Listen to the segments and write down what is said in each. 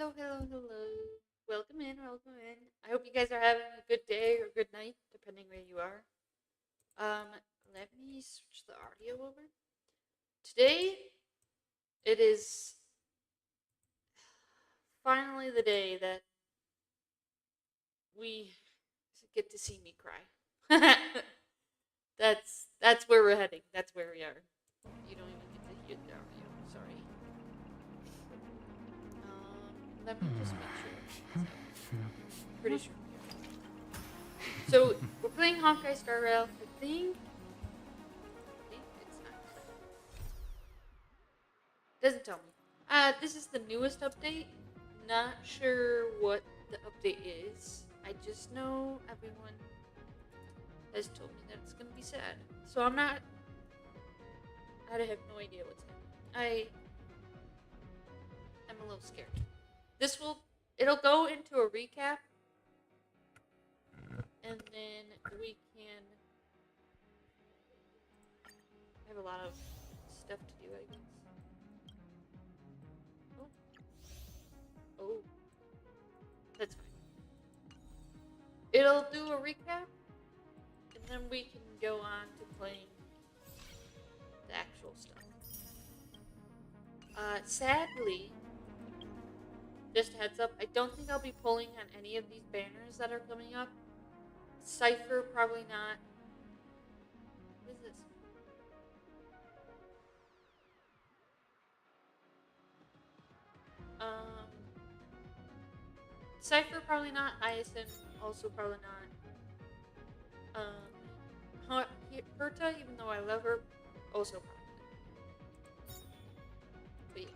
hello, hello, hello. Welcome in, welcome in. I hope you guys are having a good day or good night, depending where you are. Um, Let me switch the audio over. Today, it is finally the day that we get to see me cry. that's where we're heading. That's where we are. You don't even get to hear the audio. Sorry. Let me just make sure. Pretty sure. So we're playing Honkai Star Rail. I think it's not. Doesn't tell me. This is the newest update. Not sure what the update is. I just know everyone has told me that it's gonna be sad. So I'm not. I have no idea what's happening. I'm a little scared. It'll go into a recap, and then we can. I have a lot of stuff to do, I guess. Oh, that's fine. It'll do a recap, and then we can go on to playing the actual stuff. Sadly, just a heads up, I don't think I'll be pulling on any of these banners that are coming up. Cypher, probably not. What is this? Cypher, probably not. Hyacinth, also probably not. Herta, even though I love her, also probably not. But yeah.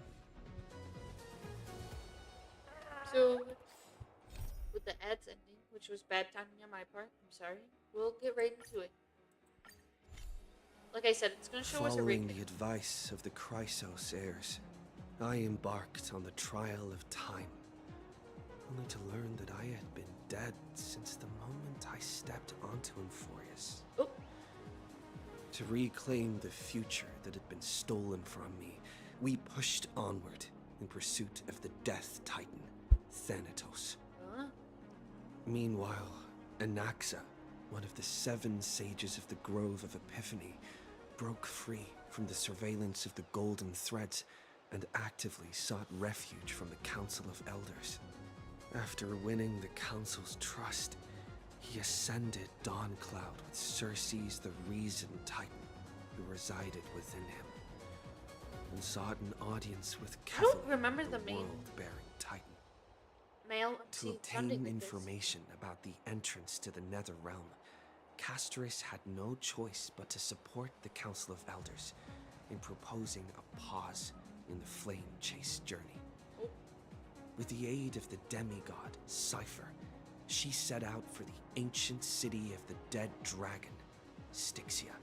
So, with the ads ending, which was bad timing on my part, I'm sorry, we'll get right into it. Like I said, it's going to show us a recap. Following the advice of the Chrysos heirs, I embarked on the trial of time, only to learn that I had been dead since the moment I stepped onto Euphorius. Oh. To reclaim the future that had been stolen from me, we pushed onward in pursuit of the Death Titan, Thanatos. Meanwhile, Anaxa, one of the 7 sages of the Grove of Epiphany, broke free from the surveillance of the Golden Threads and actively sought refuge from the Council of Elders. After winning the Council's trust, he ascended Dawncloud with Circe's the Reason Titan, who resided within him, and sought an audience with Kefali, I don't remember the main world-bearing Titan. male To obtain information about the entrance to the Nether Realm, Castoris had no choice but to support the Council of Elders in proposing a pause in the flame chase journey. With the aid of the demigod Cypher, she set out for the ancient city of the dead dragon, Styxia.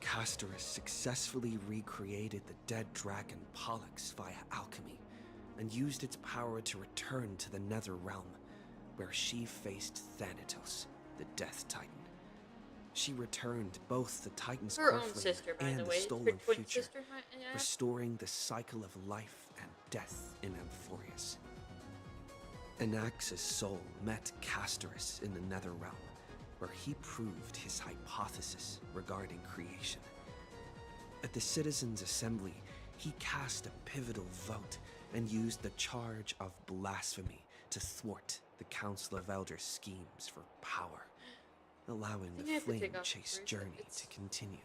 Castoris successfully recreated the dead dragon Pollux via alchemy, and used its power to return to the Nether Realm, where she faced Thanatos, the Death Titan. She returned both the Titan's her own Corflame sister, by and the the way. stolen Her twin future, sister, restoring the cycle of life and death in Euphorius. Anaxa's soul met Castoris in the Nether Realm, where he proved his hypothesis regarding creation. At the Citizens' Assembly, he cast a pivotal vote and used the charge of blasphemy to thwart the Council of Elders' schemes for power, allowing the flame chase journey to continue.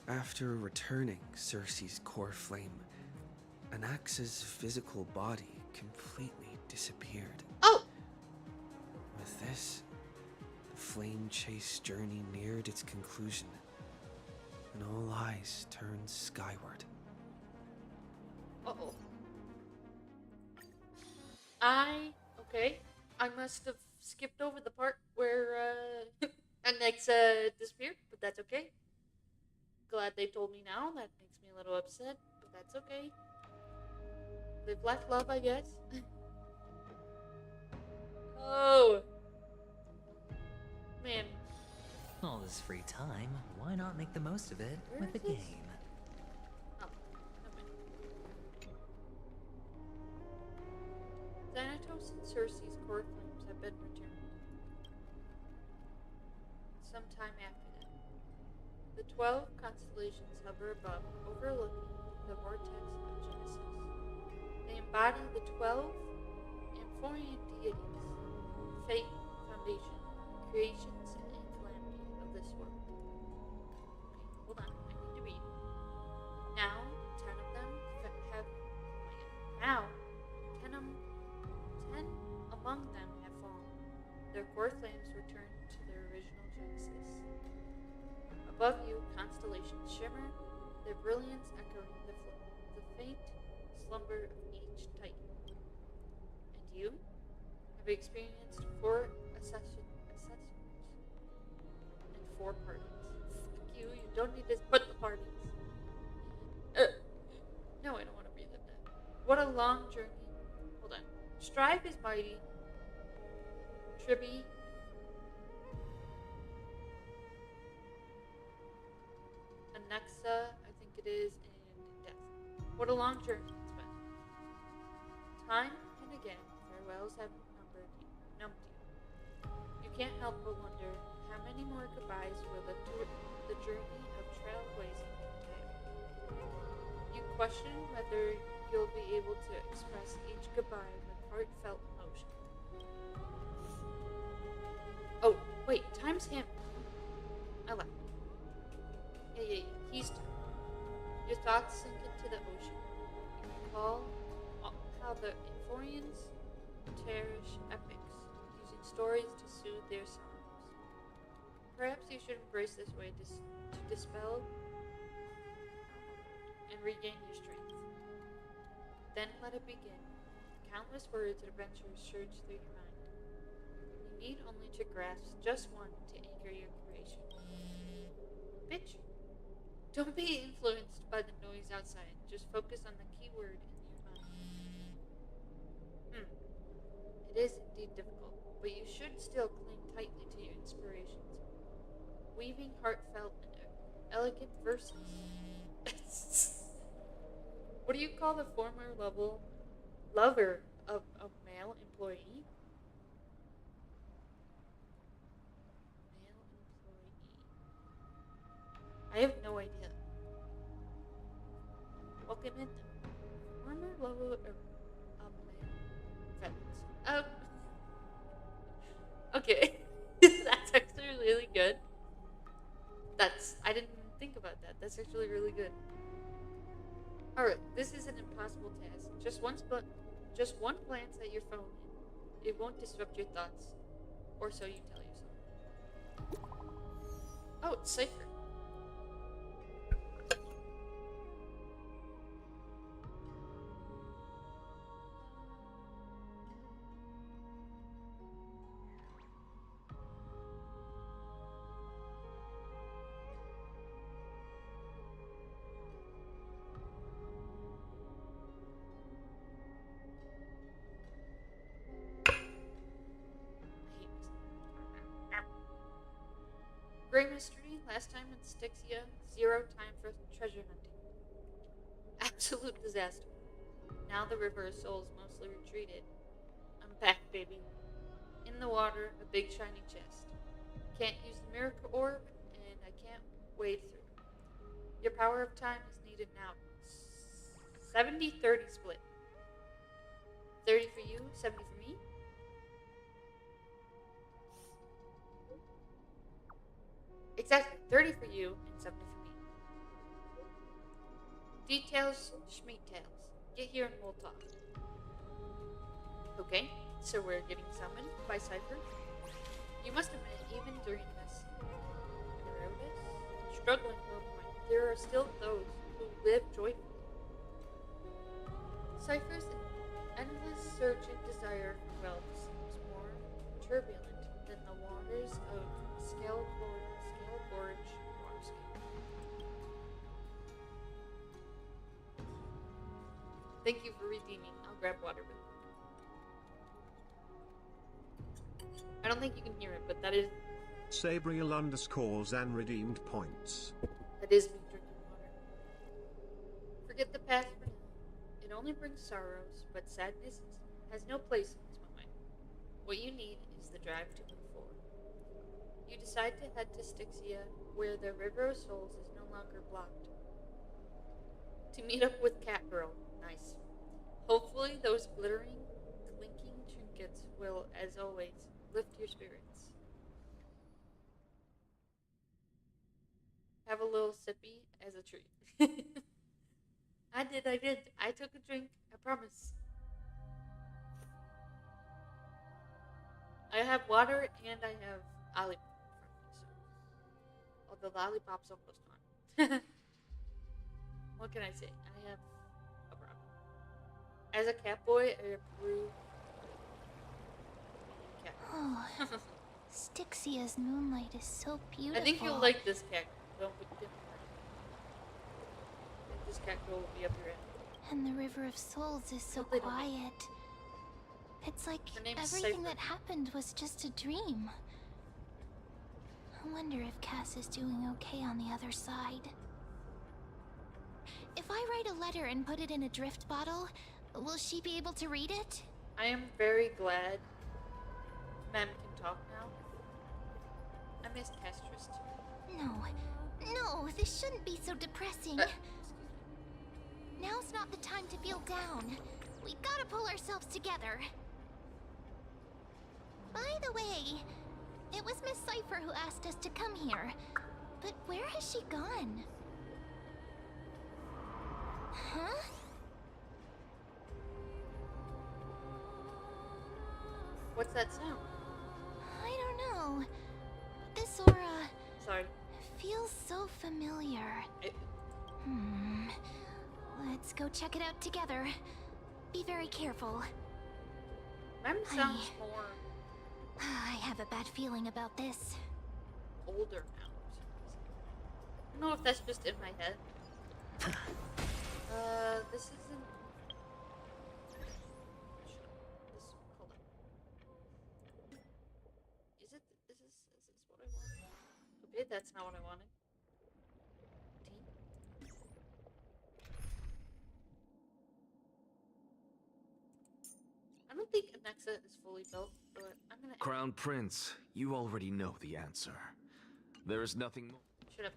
After returning Circe's core flame, Anaxa's physical body completely disappeared. Oh! With this, the flame chase journey neared its conclusion, and all eyes turned skyward. Uh-oh. Okay. I must have skipped over the part where, Anaxa disappeared, but that's okay. Glad they told me now. That makes me a little upset, but that's okay. Live, laugh, love, I guess. Oh. Man. All this free time, why not make the most of it with a game? Oh, Circe's core flames have been returned. Sometime after that, the 12 constellations hover above, overlooking the vortex of Genesis. They embody the 12 Amphorian deities, fate, foundation, creations, and calamity of this world. Okay, hold on, I need to read. Now, 10 of them have. Now, 10 among them have fallen. Their core flames return to their original genesis. Above you, constellations shimmer, their brilliance echoing the faint slumber of each titan. And you have experienced 4 assessments and 4 parties. Fuck you, you don't need to put the parties. No, I don't want to relive that. What a long journey. Hold on. Strive is mighty. Tribi. Anexa, I think it is, and death. What a long journey it's been. Time and again, farewells have numbed you. You can't help but wonder how many more goodbyes will the journey of trailblazing entail. You question whether you'll be able to express each goodbye with heartfelt emotion. Oh, wait, time's him. I left. Yeah, he's time. Your thoughts sink into the ocean. You recall how the Amphorians cherish epics, using stories to soothe their sorrows. Perhaps you should embrace this way to dispel and regain your strength. Then let it begin. Countless words and adventures surge through your mind. You need only to grasp just one to anchor your creation. Bitch. Don't be influenced by the noise outside. Just focus on the key word in your mind. It is indeed difficult, but you should still cling tightly to your inspirations, weaving heartfelt and elegant verses. What do you call the former lover of a male employee? Male employee. I have no idea. Welcome in. Former lover of a male veterans. Okay. That's actually really good. I didn't think about that. That's actually really good. Alright, this is an impossible task. Just one glance at your phone. It won't disrupt your thoughts. Or so you tell yourself. Oh, it's Cypher. Grey mystery, last time in Styxia, 0 time for treasure hunting. Absolute disaster. Now the River of Souls mostly retreated. I'm back, baby. In the water, a big shiny chest. Can't use the miracle orb, and I can't wade through. Your power of time is needed now. 70-30 split. 30 for you, 70 for me. Exactly, 30 for you and 70 for me. Details, schmeetails. Get here and we'll talk. Okay, so we're getting summoned by Cypher. You must admit, even during this perilous and struggling low point, there are still those who live joyfully. Cypher's endless search and desire for wealth seems more turbulent than the waters of Scale Gorge waterscape. Thank you for redeeming. I'll grab water with you. I don't think you can hear it, but that is Sabriel underscores and redeemed points. That is me drinking water. Forget the past for now. It only brings sorrows, but sadness has no place in this moment. What you need is the drive to move forward. You decide to head to Styxia, where the River of Souls is no longer blocked. To meet up with Catgirl. Nice. Hopefully those glittering, clinking trinkets will, as always, lift your spirits. Have a little sippy as a treat. I did. I took a drink, I promise. I have water and I have lollipop in front of me, so. Oh, the lollipop's almost gone. What can I say? I have a problem. As a cat boy, I approve. Cat. Oh, Styxia's moonlight is so beautiful. I think you'll like this cat. Don't worry. This cat girl will be up your end. And the River of Souls is so Totally don't like quiet. It's like Her name's everything Cypher. that happened was just a dream. I wonder if Cass is doing okay on the other side. If I write a letter and put it in a drift bottle, will she be able to read it? I am very glad Mem can talk now. I miss Castris too. No, this shouldn't be so depressing. Excuse me. Now's not the time to feel down. We gotta pull ourselves together. By the way, it was Miss Cypher who asked us to come here. But where has she gone? Huh? What's that sound? I don't know. This aura Sorry. feels so familiar. Let's go check it out together. Be very careful. Mem sounds more I have a bad feeling about this. older now. I don't know if that's just in my head. This isn't. This, hold on. Is this what I want? Okay, that's not what I wanted. I don't think Anexa is fully built, but I'm gonna. Crown Prince, you already know the answer. There is nothing more. Shut up.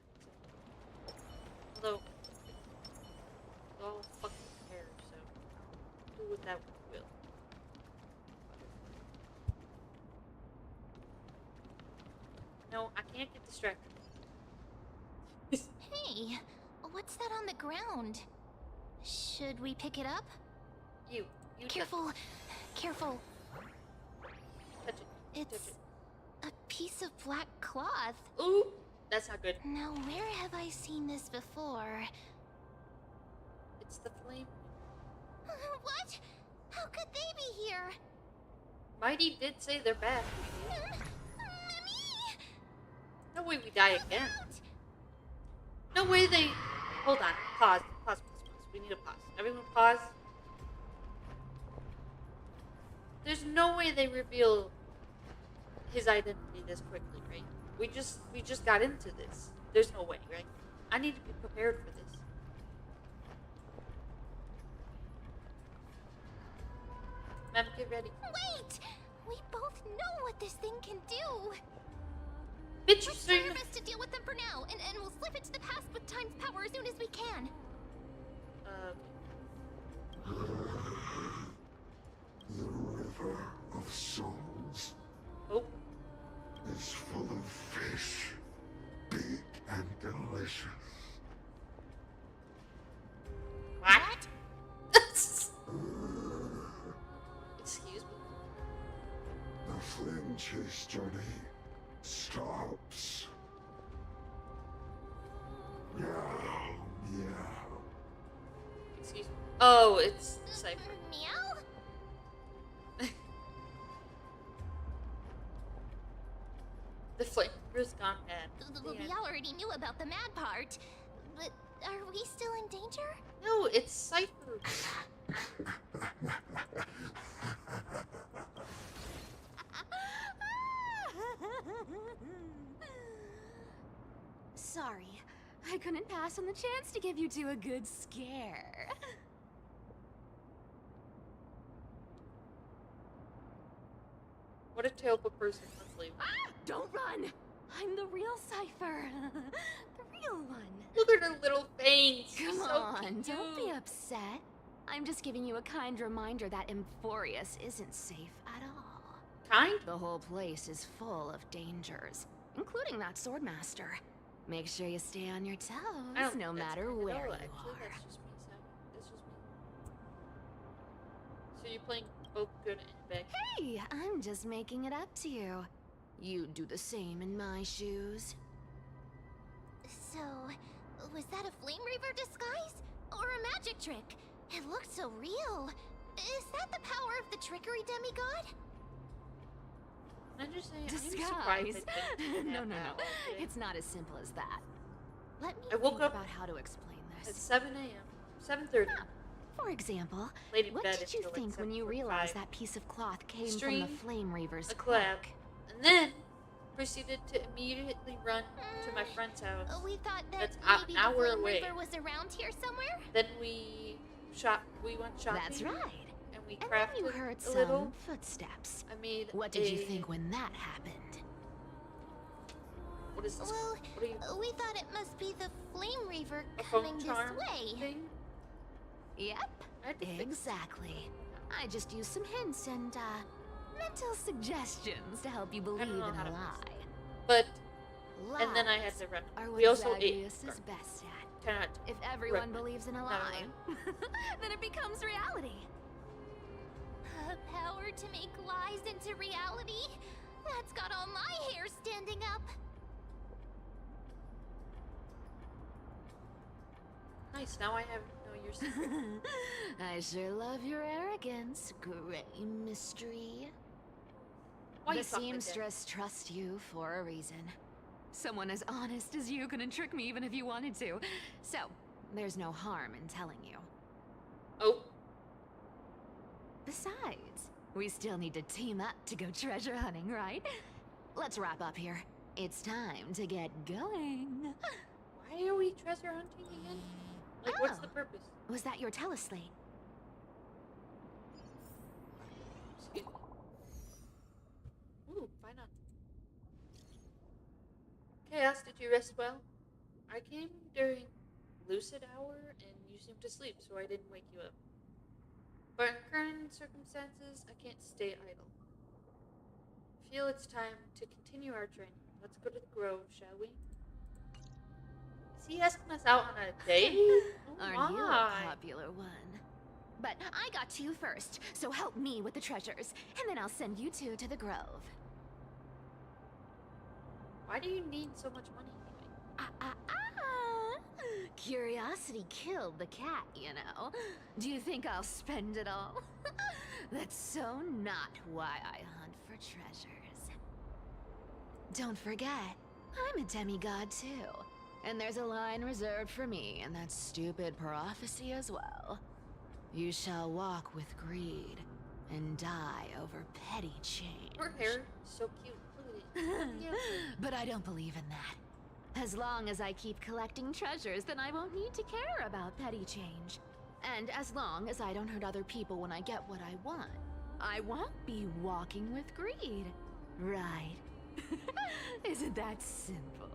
Although, it's all fucking hair, so do with that what you will. No, I can't get distracted. Hey, what's that on the ground? Should we pick it up? You Careful, careful. touch it. It's Touch a piece of black cloth. it. Ooh, that's not good. Now, where have I seen this before? It's the flame. What? How could they be here? Mighty did say they're back. Mummy! No way we die again. Out! No way they. Hold on. Pause. We need a pause. Everyone pause. There's no way they reveal his identity this quickly, right? We just got into this. There's no way, right? I need to be prepared for this. Mem, get ready. Wait! We both know what this thing can do. Bitch, you Let's try soon. our best to deal with them for now, and we'll slip into the past with Time's power as soon as we can. The River of Souls Oh, is full of fish, big and delicious. what? Excuse me. The Flynn Chase journey stops. Meow, meow. Excuse me. Oh, it's Cypher. Meow? The flavor's gone bad. We Yeah. already knew about the mad part, but are we still in danger? No, it's Cypher. Sorry, I couldn't pass on the chance to give you two a good scare. What a terrible person, Leslie. Ah! Don't run! I'm the real Cypher. The real one. Look at her little fangs. She's Come so on, cute. don't be upset. I'm just giving you a kind reminder that Emphorius isn't safe at all. Kind? The whole place is full of dangers, including that swordmaster. Make sure you stay on your I don't toes, think no that's matter kind at where all, you actually. are. That's just me, Sam. That's just me. So you're playing both good and bad. Hey, I'm just making it up to you. You'd do the same in my shoes. So, was that a Flame Reaver disguise? Or a magic trick? It looked so real. Is that the power of the trickery demigod? I'm just saying, I'm Disguise? surprised I didn't No, have no, that no. all day. It's not as simple as that. Let me I woke think up about how to explain At this. 7 a.m. 7:30. For example, Laid in what bed did you until, like, think when you realized 7:45. that piece of cloth came from the Stream, Flame Reaver's a cloak? collab, and then proceeded to immediately run to my friend's house. We thought that That's maybe an hour the Flame away. Reaver was around here somewhere? Then we went shopping. That's right. And we And then crafted you heard a some little. footsteps. I made What did you a- think when that happened? What is this? Well, What are you? we thought it must be the Flame Reaver A phone coming this charm way. thing? Yep, I had to fix it. exactly. I just used some hints and, mental suggestions to help you believe in know a how to lie. But and then I had Lies to run. are what We also ate. Zagreus is best at. Cannot. If everyone Right. believes in a Never lie, then it becomes reality. A power to make lies into reality? That's got all my hair standing up. Nice. Now I have know your secret. I sure love your arrogance, Gray Mystery. Why The you talk like that? seamstress trusts you for a reason. Someone as honest as you couldn't trick me even if you wanted to. So, there's no harm in telling you. Oh, Besides, we still need to team up to go treasure hunting, right? Let's wrap up here. It's time to get going. why are we treasure hunting again? Like, what's Oh. the purpose? Was that your teleslate? Excuse me. Ooh, why not? Chaos, did you rest well? I came during lucid hour and you seemed to sleep, so I didn't wake you up. But in current circumstances, I can't stay idle. I feel it's time to continue our training. Let's go to the grove, shall we? Is he asking us out on a date? Oh Aren't you a my. popular one? But I got to you first, so help me with the treasures, and then I'll send you two to the grove. Why do you need so much money anyway? Ah, ah, ah! Curiosity killed the cat, you know. Do you think I'll spend it all? That's so not why I hunt for treasures. Don't forget, I'm a demigod too. And there's a line reserved for me in that stupid prophecy as well. You shall walk with greed and die over petty change. Her hair is so cute. Look at it. Yeah. But I don't believe in that. As long as I keep collecting treasures, then I won't need to care about petty change. And as long as I don't hurt other people when I get what I want, I won't be walking with greed. Right? Isn't that simple?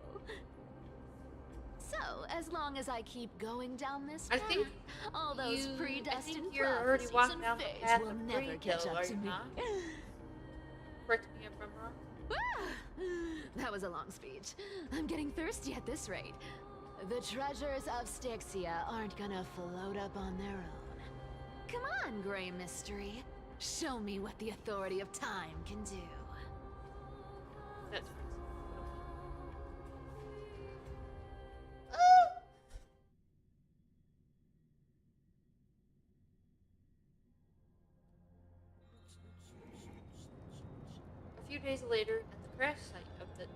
So, as long as I keep going down this I path, think all those I predestined think you're already prophecies walking and down the fates path will of never greed, catch though, up are to you me. not? Correct me if I'm wrong. That was a long speech. I'm getting thirsty at this rate. The treasures of Styxia aren't gonna float up on their own. Come on, Gray Mystery. Show me what the authority of time can do. That's crazy. A few days later, at the crash site of the In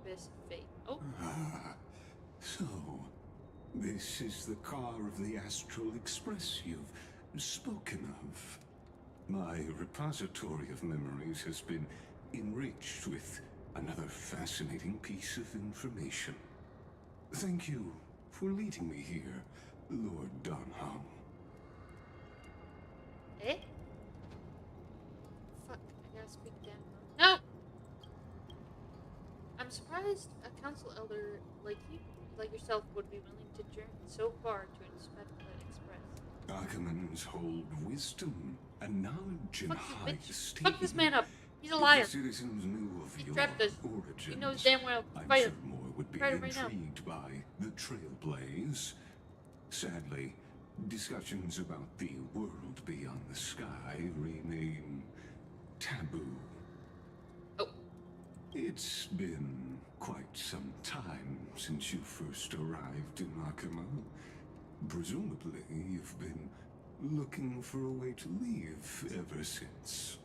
the Abyss of Fate. Oh, Ah, so, this is the car of the Astral Express you've spoken of. My repository of memories has been enriched with another fascinating piece of information. Thank you for leading me here, Lord Donham. eh? Fuck, I gotta speak down. No! I'm surprised a council elder like you, like yourself, would be willing to journey so far to inspect that express. Archimans hold wisdom and knowledge in Fuck high this bitch. esteem. Fuck this man up. He's a If liar. the citizens knew of He your trapped us. origins, He knows damn well. I'm Fight sure him. more would be Fight him right now. intrigued by the Trailblaze. Sadly, discussions about the world beyond the sky remain taboo. Oh. It's been quite some time since you first arrived in Akima. Presumably, you've been looking for a way to leave ever since.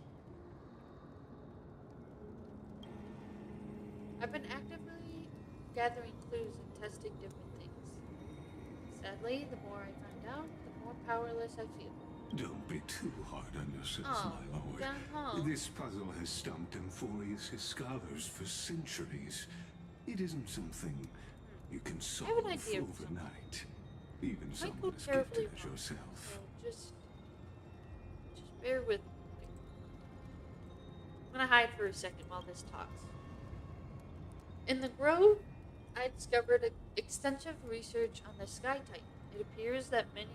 I've been actively gathering clues and testing different things. Sadly, the more I find out, the more powerless I feel. Don't be too hard on yourself, Oh, my lord. down home. This puzzle has stumped Amphorius' scholars for centuries. It isn't something you can solve have an idea of something. overnight. Even Might someone go as terribly gifted as wrong, yourself. so just bear with me. I'm gonna hide for a second while this talks. In the grove, I discovered extensive research on the Sky Titan. It appears that many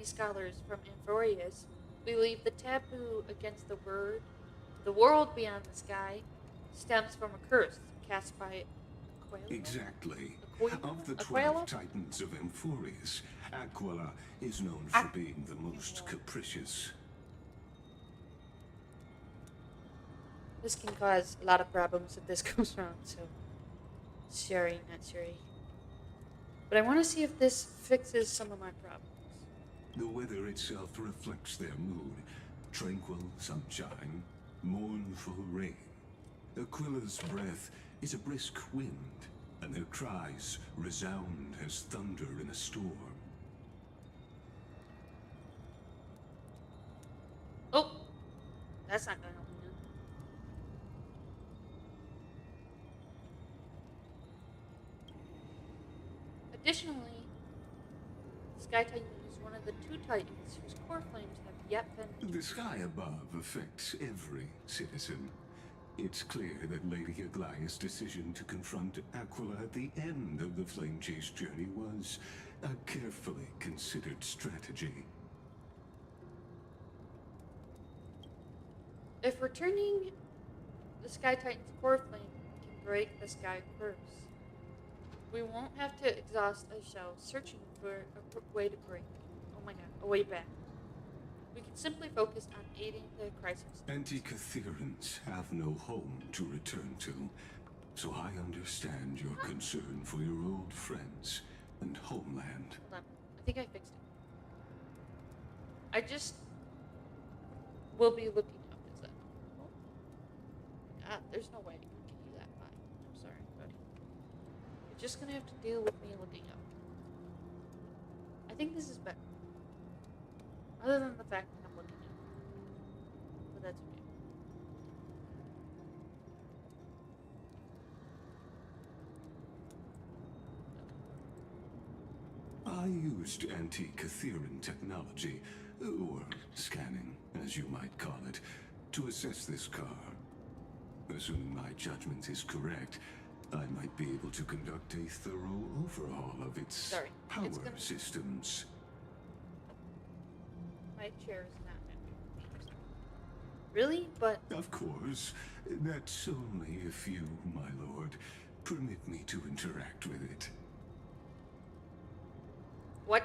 scholars from Amphorius believe the taboo against the world beyond the sky, stems from a curse cast by Aquila. Exactly. Aquila? Of the Aquila? 12 titans of Amphorius, Aquila is known for being the most capricious. This can cause a lot of problems if this goes wrong, so sorry, not sorry. But I want to see if this fixes some of my problems. The weather itself reflects their mood. Tranquil sunshine, mournful rain. Aquila's breath is a brisk wind, and their cries resound as thunder in a storm. Oh! That's not going to help me now. Additionally, Sky Titan is one of the two Titans whose core flames have yet been... The sky above affects every citizen. It's clear that Lady Aglaya's decision to confront Aquila at the end of the Flame Chase journey was a carefully considered strategy. If returning the Sky Titan's core flame can break the Sky curse, we won't have to exhaust ourselves searching for a way to break. Oh my god, a way back. We can simply focus on aiding the crisis. Anti-Catherians have no home to return to, so I understand your concern for your old friends and homeland. Hold on. I think I fixed it. I just will be looking up. Is that? Oh. God, there's no way I can give you that high. I'm sorry, buddy. You're just gonna have to deal with me looking up. I think this is better. Other than the fact that I'm looking at it. But that's okay. I used anti-Catherian technology, or scanning, as you might call it, to assess this car. Assuming my judgment is correct, I might be able to conduct a thorough overhaul of its power systems. My chair is not happy. Really? But... Of course. That's only if you, my lord, permit me to interact with it. What?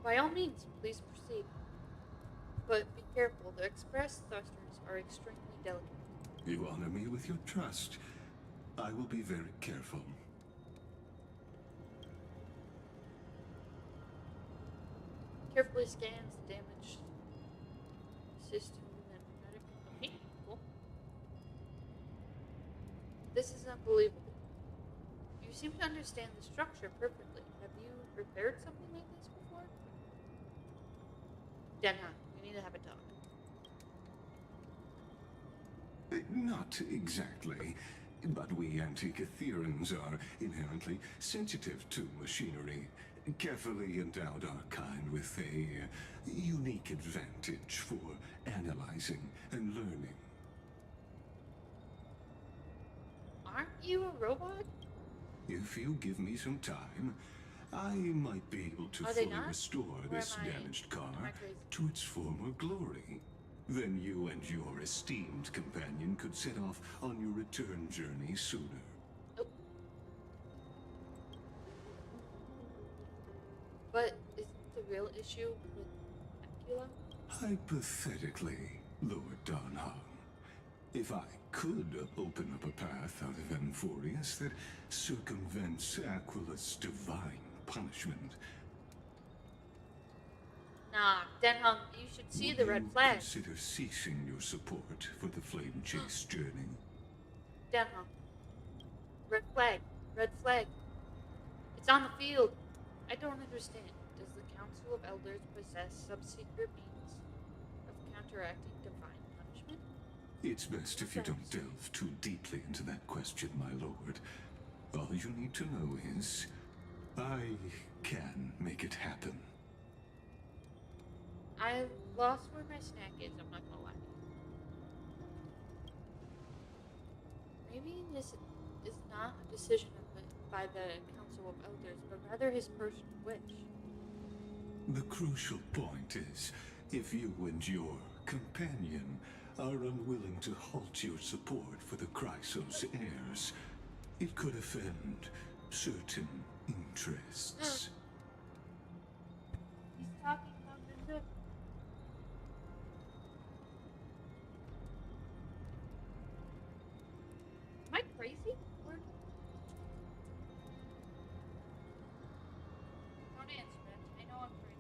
By all means, please proceed. But be careful, the express thrusters are extremely delicate. You honor me with your trust. I will be very careful. Carefully scans the damaged system and okay, cool. This is unbelievable. You seem to understand the structure perfectly. Have you repaired something like this before? Denha, we need to have a talk. Not exactly, but we Anti-Catherians are inherently sensitive to machinery. Carefully endowed our kind with a unique advantage for analyzing and learning. you a robot? If you give me some time, I might be able to Are they fully not? restore Or this am I- damaged car am I crazy? to its former glory. Then you and your esteemed companion could set off on your return journey sooner. Oh. But isn't the real issue with Acula? Hypothetically, Lord Donham, if I could open up a path out of Enforius that circumvents Aquila's divine punishment, Nah, Denham, you should see would the red you flag. consider ceasing your support for the Flame Chase journey? Denham. Red flag. Red flag. It's on the field. I don't understand. Does the Council of Elders possess sub-secret means of counteracting divine punishment? It's best if you don't delve too deeply into that question, my lord. All you need to know is, I can make it happen. I lost where my snack is, I'm not gonna lie. Maybe this is not a decision by the Council of Elders, but rather his personal wish. The crucial point is, if you and your companion are unwilling to halt your support for the Chrysos heirs, it could offend certain interests. He's talking about the... Am I crazy? Or... Don't answer it. I know I'm crazy.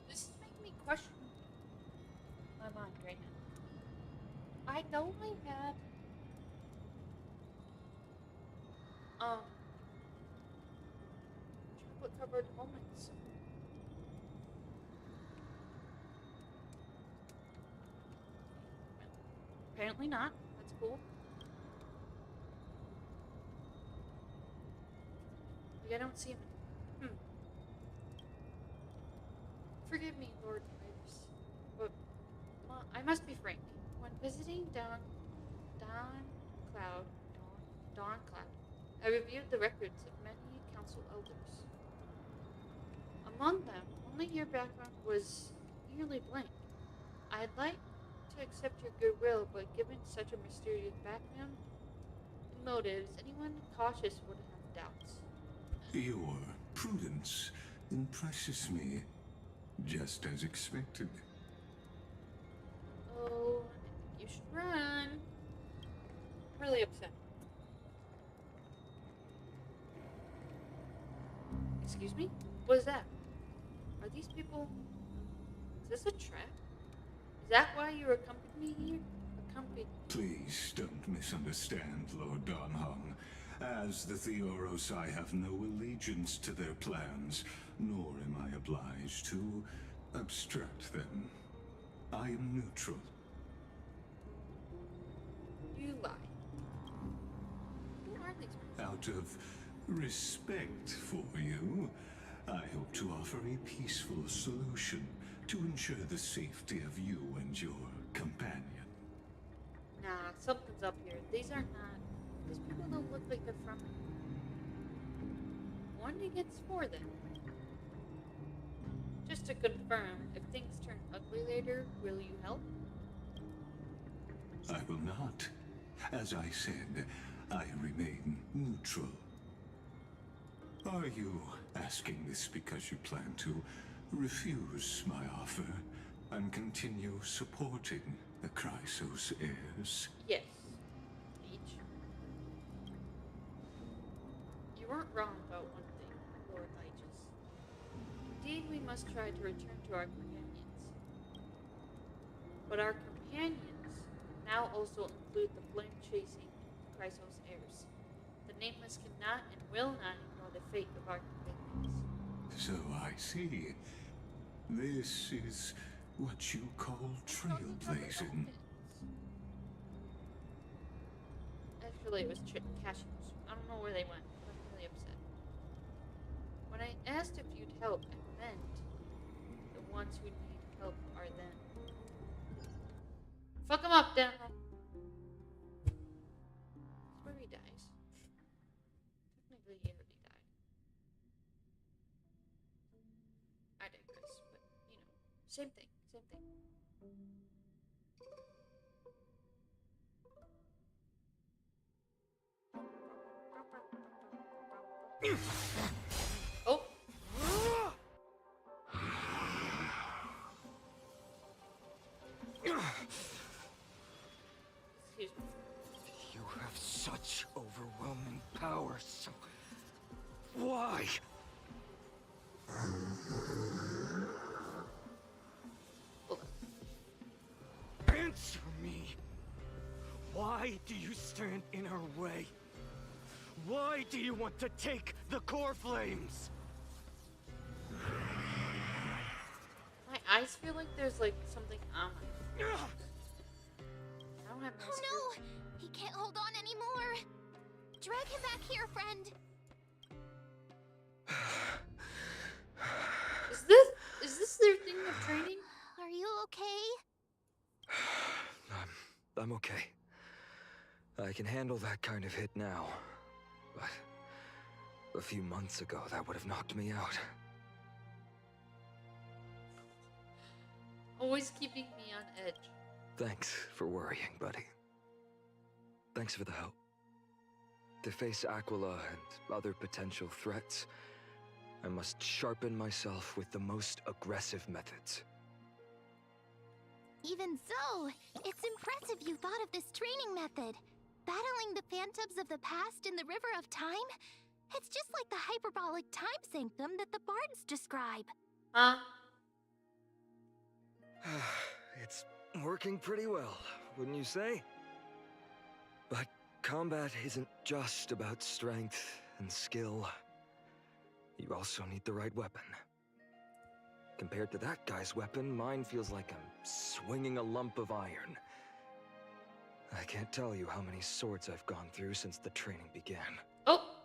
This is making me question my mind right now. I know I had chocolate covered almonds. Apparently not. That's cool. Like, I don't see him. Forgive me, Lord Titus, but well, I must be frank. When visiting Dawn Cloud, I reviewed the records of many council elders. Among them, only your background was nearly blank. I'd like to accept your goodwill, but given such a mysterious background and motives, anyone cautious would have doubts. Your prudence impresses me, just as expected. Oh, I think you should run. I'm really upset. Excuse me? What is that? Are these people... Is this a trap? Is that why you accompanied me here? Please don't misunderstand, Lord Donham. As the Theoros, I have no allegiance to their plans, nor am I obliged to obstruct them. I am neutral. You lie. Who are these people? Out of respect for you, I hope to offer a peaceful solution to ensure the safety of you and your companion. Nah, something's up here. These are not... These people don't look like they're from here. One against four, then. Just to confirm, if things turn ugly later, will you help? I will not. As I said, I remain neutral. Are you asking this because you plan to refuse my offer and continue supporting the Chrysos heirs? Yes. Each. You weren't wrong about one thing, Lord Lyges. Indeed, we must try to return to our companions. But our companions now also include the flame-chasing Chrysos heirs. The Nameless cannot and will not ignore the fate of our companions. So I see. This is what you call trailblazing. As affiliate was cashews. I don't know where they went. I'm really upset. When I asked if you'd help, I meant the ones who need help are them. Fuck him up, Daniel. That's where he dies. Technically, he already died. I digress, but you know, same thing, same thing. Oh. Excuse me. You have such overwhelming power, so why? Hold Answer me. Why do you stand in our way? Why do you want to take the core flames? My eyes feel like there's like something on my eyes. I don't have Oh mascara. no! He can't hold on anymore! Drag him back here, friend! Is this their thing of training? Are you okay? I'm okay. I can handle that kind of hit now. But a few months ago, that would have knocked me out. Always keeping me on edge. Thanks for worrying, buddy. Thanks for the help. To face Aquila and other potential threats, I must sharpen myself with the most aggressive methods. Even so, it's impressive you thought of this training method. Battling the phantoms of the past in the River of Time? It's just like the hyperbolic time sanctum that the bards describe. Huh? It's working pretty well, wouldn't you say? But combat isn't just about strength and skill. You also need the right weapon. Compared to that guy's weapon, mine feels like I'm swinging a lump of iron. I can't tell you how many swords I've gone through since the training began. Oh!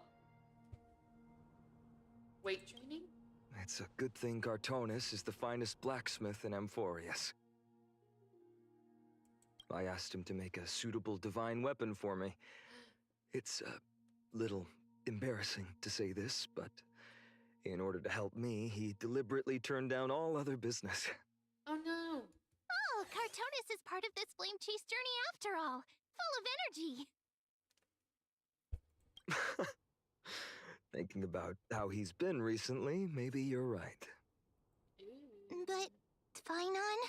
Weight training? It's a good thing Cartonis is the finest blacksmith in Amphorius. I asked him to make a suitable divine weapon for me. It's a little embarrassing to say this, but in order to help me, he deliberately turned down all other business. Oh no! Oh, Cartonis is part of this flame chase journey after all. Full of energy. Thinking about how he's been recently, maybe you're right. Ooh. But, Phainon,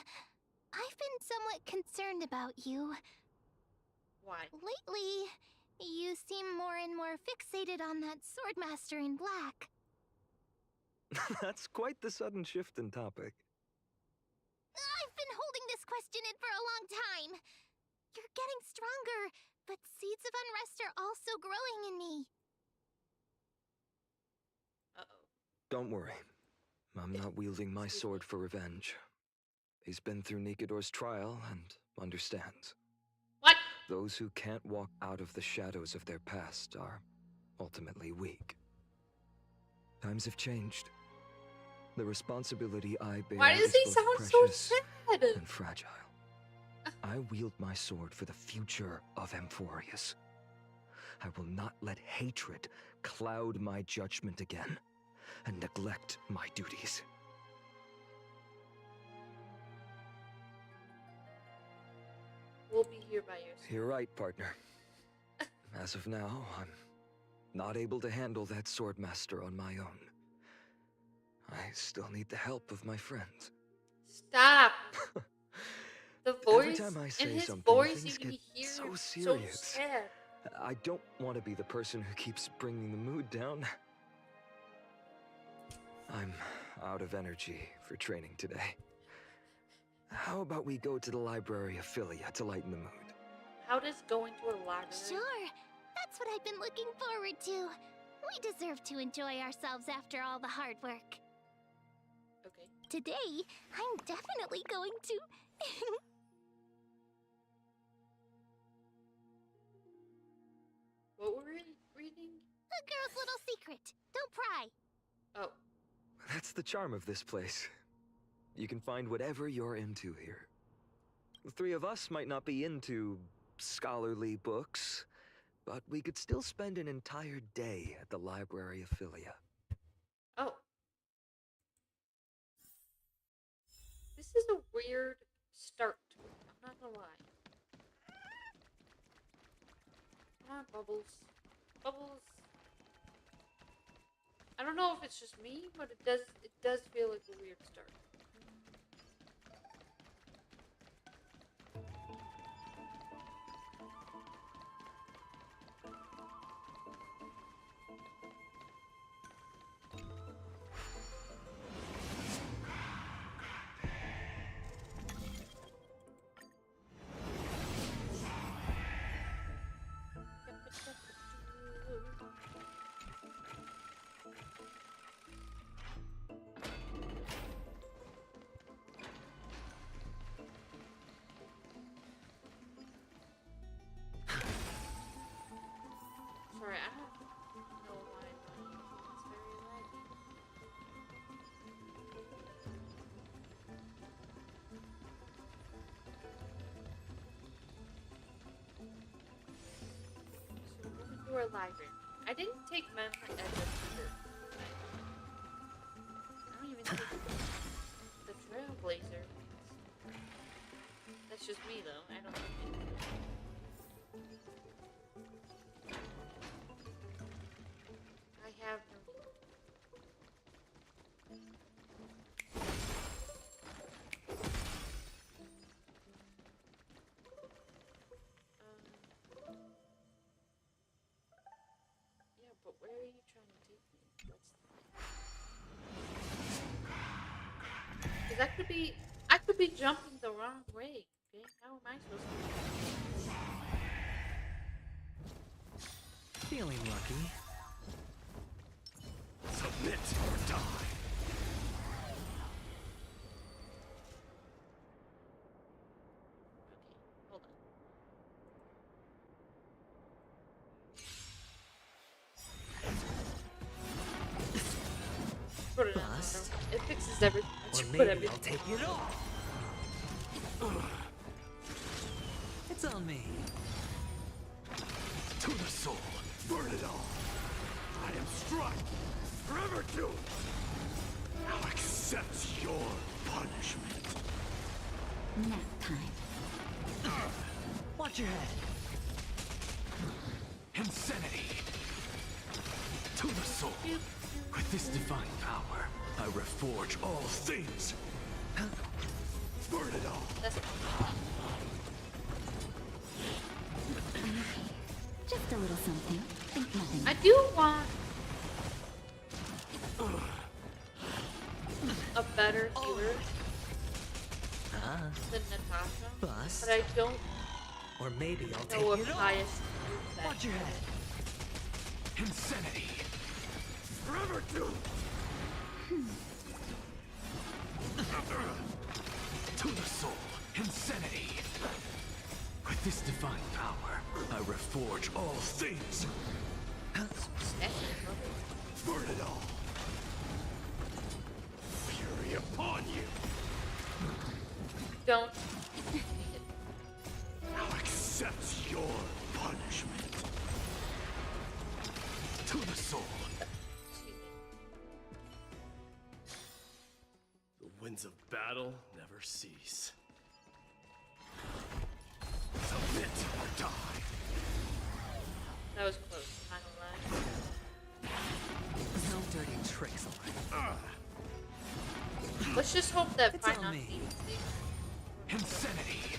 I've been somewhat concerned about you. Why? Lately, you seem more and more fixated on that swordmaster in black. That's quite the sudden shift in topic. I've been holding this question in for a long time. You're getting stronger, but seeds of unrest are also growing in me. Uh-oh. Don't worry. I'm not wielding my sword for revenge. He's been through Nikador's trial and understands. What? Those who can't walk out of the shadows of their past are ultimately weak. Times have changed. The responsibility I bear Why does is he both sound precious so sad? and fragile. I wield my sword for the future of Amphorius. I will not let hatred cloud my judgment again and neglect my duties. We'll be here by your side. You're right, partner. As of now, I'm not able to handle that swordmaster on my own. I still need the help of my friends. Stop! The Every voice time I say and his something, voice things you can get hear so so serious. sad. I don't want to be the person who keeps bringing the mood down. I'm out of energy for training today. How about we go to the library of Philia to lighten the mood? How does going to a library? Sure, that's what I've been looking forward to. We deserve to enjoy ourselves after all the hard work. Okay. Today, I'm definitely going to... the charm of this place. You can find whatever you're into here. The three of us might not be into scholarly books, but we could still spend an entire day at the Library of Philia. Oh. This is a weird start to it. I'm not gonna lie. Come on, Bubbles. Bubbles. I don't know if it's just me, but it does feel like a weird start. Sorry, I don't know why my it's very laggy. So we're moving to our library. I didn't take Manhunt as a tutor. I don't even think the Trailblazer. That's just me though. I don't think I have no. Yeah, but where are you trying to take me? Because I could be jumping the wrong way. Okay, how am I supposed to? Feeling lucky. Submit or die. Okay, hold on. Put it on. Bust. It fixes everything. Or Just put maybe everything. I'll take it all. It's on me. To the soul, burn it all. I am struck, forever doomed. Now accept your punishment. Nap time. Watch your head. Insanity. To the soul, with this divine power, I reforge all things. Burn it all. That's Just a little something. Think nothing. I do want a better healer Ah, than Natasha, bust. but I don't Or maybe I'll take know if it all. highest is that. Watch your head. Insanity. Forever doomed. To the soul, insanity. With this divine power, I reforge all things. Burn it all. Fury upon you. Don't. Now accept your punishment. To the soul. Excuse me. The winds of battle never cease. Submit or die. That was close. I'm not gonna lie. No dirty tricks on me. Let's just hope that It's on Final me. Insanity.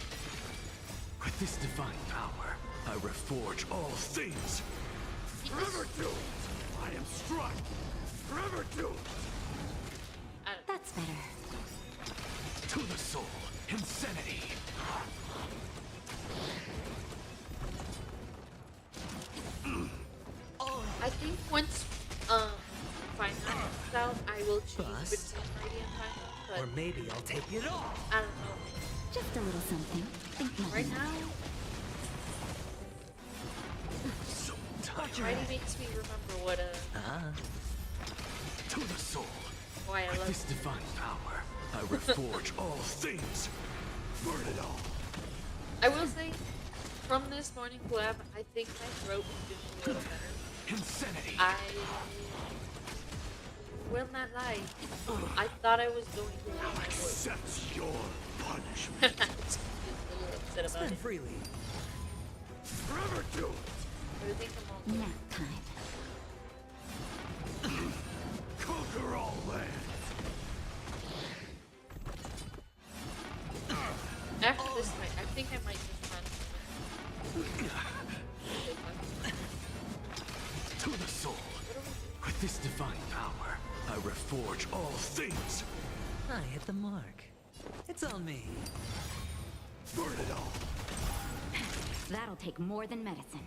With this divine power, I reforge all things. Forever doomed. I am struck. Forever doomed. That's better. To the soul, insanity. I think once Final comes out, I will choose Bust. between Radiant Final, but Or maybe I'll take it all. I don't know. Just a little something. Think nothing. Right now, So Watch tired. your Friday head. makes me remember what Ah, To the soul, Why I With love this divine power, I reforge all things. Burn it all. I will say, from this morning collab, I think my throat is doing a little better. Insanity. I will not lie. I thought I was going to lose my voice. Accept your punishment. I'm just a little upset about Spend it. freely. Forever do it. But I think I'm all Nap time. Conquer all land. After this fight, I think I might just run. To the soul. With this divine power, I reforge all things. I hit the mark. It's on me. Burn it all. That'll take more than medicine.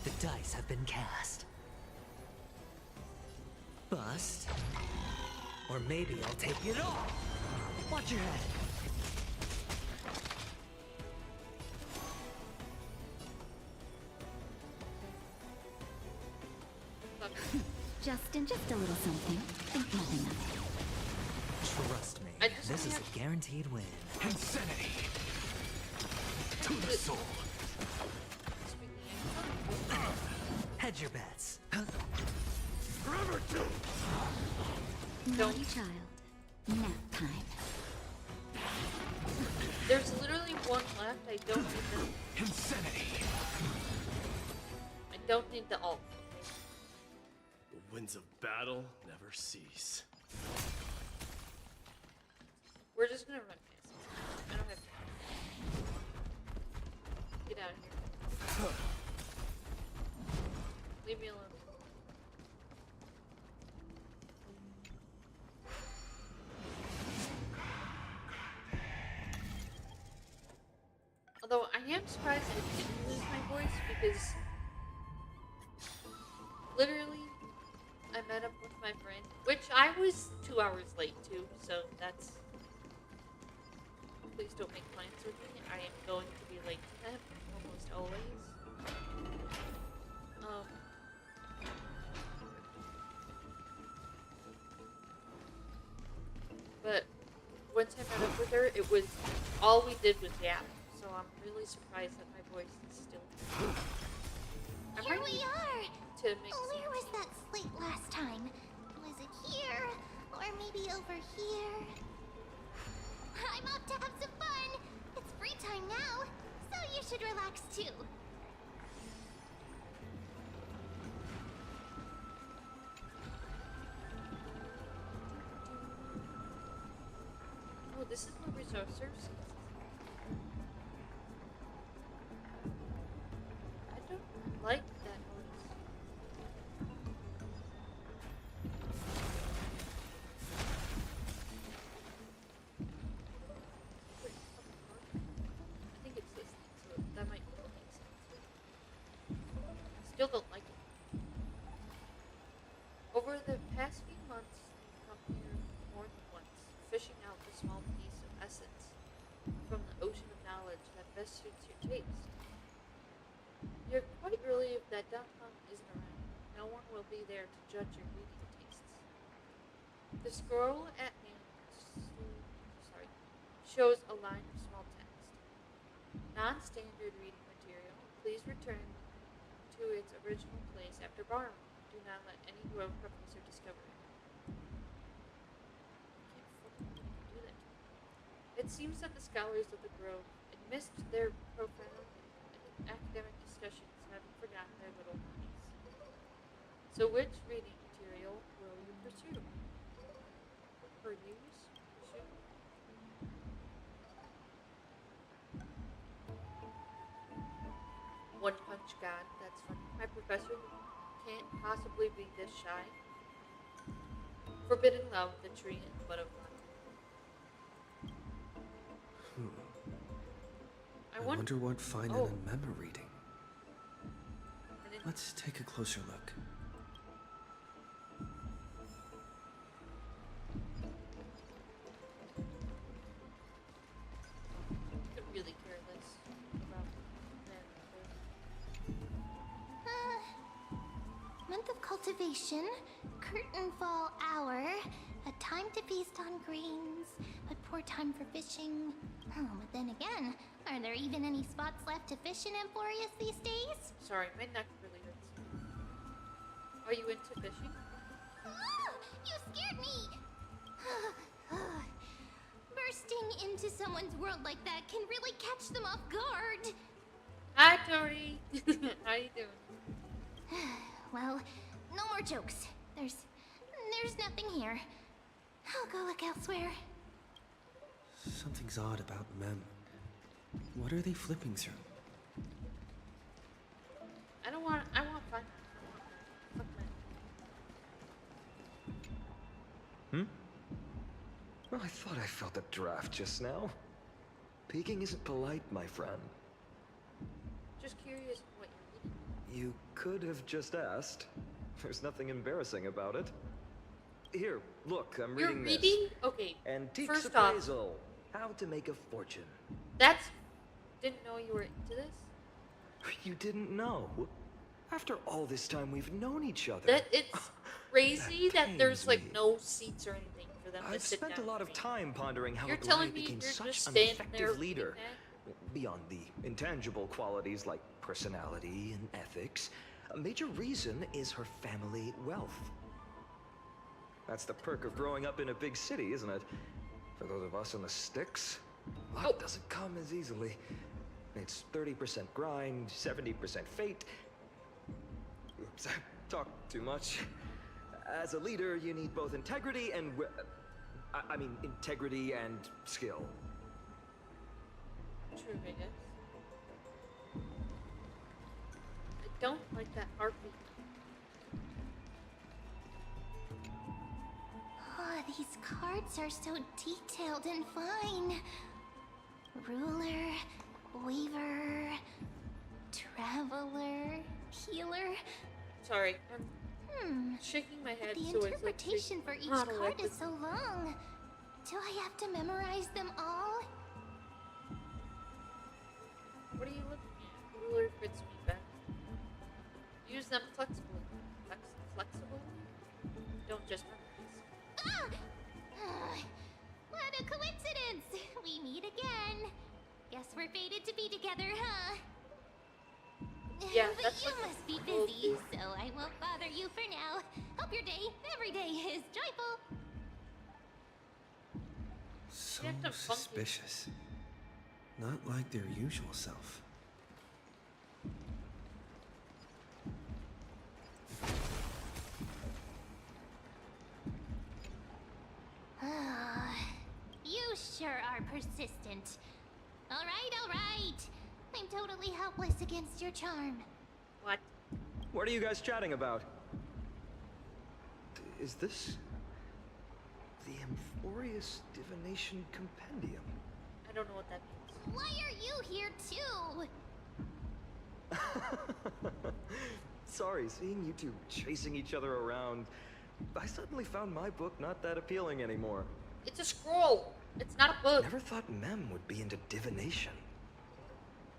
The dice have been cast. Bust. Or maybe I'll take it all. Watch your head. Just a little something. Think nothing of it. Trust me. I just This is can't- a guaranteed win. Insanity. To the soul. Hedge your bets. Forever do. Naughty child. Nap time. There's literally one left. I don't need the. Insanity. I don't need the alt. The winds of battle never cease. We're just gonna run past it. I don't have time. Get out of here. Leave me alone. Although I am surprised I didn't lose my voice because literally I met up with my friend, which I was 2 hours late too, so that's. Please don't make plans with me. I am going to be late to them, almost always. But once I met up with her, it was all we did was yap. So I'm really surprised that my voice is still. I'm Here ready we are! to make Where was that slate last time? Was it here? Or maybe over here? I'm up to have some fun! It's free time now, so you should relax too. Oh, this is my resources. I don't like that noise. Wait, I think it's this thing, so that might make sense. Still don't like it. Over the past few months, you've come here more than once, fishing out the small piece of essence from the ocean of knowledge that best suits your taste. You're quite relieved that Dumpunk isn't around. No one will be there to judge your reading tastes. The scroll at hand shows a line of small text. Non-standard reading material. Please return to its original place after borrowing. Do not let any rogue professor discover it. I can't fucking do that. It seems that the scholars of the Grove, amidst their profound academic discussions, haven't forgotten their little monies. So which reading material will you pursue? Or use? Pursue? One Punch God, that's funny. My professor can't possibly be this shy. Forbidden love, the tree and butterfly. I wonder what finding Oh. in memo reading. And then Let's take a closer look. could really care less about them. cultivation, curtain fall hour, a time to feast on grains, but poor time for fishing. Oh, but then again, are there even any spots left to fish in Amphorius these days? Sorry, my neck really hurts. Are you into fishing? Ah, you scared me! Bursting into someone's world like that can really catch them off guard. Hi, Tori. How you doing? Well, no more jokes. There's nothing here. I'll go look elsewhere. Something's odd about Mem. What are they flipping through? I want fun. Fuck man. Well, I thought I felt a draft just now. Peeking isn't polite, my friend. Just curious what you're reading. You could have just asked. There's nothing embarrassing about it. Here, look, I'm You're reading reading? this. Okay. Antiques First off, Appraisal. How to make a fortune. Didn't know you were into this. You didn't know? After all this time we've known each other. That it's crazy that there's pains like me. no seats or anything for them to I've sit spent down a lot and of read. time pondering how You're Bly telling me became you're such just an standing there effective reading leader. that? Beyond the intangible qualities like personality and ethics, a major reason is her family wealth. That's the perk of growing up in a big city, isn't it? For those of us in the sticks, luck doesn't come as easily. It's 30% grind, 70% fate. Oops, I talked too much. As a leader, you need both integrity and... I mean, integrity and skill. True, I guess. I don't like that heartbeat. Oh, these cards are so detailed and fine. Ruler, weaver, traveler, healer. Sorry, I'm shaking my head. The so interpretation for each card is so long. Do I have to memorize them all? What are you looking at? Ruler fits me best. Use them flexibly. Flexible? Don't just memorize. What a coincidence! We meet again. Guess we're fated to be together, huh? Yeah, but that's you what must be we'll busy, do. so I won't bother you for now. Hope your day, every day, is joyful. So You acting funky. suspicious. Not like their usual self. You sure are persistent. All right. I'm totally helpless against your charm. What? What are you guys chatting about? Is this... the Amphorius Divination Compendium? I don't know what that means. Why are you here too? Sorry, seeing you two chasing each other around, I suddenly found my book not that appealing anymore. It's a scroll. It's not a book. Never thought Mem would be into divination.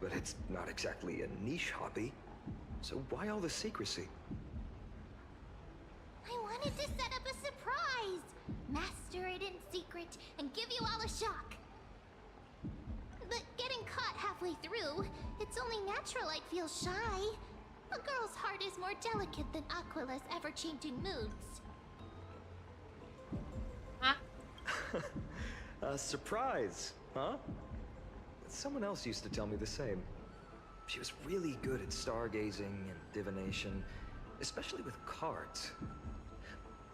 But it's not exactly a niche hobby. So why all the secrecy? I wanted to set up a surprise. Master it in secret and give you all a shock. But getting caught halfway through, it's only natural I'd feel shy. A girl's heart is more delicate than Aquila's ever-changing moods. Huh? A surprise, huh? Someone else used to tell me the same. She was really good at stargazing and divination, especially with cards.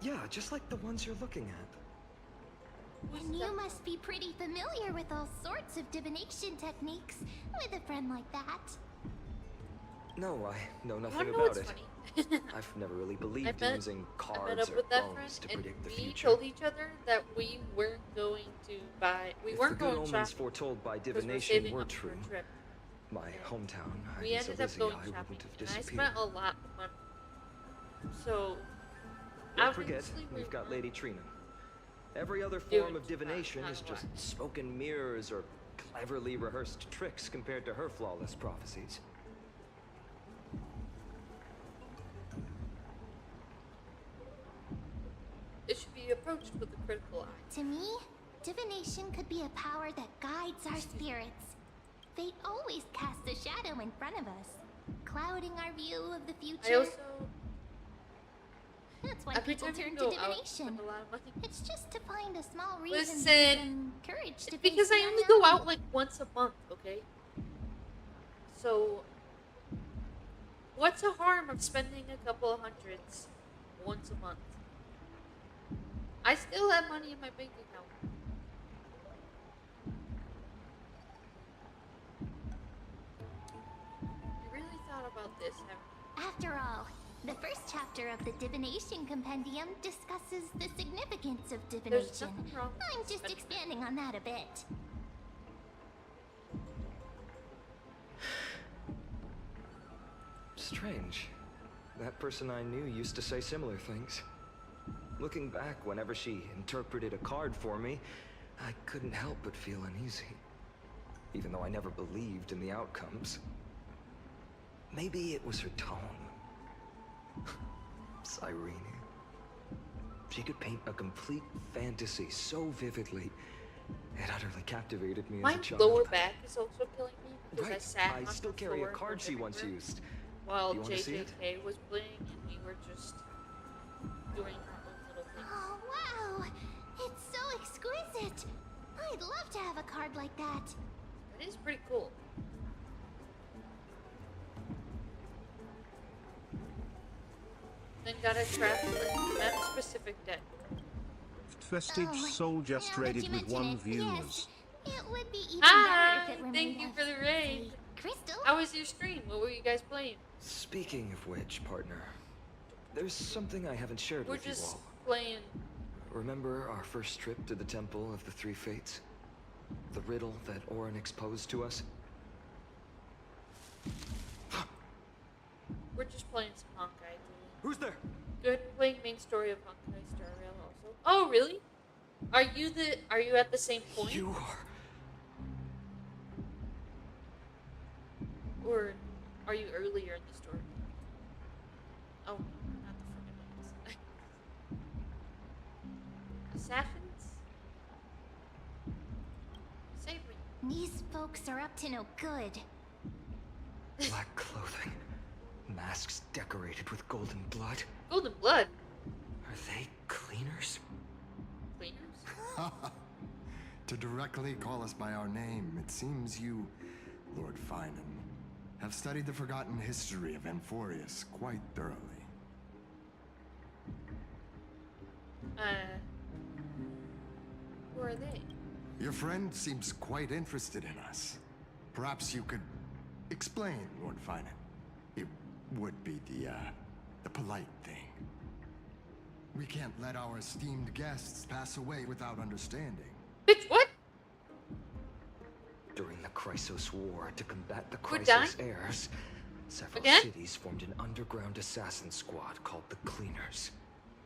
Yeah, just like the ones you're looking at. And you must be pretty familiar with all sorts of divination techniques with a friend like that. No, I know You nothing wanna know about what's it. funny? I've never really believed in using I met cards up or with that friend, bones to and predict the we future. told each other that we weren't going to buy. We If weren't the good going omens shopping foretold by 'cause we're divination saving were up for a true, trip. my hometown, We I'd be so ended up busy going I shopping, wouldn't have and I disappeared. spent a lot of money. So, Don't forget, obviously we we've got weren't Lady Trina. Every other doing form of divination not is a lot. just smoke and mirrors or cleverly rehearsed tricks compared to her flawless prophecies. approached with a critical eye. To me, divination could be a power that guides our spirits. Fate always casts a shadow in front of us, clouding our view of the I future. also That's why every people time you turn go to out, divination. spend a lot of money. It's just to find a small reason to Listen, some courage to because face I the only go unknown. out like once a month, okay? So, what's the harm of spending a couple of hundreds once a month? I still have money in my bank account. You really thought about this, haven't you? After all, the first chapter of the Divination Compendium discusses the significance of There's divination. nothing wrong with I'm just spending- expanding on that a bit. Strange. That person I knew used to say similar things. Looking back, whenever she interpreted a card for me, I couldn't help but feel uneasy. Even though I never believed in the outcomes. Maybe it was her tone. Cyrene. She could paint a complete fantasy so vividly, it utterly captivated me My as a child. lower back is also killing me because I Right, sat I on still the carry a floor card she everywhere once used. while You wanna see it? JJK was playing and we were just doing our own little things. Oh, wow! It's so exquisite! I'd love to have a card like that. It is pretty cool. Then got a trap map specific deck. Vestige Soul just now that raided you with mention 1 it, viewers. Yes, it would be even Hi! better if it were Thank made you of, for the raid. say, crystal. How was your stream? What were you guys playing? Speaking of which, partner, there's something I haven't shared We're with you just all. playing. Remember our first trip to the Temple of the Three Fates? The riddle that Orynyx posed to us? We're just playing some Honkai. Who's there? Good. Playing main story of Honkai Star Rail also. Oh, really? Are you at the same point? You are. Or are you earlier in the story? Oh, not the friggin' names. Assassins? Save me. These folks are up to no good. Black clothing. Masks decorated with golden blood. Golden blood. Are they cleaners? Cleaners? To directly call us by our name, it seems you, Lord Finan, have studied the forgotten history of Amphorius quite thoroughly. Who are they? Your friend seems quite interested in us. Perhaps you could explain, Lord Finan. It would be the polite thing. We can't let our esteemed guests pass away without understanding. Bitch, what? During the Chrysos War, to combat the We're dying? Chrysos heirs, several Again? cities formed an underground assassin squad called the Cleaners.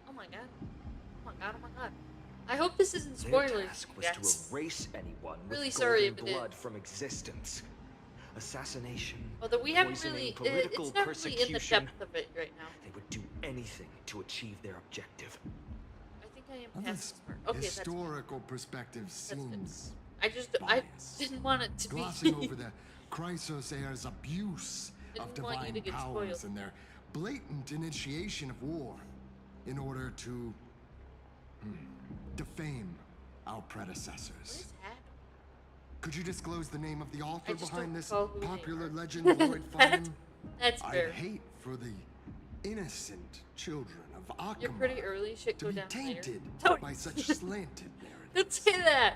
Oh my god. Oh my god, oh my god. I hope this isn't Their spoilers. task was Yes. to erase anyone Really with sorry golden if it blood is. from existence. Assassination, Although we haven't poisoning, really, political it's not really in the persecution. depth of it right now. They would do anything to achieve their objective. I think I am Well, past this this part. Okay, that's good. historical perspective good. seems I biased. didn't want it to be. glossing over the Chrysos heirs' abuse of Didn't want you divine to get powers spoiled. and their blatant initiation of war in order to defame our What predecessors. is happening? Could you disclose the name of the author I just behind don't this recall who they popular are. legend, Lord Finan? That's I'd fair. hate for the innocent children of Akamar You're pretty early. Shit to go be down later. tainted Don't- by such slanted narratives. Don't say that.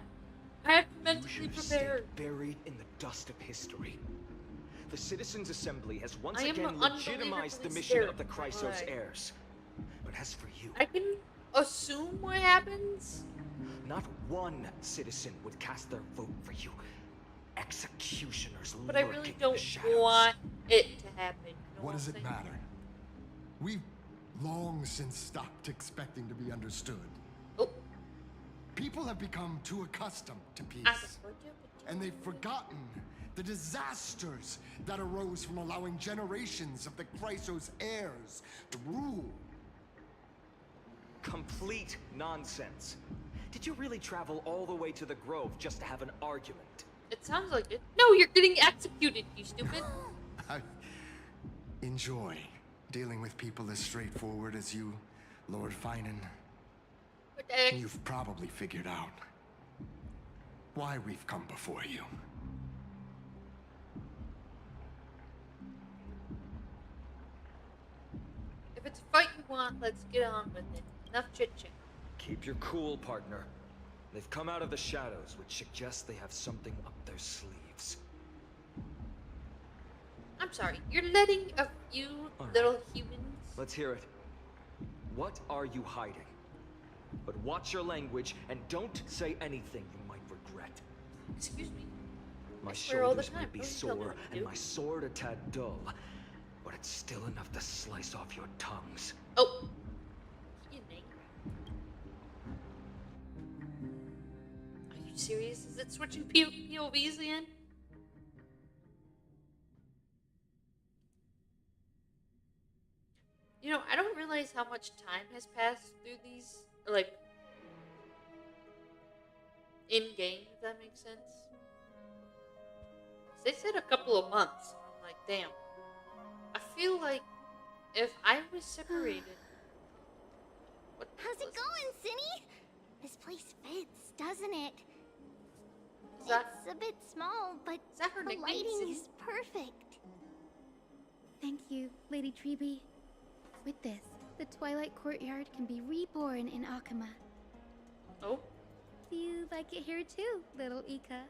I have to You mentally should have prepare. stayed buried in the dust of history. The Citizens' Assembly has once I am again legitimized the unbelievably mission scared of the of my Chrysos life. heirs. But as for you, I can assume what happens. not one citizen would cast their vote for you. Executioners But I lurk really in the don't shadows. want it to happen. You know What does I'm it saying? matter? We've long since stopped expecting to be understood. Oh, People have become too accustomed to I peace, prefer to. and they've forgotten the disasters that arose from allowing generations of the Chrysos heirs to rule. complete nonsense. Did you really travel all the way to the Grove just to have an argument? It sounds like it. No, you're getting executed, you stupid. I enjoy dealing with people as straightforward as you, Lord Finan. What the heck? You've probably figured out why we've come before you. If it's a fight you want, let's get on with it. Enough chit-chat. Keep your cool, partner. They've come out of the shadows, which suggests they have something up their sleeves. I'm sorry, you're letting a few little humans... Let's hear it. What are you hiding? But watch your language and don't say anything you might regret. Excuse me. My I swear all the shoulders time. might be Don't tell me sore what to and do. my sword a tad dull, but it's still enough to slice off your tongues. Oh. You name. Are you serious? Is it switching POVs again? You know, I don't realize how much time has passed through these, like, in-game, if that makes sense. They said a couple of months. I'm like, damn. I feel like if I was separated... How's it going, Cinny? This place fits, doesn't it? Is that, It's a bit small, but is that her the nickname? lighting Cindy? is perfect. Thank you, Lady Treeby. With this, the Twilight Courtyard can be reborn in Akama. Oh? Do you like it here too, little Ika?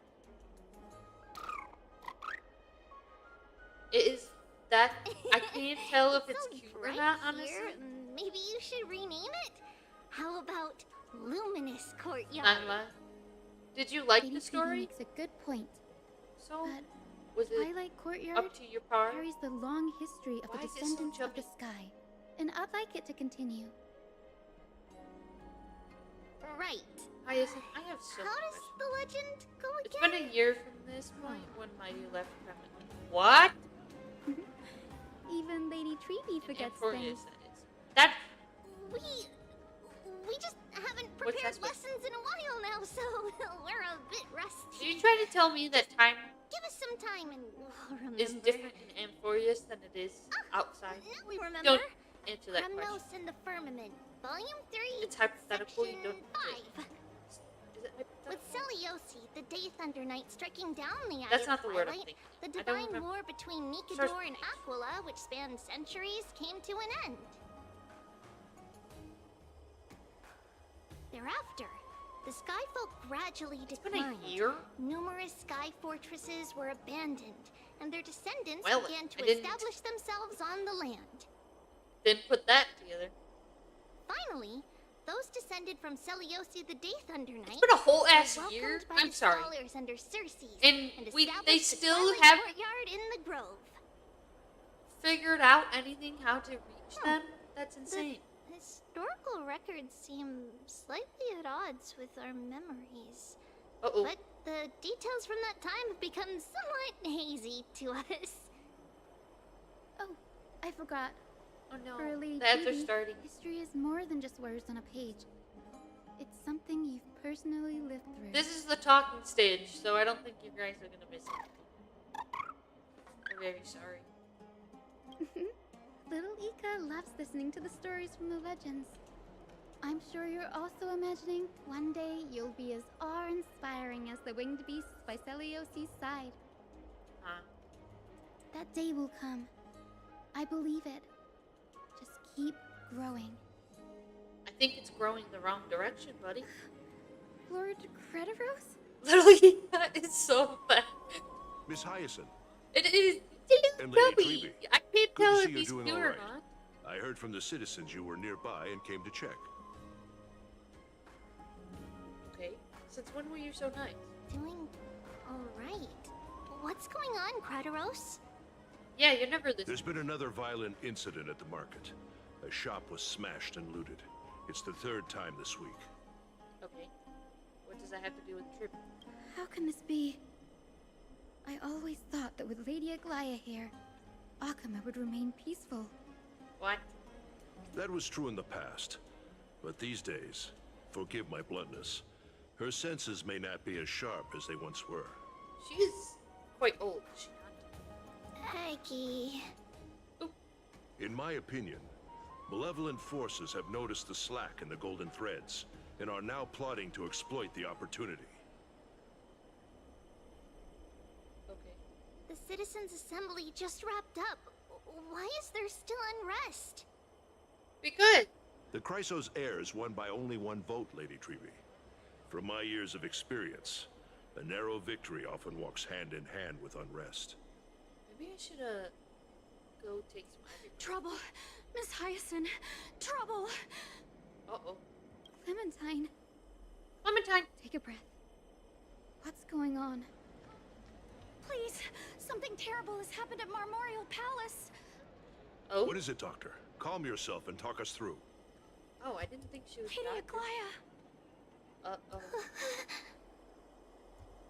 It is that... I can't tell if it's so cute or bright not, honestly. here. Maybe you should rename it? How about Luminous Courtyard? Not lie. Did you like Lady the Treeby story? makes a good point. So, But was it Twilight Courtyard up to your par? carries the long history of Why the is it so descendants of the chubby? sky, and I'd like it to continue. Right. Hyacinth, I have so How much. does the legend go It's again? been a year from this point when Mighty left permanently. What? Even Lady Treeby forgets Amphorius, things. that is. That... We just haven't What's prepared that lessons in a while now, so we're a bit Are rusty. you trying to tell me that time Give us some time and we'll remember. is different in Amphorius than it is outside? Now we remember. Don't answer that question. Kremnos and the Firmament, Volume 3, It's hypothetical, you Section don't... 5. Is it With hypothetical? Celiosi, the Day Thunder Knight, striking down the Eye That's of not the word I'm Twilight, thinking. the I don't divine remember. war between Starts Nikador and with H. Aquila, which spanned centuries, came to an end. Thereafter, the Skyfolk gradually Been a declined. year? Numerous sky fortresses were abandoned, and their descendants Well, began to I didn't- establish themselves on the land. Didn't put that together. Finally, those descended from Celiosi the Day Thunder Knight It's been a whole were ass welcomed year. by I'm the sorry. scholars under Circes And they established the still Twilight haven't Courtyard in the Grove. figured out anything how to reach them? That's The insane. historical records seem slightly at odds with our memories. Uh-oh. But the details from that time have become somewhat hazy to us. Oh, I forgot. Oh no. For Lady The ads are Treeby, starting. history is more than just words on a page. It's something you've personally lived through. This is the talking stage, so I don't think you guys are gonna miss it. I'm very sorry. Little Ika loves listening to the stories from the legends. I'm sure you're also imagining one day you'll be as awe-inspiring as the winged beasts by Celiosi's side. Huh? That day will come. I believe it. Just keep growing. I think it's growing the wrong direction, buddy. Lord Crediros? Literally, that is so bad. Miss Hyacinth, It is. And Tell Lady me. Treeby. I can't Good tell to if see you he's doing cute all or right. not. I heard from the citizens you were nearby and came to check. Okay. Since when were you so nice? Doing alright. What's going on, Crediros? Yeah, you're never this. There's been another violent incident at the market. A shop was smashed and looted. It's the third time this week. Okay. What does that have to do with the trip? How can this be? I always thought that with Lady Aglaya here, Akama would remain peaceful. What? That was true in the past. But these days, forgive my bluntness, her senses may not be as sharp as they once were. She is quite old, is she not? Ike. In my opinion, malevolent forces have noticed the slack in the Golden Threads and are now plotting to exploit the opportunity. Okay. The Citizens' Assembly just wrapped up. Why is there still unrest? Be good. The Chrysos heirs won by only one vote, Lady Treevee. From my years of experience, a narrow victory often walks hand in hand with unrest. Maybe I should go take some ivory. Trouble! Miss Hyacinth! Trouble! Uh-oh. Clementine, Clementine! take a breath. What's going on? Please, something terrible has happened at Marmorial Palace. Oh? What is it, Doctor? Calm yourself and talk us through. Oh, I didn't think she was Lady doctor. Aglaya. Uh-oh.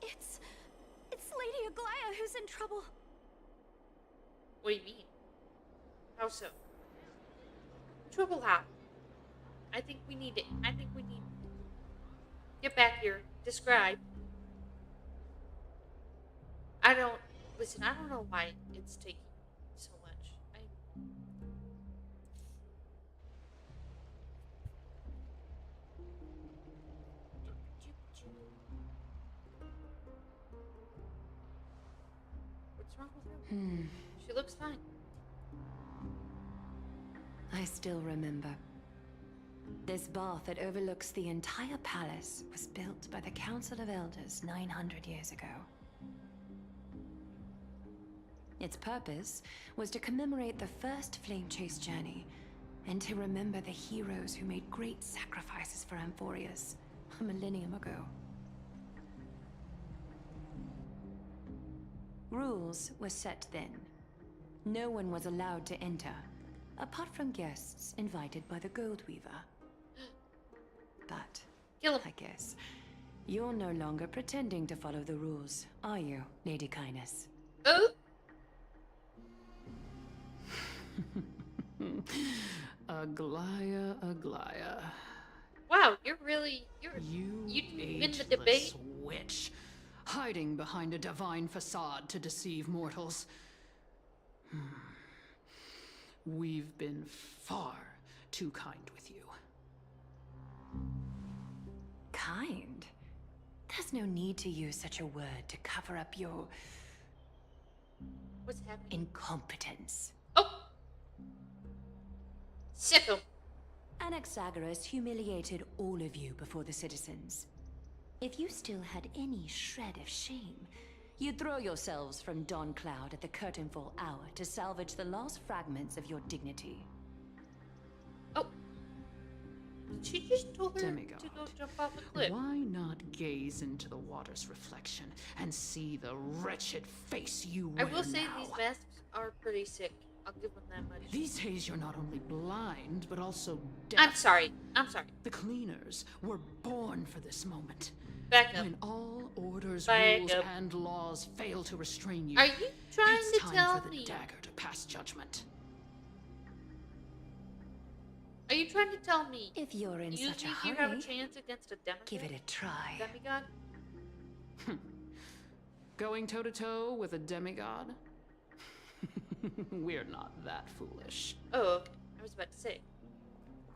It's Lady Aglaya who's in trouble. What do you mean? How so? Trouble how? I think we need it. I think we need... Get back here. Describe. I don't... Listen, I don't know why it's taking so much. What's wrong with her? She looks fine. I still remember. This bath that overlooks the entire palace was built by the Council of Elders 900 years ago. Its purpose was to commemorate the first flame chase journey and to remember the heroes who made great sacrifices for Amphorius a millennium ago. Rules were set then. No one was allowed to enter, apart from guests invited by the Goldweaver. But, I guess, you're no longer pretending to follow the rules, are you, Lady Kindness? Oh? Aglaya, Aglaya. Wow, you're really... You in the debate? Ageless witch, hiding behind a divine facade to deceive mortals. We've been far too kind with you. Kind? There's no need to use such a word to cover up your... What's happening? Incompetence. Oh! Sick 'em. Anaxagoras humiliated all of you before the citizens. If you still had any shred of shame, you'd throw yourselves from dawn cloud at the curtainfall hour to salvage the last fragments of your dignity. Oh. She just told her Demigod, to go jump off a cliff. why not gaze into the water's reflection and see the wretched face you wear I will say now? these masks are pretty sick. I'll give them that much. These days you're not only blind, but also deaf. I'm sorry. I'm sorry. The cleaners were born for this moment. Back up. When all orders, Back rules, up. and laws fail to restrain you, Are you trying it's to time tell for the me? dagger to pass judgment. Are you trying to tell me? If you're in you such a think hurry, you have a chance against a demigod? give it a try. Demigod? Going toe-to-toe with a demigod? We're not that foolish. Oh, okay. I was about to say.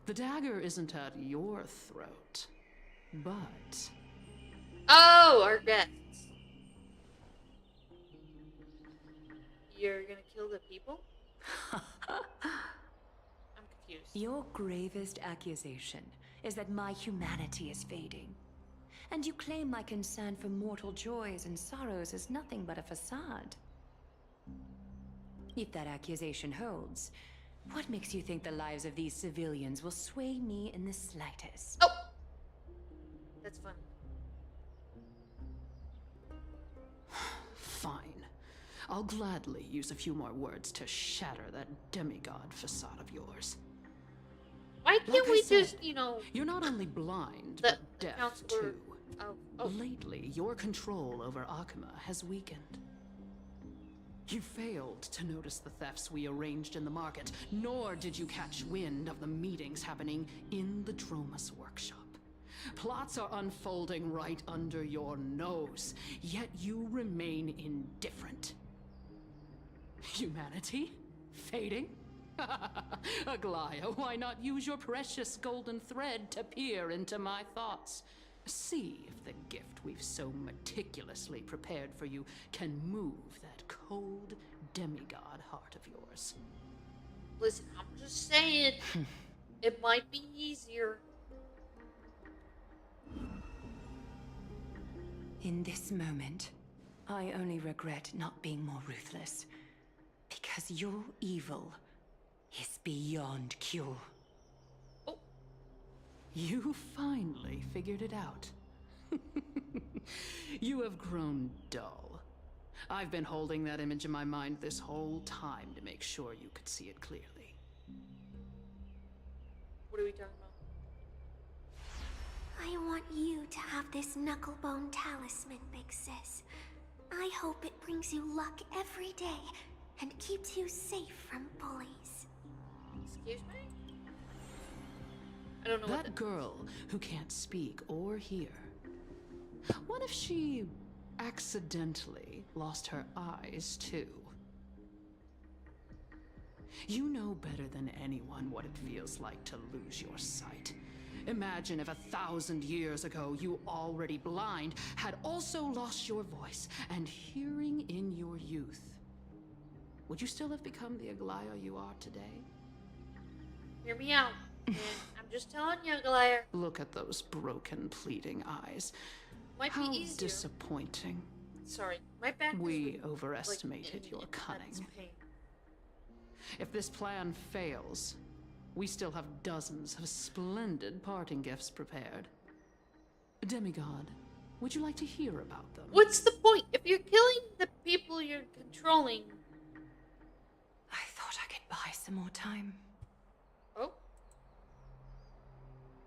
The dagger isn't at your throat, but... Oh, our guests. You're gonna kill the people? I'm confused. Your gravest accusation is that my humanity is fading. And you claim my concern for mortal joys and sorrows is nothing but a facade. If that accusation holds, what makes you think the lives of these civilians will sway me in the slightest? Oh! That's fun. Fine. I'll gladly use a few more words to shatter that demigod facade of yours. Why can't Like I we said, just, you know... You're not only blind, The but deaf, counselor... too. Oh. Lately, your control over Akima has weakened. You failed to notice the thefts we arranged in the market, nor did you catch wind of the meetings happening in the Dromus workshop. Plots are unfolding right under your nose, yet you remain indifferent. Humanity? Fading? Aglaya, why not use your precious golden thread to peer into my thoughts? See if the gift we've so meticulously prepared for you can move that cold demigod heart of yours. Listen, I'm just saying, it might be easier. In this moment, I only regret not being more ruthless. Because your evil is beyond cure. Oh. You finally figured it out. You have grown dull. I've been holding that image in my mind this whole time to make sure you could see it clearly. What are we talking about? I want you to have this knucklebone talisman, Big Sis. I hope it brings you luck every day and keeps you safe from bullies. Excuse me? I don't know that what that girl who can't speak or hear. What if she accidentally lost her eyes too? You know better than anyone what it feels like to lose your sight. Imagine if 1,000 years ago you, already blind, had also lost your voice and hearing in your youth. Would you still have become the Aglaya you are today? Hear me out, man. I'm just telling you, Aglaya. Look at those broken, pleading eyes. Might How be easier. Disappointing. Sorry, my back We is overestimated like, your cunning. immense pain. If this plan fails, we still have dozens of splendid parting gifts prepared. Demigod, would you like to hear about them? What's the point? If you're killing the people you're controlling... I thought I could buy some more time. Oh?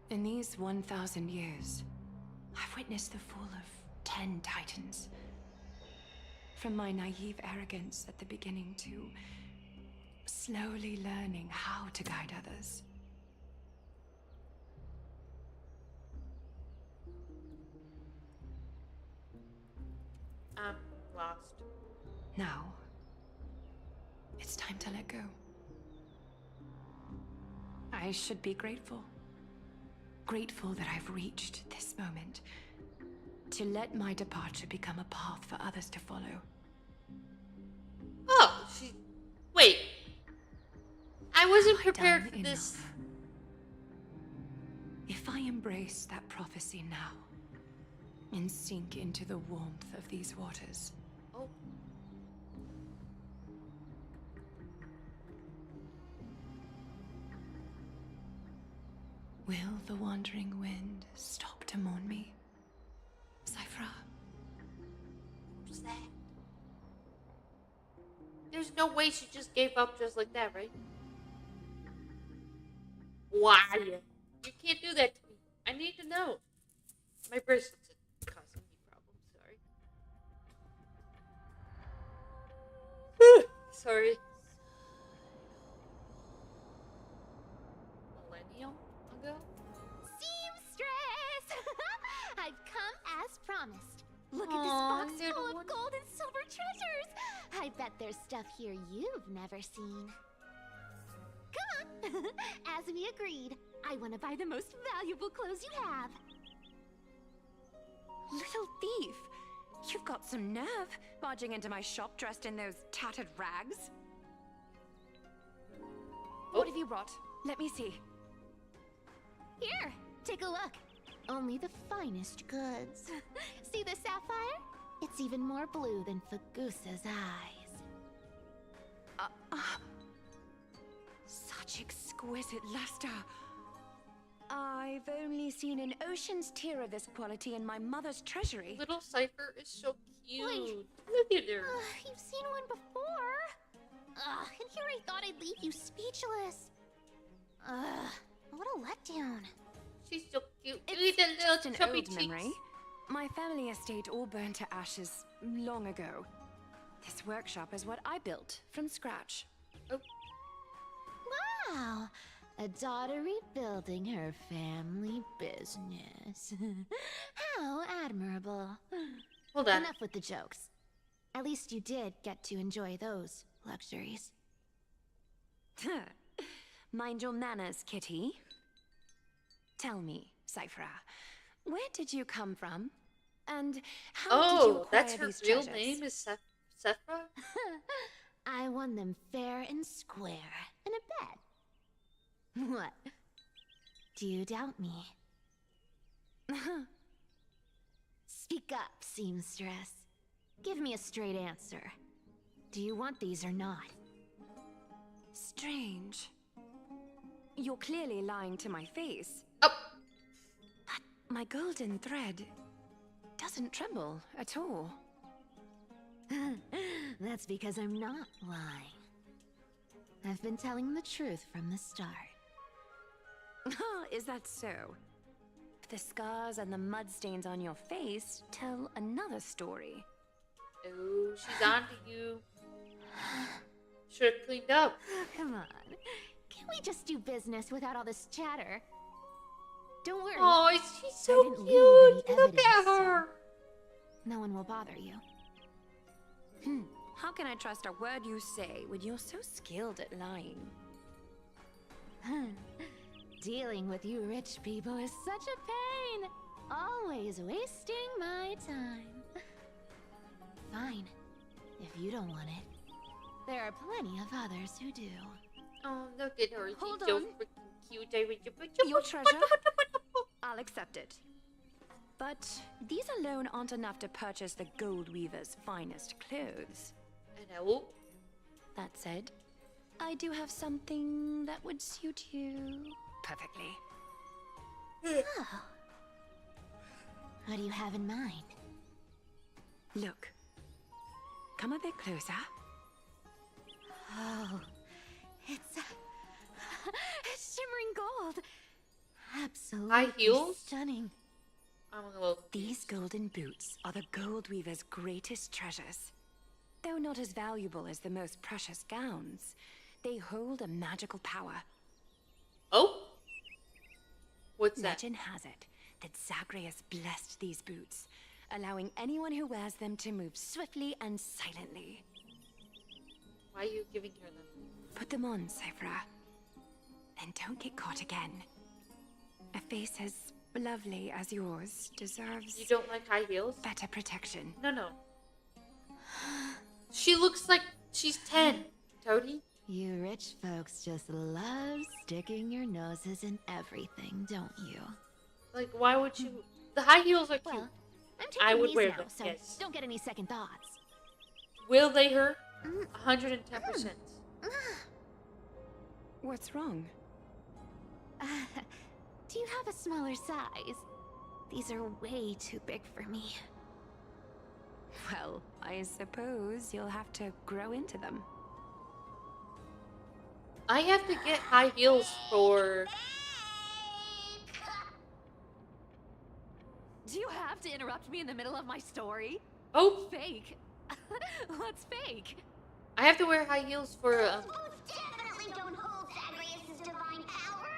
In these 1,000 years, I've witnessed the fall of 10 titans. From my naive arrogance at the beginning to slowly learning how to guide others. I'm lost. Now, it's time to let go. I should be grateful. Grateful that I've reached this moment. To let my departure become a path for others to follow. Oh, wait. I wasn't Have I prepared done for this. enough? If I embrace that prophecy now, and sink into the warmth of these waters. Oh. Will the wandering wind stop to mourn me? Cyphra? What was that? There's no way she just gave up just like that, right? Why? You can't do that to me. I need to know. My bracelet's causing me problems, sorry. Sorry. Millennial ago? Seamstress! I've come as promised. Look Aw, at this box little full of one. gold and silver treasures. I bet there's stuff here you've never seen. Come on. As we agreed, I want to buy the most valuable clothes you have. Little thief! You've got some nerve, barging into my shop dressed in those tattered rags. What have you brought? Let me see. Here, take a look. Only the finest goods. See the sapphire? It's even more blue than Fagusa's eyes. Such exquisite luster. I've only seen an ocean's tier of this quality in my mother's treasury. Little Cypher is so cute. Wait. Look at her. You've seen one before. And here I thought I'd leave you speechless. What a letdown. She's so cute. It's Look at the just little an chubby old cheeks. memory. My family estate all burned to ashes long ago. This workshop is what I built from scratch. Oh. Wow, a daughter rebuilding her family business. How admirable. Hold on. Enough with the jokes. At least you did get to enjoy those luxuries. Mind your manners, Kitty. Tell me, Cyphra, where did you come from? And how did you acquire that's her these real treasures? name is Sephra? I won them fair and square in a bet. What? Do you doubt me? Speak up, seamstress. Give me a straight answer. Do you want these or not? Strange. You're clearly lying to my face. Oh. But my golden thread doesn't tremble at all. That's because I'm not lying. I've been telling the truth from the start. Is that so? The scars and the mud stains on your face tell another story. Oh, she's on to you. Should have cleaned up. Oh, come on. Can't we just do business without all this chatter? Don't worry. Oh, she's so I didn't leave cute. any Look at evidence, her. so no one will bother you. How can I trust a word you say when you're so skilled at lying? Dealing with you rich people is such a pain. Always wasting my time. Fine. If you don't want it. There are plenty of others who do. Oh, look at her. Hold She's so on. freaking cute. Your treasure? I'll accept it. But these alone aren't enough to purchase the Gold Weaver's finest clothes. I know. That said, I do have something that would suit you perfectly. Oh. What do you have in mind? Look. Come a bit closer. Oh, it's shimmering gold. Absolutely High heels? stunning. I'm a little These golden boots are the Gold Weaver's greatest treasures. Though not as valuable as the most precious gowns, they hold a magical power. Oh? What's that? Legend has it that Zagreus blessed these boots, allowing anyone who wears them to move swiftly and silently. Why are you giving her them? Put them on, Cyphra. And don't get caught again. A face as lovely as yours deserves... You don't like high heels? Better protection. No. She looks like she's 10, Toadie. You rich folks just love sticking your noses in everything, don't you? Like, why would you... The high heels are cute. Well, I'm taking I would these wear now, them, so yes. don't get any second thoughts. Will they hurt? 110%. What's wrong? Do you have a smaller size? These are way too big for me. Well, I suppose you'll have to grow into them. I have to get high heels for... Do you have to interrupt me in the middle of my story? Oh! Fake. What's fake? I have to wear high heels for, Definitely don't hold Zagreus' divine power.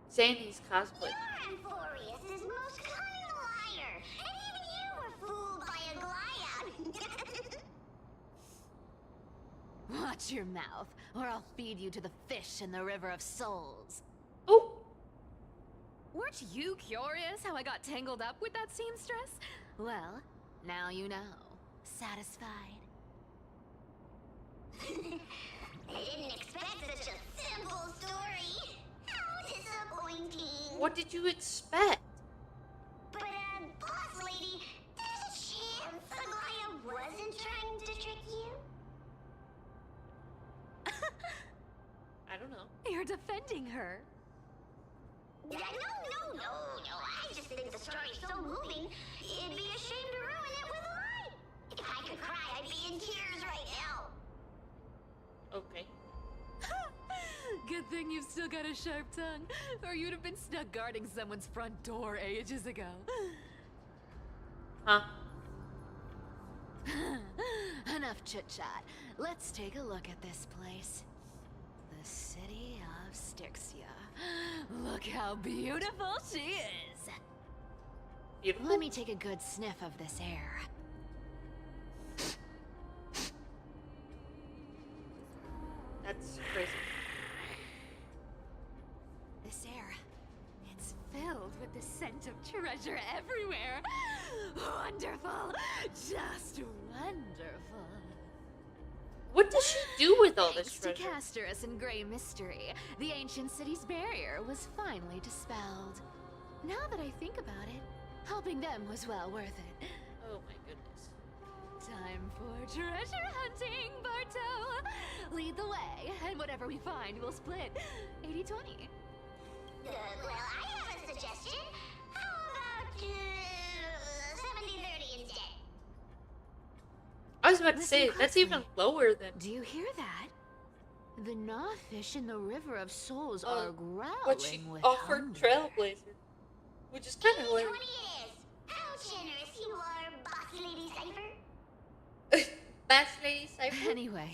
Sandy's cosplay. You're Amphorius' most cunning liar, and even you were fooled by a Glyad. Watch your mouth, or I'll feed you to the fish in the River of Souls. Oh! Weren't you curious how I got tangled up with that seamstress? Well, now you know. Satisfied? I didn't expect such a simple story. How disappointing. What did you expect? But, boss lady, there's a chance Aglaia wasn't trying to trick you? I don't know. You're defending her. No. I just think the story's so moving, it'd be a shame to ruin it with a lie. If I could cry, I'd be in tears right now. Okay. Good thing you've still got a sharp tongue, or you'd have been stuck guarding someone's front door ages ago. Huh? Enough chit-chat. Let's take a look at this place. The city of Styxia. Look how beautiful she is. Beautiful? Let me take a good sniff of this air. That's crazy. This air, it's filled with the scent of treasure everywhere. Wonderful. Just wonderful. What does she do with all this Thanks treasure? to Castorus and Grey Mystery, the ancient city's barrier was finally dispelled. Now that I think about it, helping them was well worth it. Oh my goodness. Time for treasure hunting, Barto! Lead the way, and whatever we find, we'll split 80-20. Well, I have a suggestion. How about 70-30 instead? I was about to say, that's even lower than... Do you hear that? The gnawfish in the River of Souls Oh, are growling what she with offered hunger. Trailblazer. Which is kind of like... 20 is. How generous you are, Boss Lady Cypher. Bass Lady Cypher? Anyway,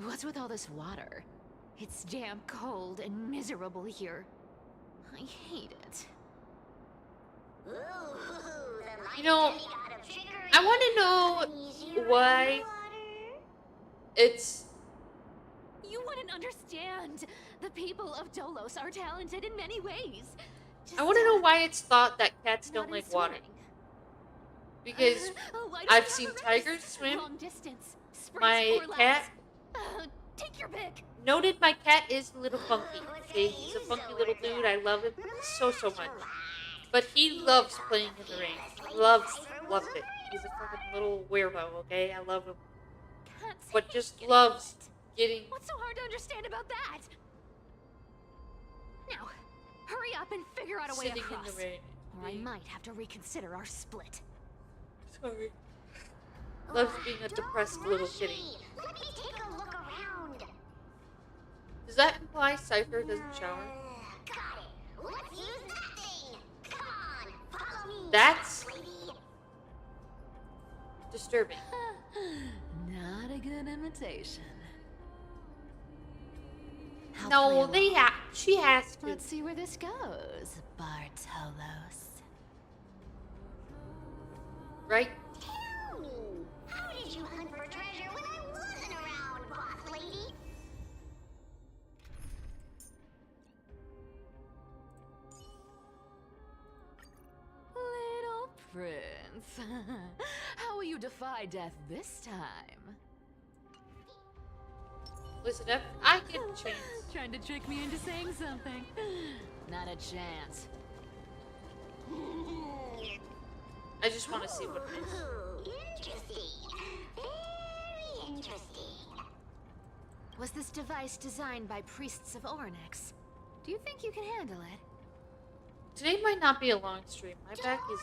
what's with all this water? It's damp, cold, and miserable here. I hate it. Ooh, the You know, I want to know why it's... You wouldn't understand. The people of Dolos are talented in many ways. I want to know why it's thought that cats don't like water. Because I've seen tigers swim. Long distance, My cat... take your pick. Noted my cat is a little funky. Okay, he's a funky little dude. I love him so much. But he loves playing in the rain. Loves it. He's a fucking little weirdo, okay? I love him. But just loves getting... What's so hard to understand about that? Now, hurry up and figure out a way Sitting across. in the rain. Or I might have to reconsider our split. Sorry. Loves being a depressed little kitty. Let me take a look around. Does that imply Cypher doesn't shower? Got it. Let's use that thing. Come on, follow me. That's lady. disturbing. Not a good imitation. I'll No, play along. she has to. Let's see where this goes, Bartolos. Right? Tell me, how did you hunt for treasure when I wasn't around, boss lady? Little prince. How will you defy death this time? Listen up, I get a chance. Trying to trick me into saying something. Not a chance. I just want to see what it is. Ooh, interesting. Very interesting. Was this device designed by priests of Ornyx? Do you think you can handle it? Today might not be a long stream. My back is...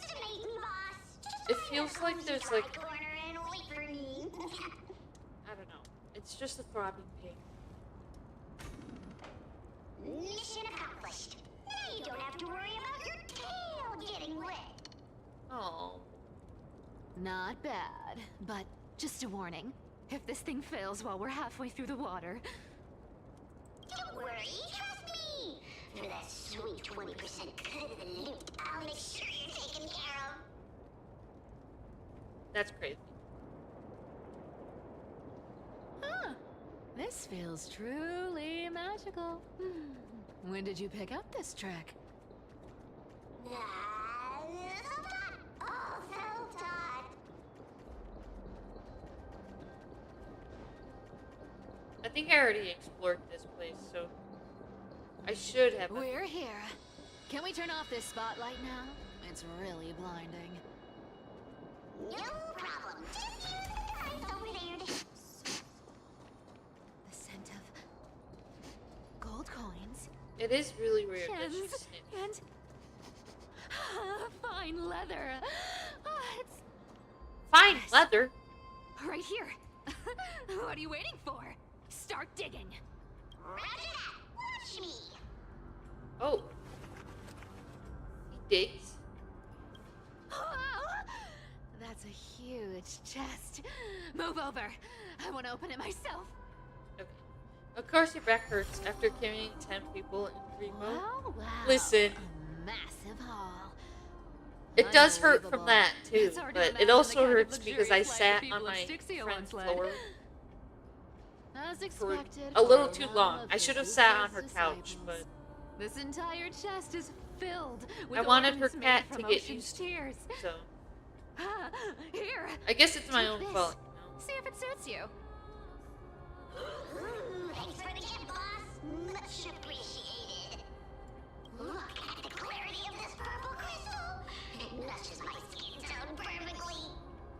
Underestimate me, boss. Just It feels like there's like... my corner and wait for me. I don't know. It's just a throbbing pain. Mission accomplished. Now you don't have to worry about your tail getting wet. Oh. Not bad, but just a warning. If this thing fails while we're halfway through the water... Don't worry, trust me. For that sweet 20% cut of the loot, I'll make sure you're taken care of. That's crazy. Huh. This feels truly magical. When did you pick up this trick? I think I already explored this place, so I should have. We're here. Can we turn off this spotlight now? It's really blinding. No problem. Just use the lights over there to... The scent of gold coins. It is really weird that she Gems sniffed. and fine leather. It's Fine leather. right here. What are you waiting for? Start digging. Roger that. Watch me. Oh. He digs. Wow! That's a huge chest. Move over. I want to open it myself. Okay. Of course your back hurts after carrying 10 people in Remo. Wow. Listen. A massive hall. It does hurt from that too, but it also hurts because I sat on my friend's floor As for expected, a little for too realm long. of I should have hidden sat on her places couch, items. but This entire chest is filled with I wanted her ornaments made cat from to get ocean's used to tears. it, so Here. I guess it's my take own this. fault, you know. See if it suits you. Thanks for the gift, boss. Much appreciated. Look at the clarity of this purple crystal. It matches my skin tone perfectly.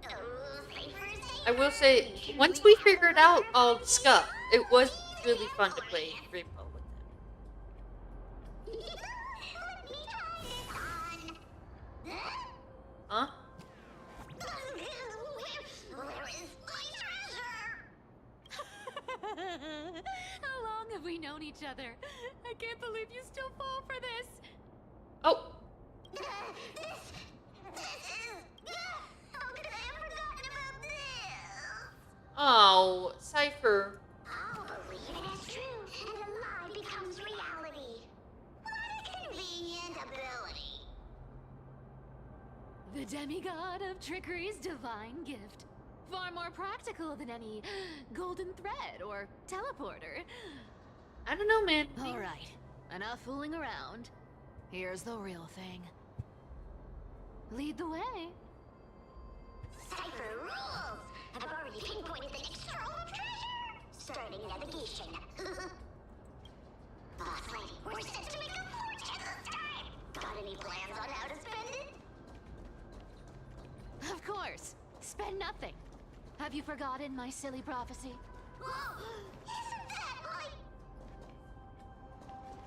Oh, safer. I will say, once we figured out all the stuff, it was really fun to play Remo with them. Let me try this on. Huh? Where is my treasure? How long have we known each other? I can't believe you still fall for this. Oh, This is... How could I have forgotten about this? oh, Cypher. I'll believe it is true, and a lie becomes reality. What a convenient ability. The demigod of trickery's divine gift. Far more practical than any golden thread or teleporter. I don't know, man. All right, enough fooling around. Here's the real thing. Lead the way. Cypher rules! I've already pinpointed the next trove of treasure! Starting navigation. Boss lady, we're set to make a fortune this time! Got any plans on how to spend it? Of course. Spend nothing. Have you forgotten my silly prophecy? Isn't that like...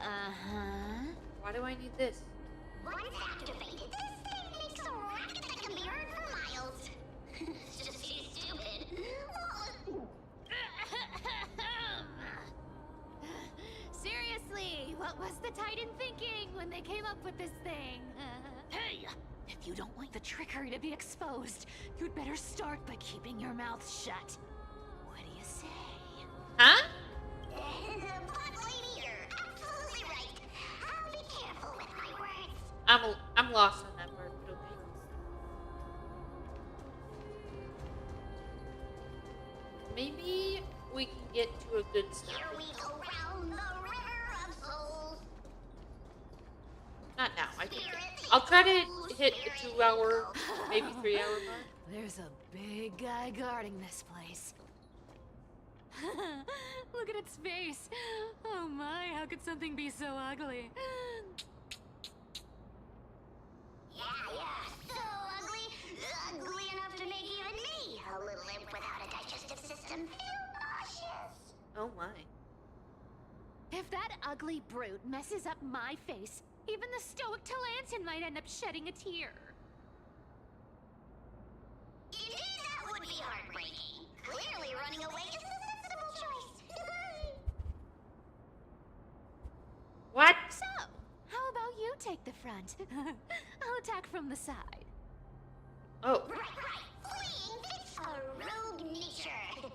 Uh-huh. Why do I need this? Once activated, this thing makes a racket that can be heard for miles. It's just too stupid. Seriously, what was the Titan thinking when they came up with this thing? Hey! If you don't want the trickery to be exposed, you'd better start by keeping your mouth shut. What do you say? Huh? Boss lady, you're absolutely right. I'll be careful with my words. I'm lost on that part, but okay. Maybe we can get to a good start. Here we go round the river of souls. Not now. I think I'll try to hit the 2 hour, maybe 3 hour mark. There's a big guy guarding this place. Look at its face. Oh my, how could something be so ugly? Yeah, so ugly. Ugly enough to make even me, a little imp without a digestive system, feel nauseous. Oh my. If that ugly brute messes up my face, even the stoic Talantin might end up shedding a tear. Indeed, that would be heartbreaking. Clearly running away is the sensible choice. What? So, how about you take the front? I'll attack from the side. Oh. Right. Fleeing fits a rogue nature.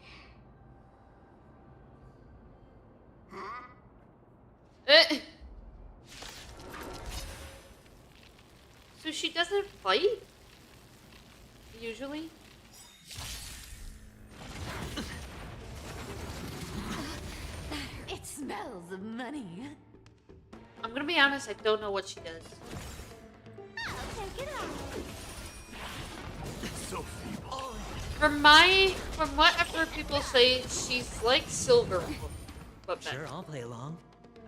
Huh? So she doesn't fight? Usually? It smells of money. I'm gonna be honest, I don't know what she does. I'll take it out. So feeble. From what I've heard people say, she's like Silver, but better. Sure, I'll play along.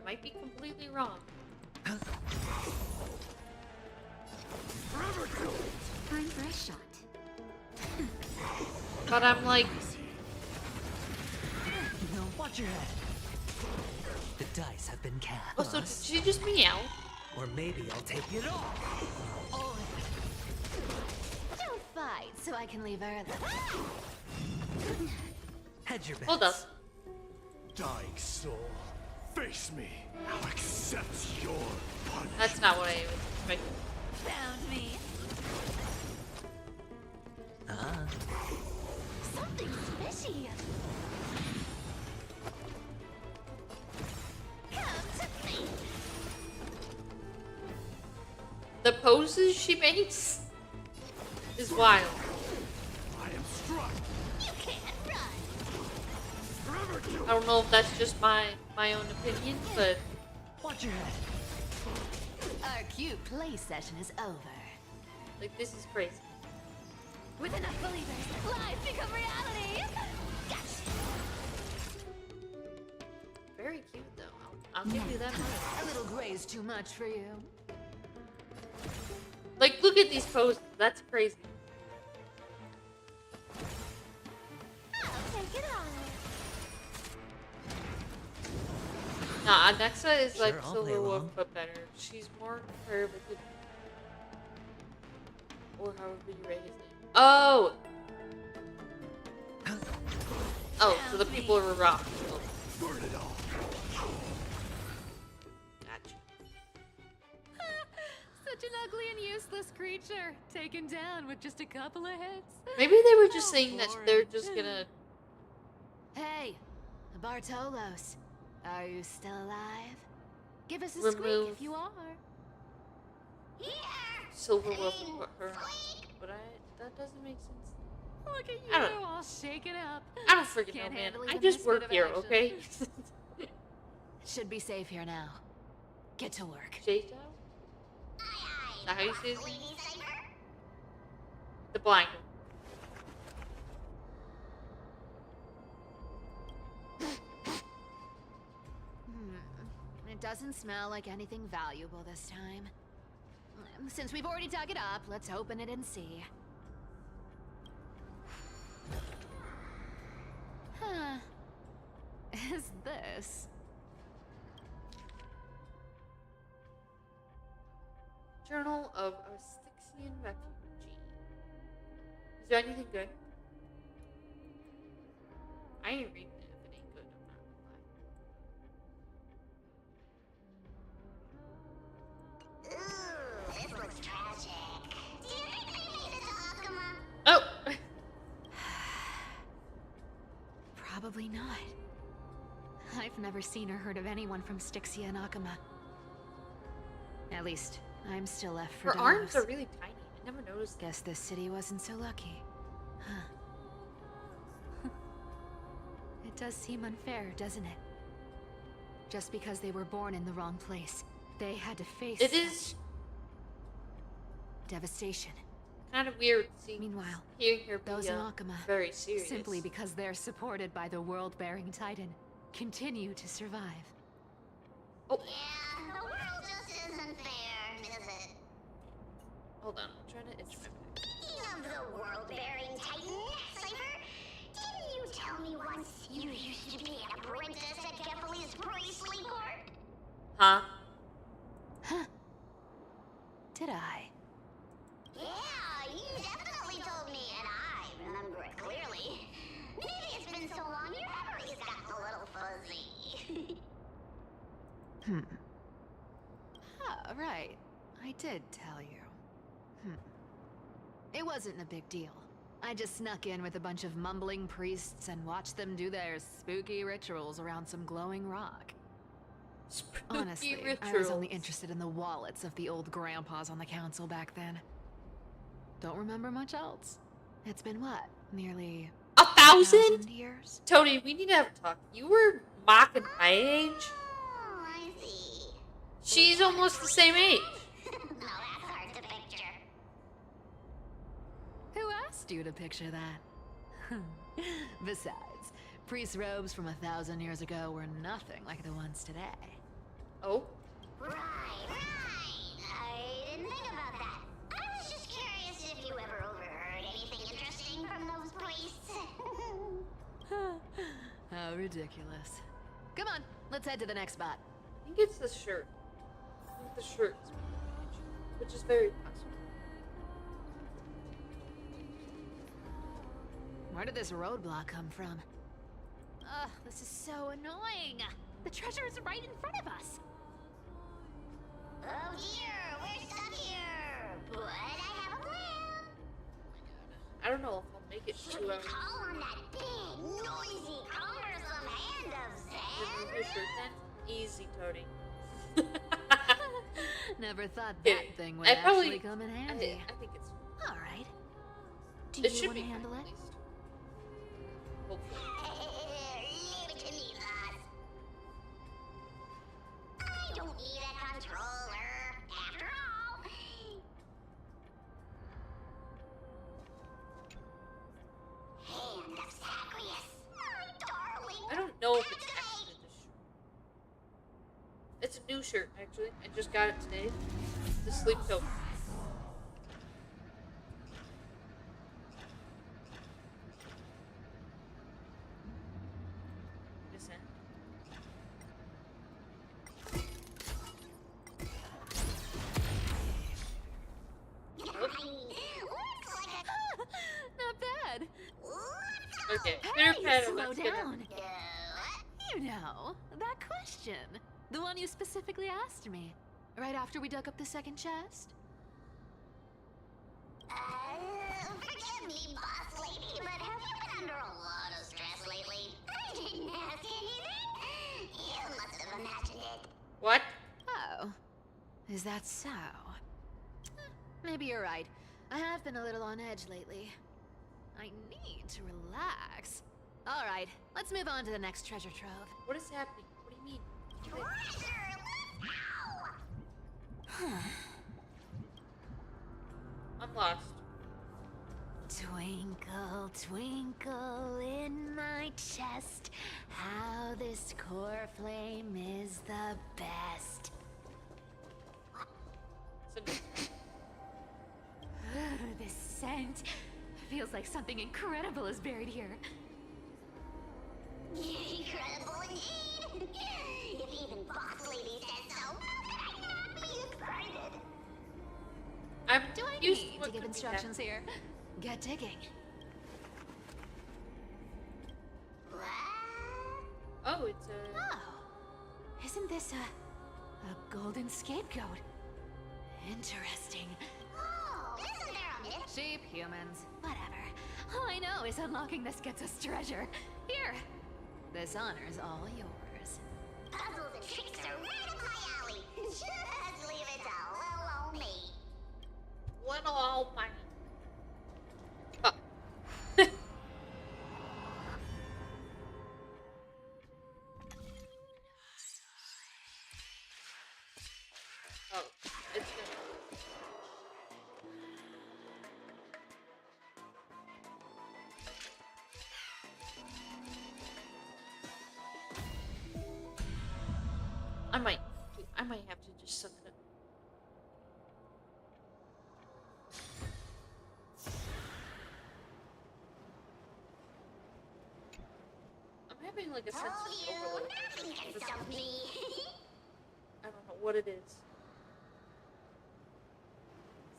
I might be completely wrong. Time for a shot. But I'm like, No, watch your head. The dice have been cast. oh, so did she just meow? Or maybe I'll take it all. Oh. Don't fight so I can leave early. Hedge your bets. Hold up. Dying soul, face me. I'll accept your punishment. That's not what I was expecting. Found me. The poses she makes is wild. I am struck. You can't run. I don't know if that's just my own opinion, but Watch your head. Our cute play session is over. like this is crazy. With enough believers, lies become reality. Very cute though. I'll give you that much. A little gray is too much for you. Like look at these poses. That's crazy. I'll take it on. Nah, Nexa is like Sure, I'll play Silver Wolf, along. but better. She's more curved, or however you rate his name. Oh. Oh, so the people are rock. Burn it all. Gotcha. Such an ugly and useless creature, taken down with just a couple of hits. Maybe they were just saying that they're just gonna. Hey, Bartolos, are you still alive? Give us a Remove. squeak if you are. Silver Wolf and put her on. But that doesn't make sense. Look at I you, don't- all shaken up. I don't freaking know, Can't man. handle I even just this bit work of here, action. okay? Should be safe here now. Get to work. J-Tow? Is that how you say his name? The blind one. It doesn't smell like anything valuable this time. Since we've already dug it up, let's open it and see. Huh. Is this? Journal of a Styxian Refugee. Is there anything good? I ain't reading it if it ain't good, I'm not gonna lie. Ooh, this looks tragic. Do you think they made it to Akuma? Oh! Probably not. I've never seen or heard of anyone from Styxia and Akuma. At least, I'm still left for Her arms Delos. are really tiny. I never noticed that. Guess this city wasn't so lucky. Huh. It does seem unfair, doesn't it? Just because they were born in the wrong place, they had to face It such is devastation. kind of weird seeing, Meanwhile, hearing her be those in Akuma, very serious. simply because they're supported by the world-bearing Titan, continue to survive. Oh, Yeah, the world just isn't fair, is it? hold on. I'm trying to itch my back. Speaking of the world-bearing Titan, Cypher, didn't you tell me once you used to be an apprentice at Kefali's priestly court? Huh? Huh. Did I? Yeah, you definitely told me, and I remember it clearly. Maybe it's been so long your memory's gotten a little fuzzy. Ah, right. I did tell you. It wasn't a big deal. I just snuck in with a bunch of mumbling priests and watched them do their spooky rituals around some glowing rock. Spooky Honestly, I was only interested in the wallets of the old grandpas on the council back then. Don't remember much else. It's been what? Nearly 1,000 years? Tony, we need to have a talk. You were mocking my age. Oh, I see. She's almost the same age. No, that's hard to picture. Who asked you to picture that? Besides, priest robes from 1,000 years ago were nothing like the ones today. Oh? Right. I didn't think about that. I was just curious if you ever overheard anything interesting from those priests. How ridiculous. Come on, let's head to the next spot. I think it's the shirt. I think the shirt is my age, which is very possible. Where did this roadblock come from? Ugh, this is so annoying. The treasure is right in front of us. Oh dear, we're stuck here. But I have a plan. I don't know if I'll make it Should 2 we hours. call on that big, noisy, cumbersome hand of Remove your Zen? shirt then? Easy, Tony. Never thought Yeah, that thing would I probably- actually come in handy. I think it's. All right. Do It you should want to be handle fine, it? at least. Hopefully. I don't need a controller, after all. Hand of Zagreus, my darling. I don't know if it's actually the shirt. It's a new shirt, actually. I just got it today. The sleep coat. This end. Not bad. Okay, Hey, Peter slow let's get down. You know, that question. The one you specifically asked me. Right after we dug up the second chest? Forgive me, boss lady, but have you been under a lot of stress lately? I didn't ask anything. You must have imagined it. What? Oh. Is that so? Maybe you're right. I have been a little on edge lately. I need to relax. All right, let's move on to the next treasure trove. What is happening? What do you mean? Treasure, let's go! I'm lost. Twinkle, twinkle in my chest, how this core flame is the best. This scent feels like something incredible is buried here. Incredible indeed! If even boss lady says so, how could I not be excited? I'm Do I used need what to give could be instructions here? Get digging. Oh, it's a. Oh, isn't this a golden scapegoat? Interesting. Oh, isn't there a myth? Sheep, humans, whatever. All I know is unlocking this gets us treasure. Here, this honor is all yours. Puzzles and tricks are right up my alley. Just leave it to little old me. Little old money. Oh. Oh, it's gonna. I might have to just suck it up. I'm having like a sense of overload. Nothing can stop me. I don't know what it is.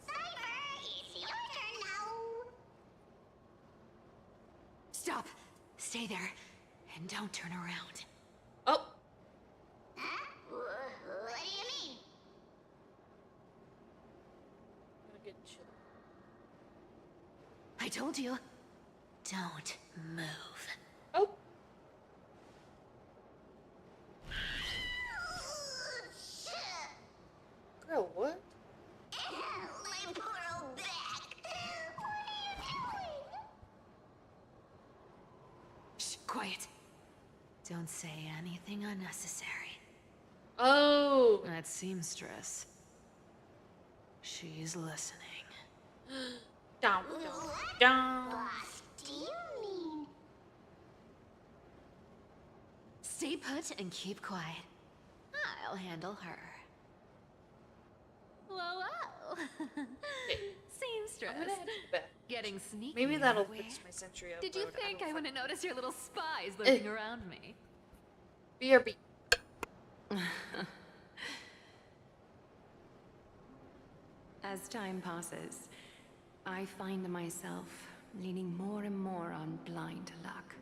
Cyber, it's your turn now. Stop. Stay there. And don't turn around. Oh! Huh? What do you mean? I'm gonna get shit. I told you. Don't move. Oh! Girl, what? My poor old back. What are you doing? Shh, quiet. Don't say anything unnecessary. Oh! That seamstress. She's listening. Down, down. Boss, do you mean? Stay put and keep quiet. I'll handle her. Whoa, whoa. Seamstress. I'm gonna head to the back. Getting sneaky. Maybe that'll are we? fix my century up. Did you think I don't wouldn't notice your little spies lurking around me? BRB. As time passes, I find myself leaning more and more on blind luck.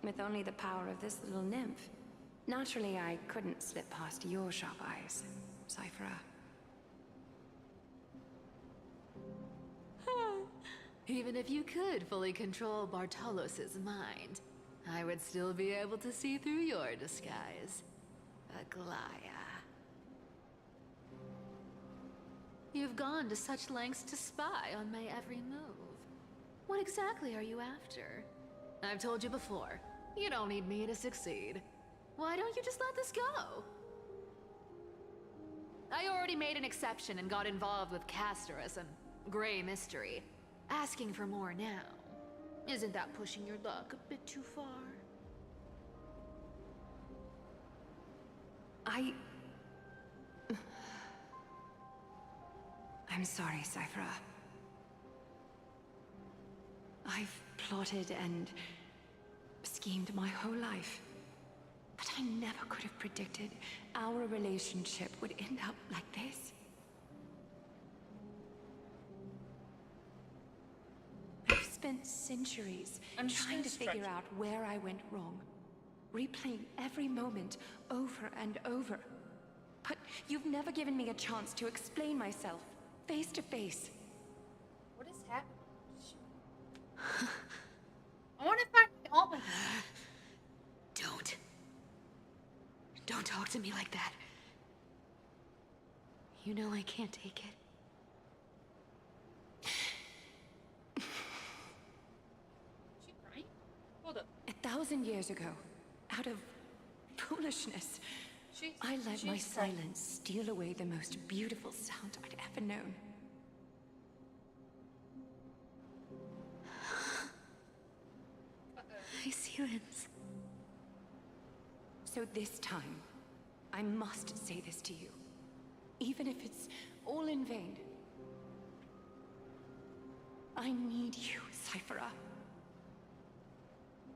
With only the power of this little nymph, naturally I couldn't slip past your sharp eyes, Cyphera. Even if you could fully control Bartolos's mind, I would still be able to see through your disguise. Aglaya. You've gone to such lengths to spy on my every move. What exactly are you after? I've told you before, you don't need me to succeed. Why don't you just let this go? I already made an exception and got involved with Castorus and Grey Mystery. Asking for more now. Isn't that pushing your luck a bit too far? I'm sorry, Cyphera. I've plotted and schemed my whole life. But I never could have predicted our relationship would end up like this. I've spent centuries trying to figure out where I went wrong. Replaying every moment over and over. But you've never given me a chance to explain myself, face to face. What is happening? I want to find my almanac. Don't talk to me like that. You know I can't take it. Is she crying? Hold up. 1,000 years ago, out of foolishness, I let my silence steal away the most beautiful sound I'd ever known. My silence. So this time, I must say this to you, even if it's all in vain. I need you, Cyphera.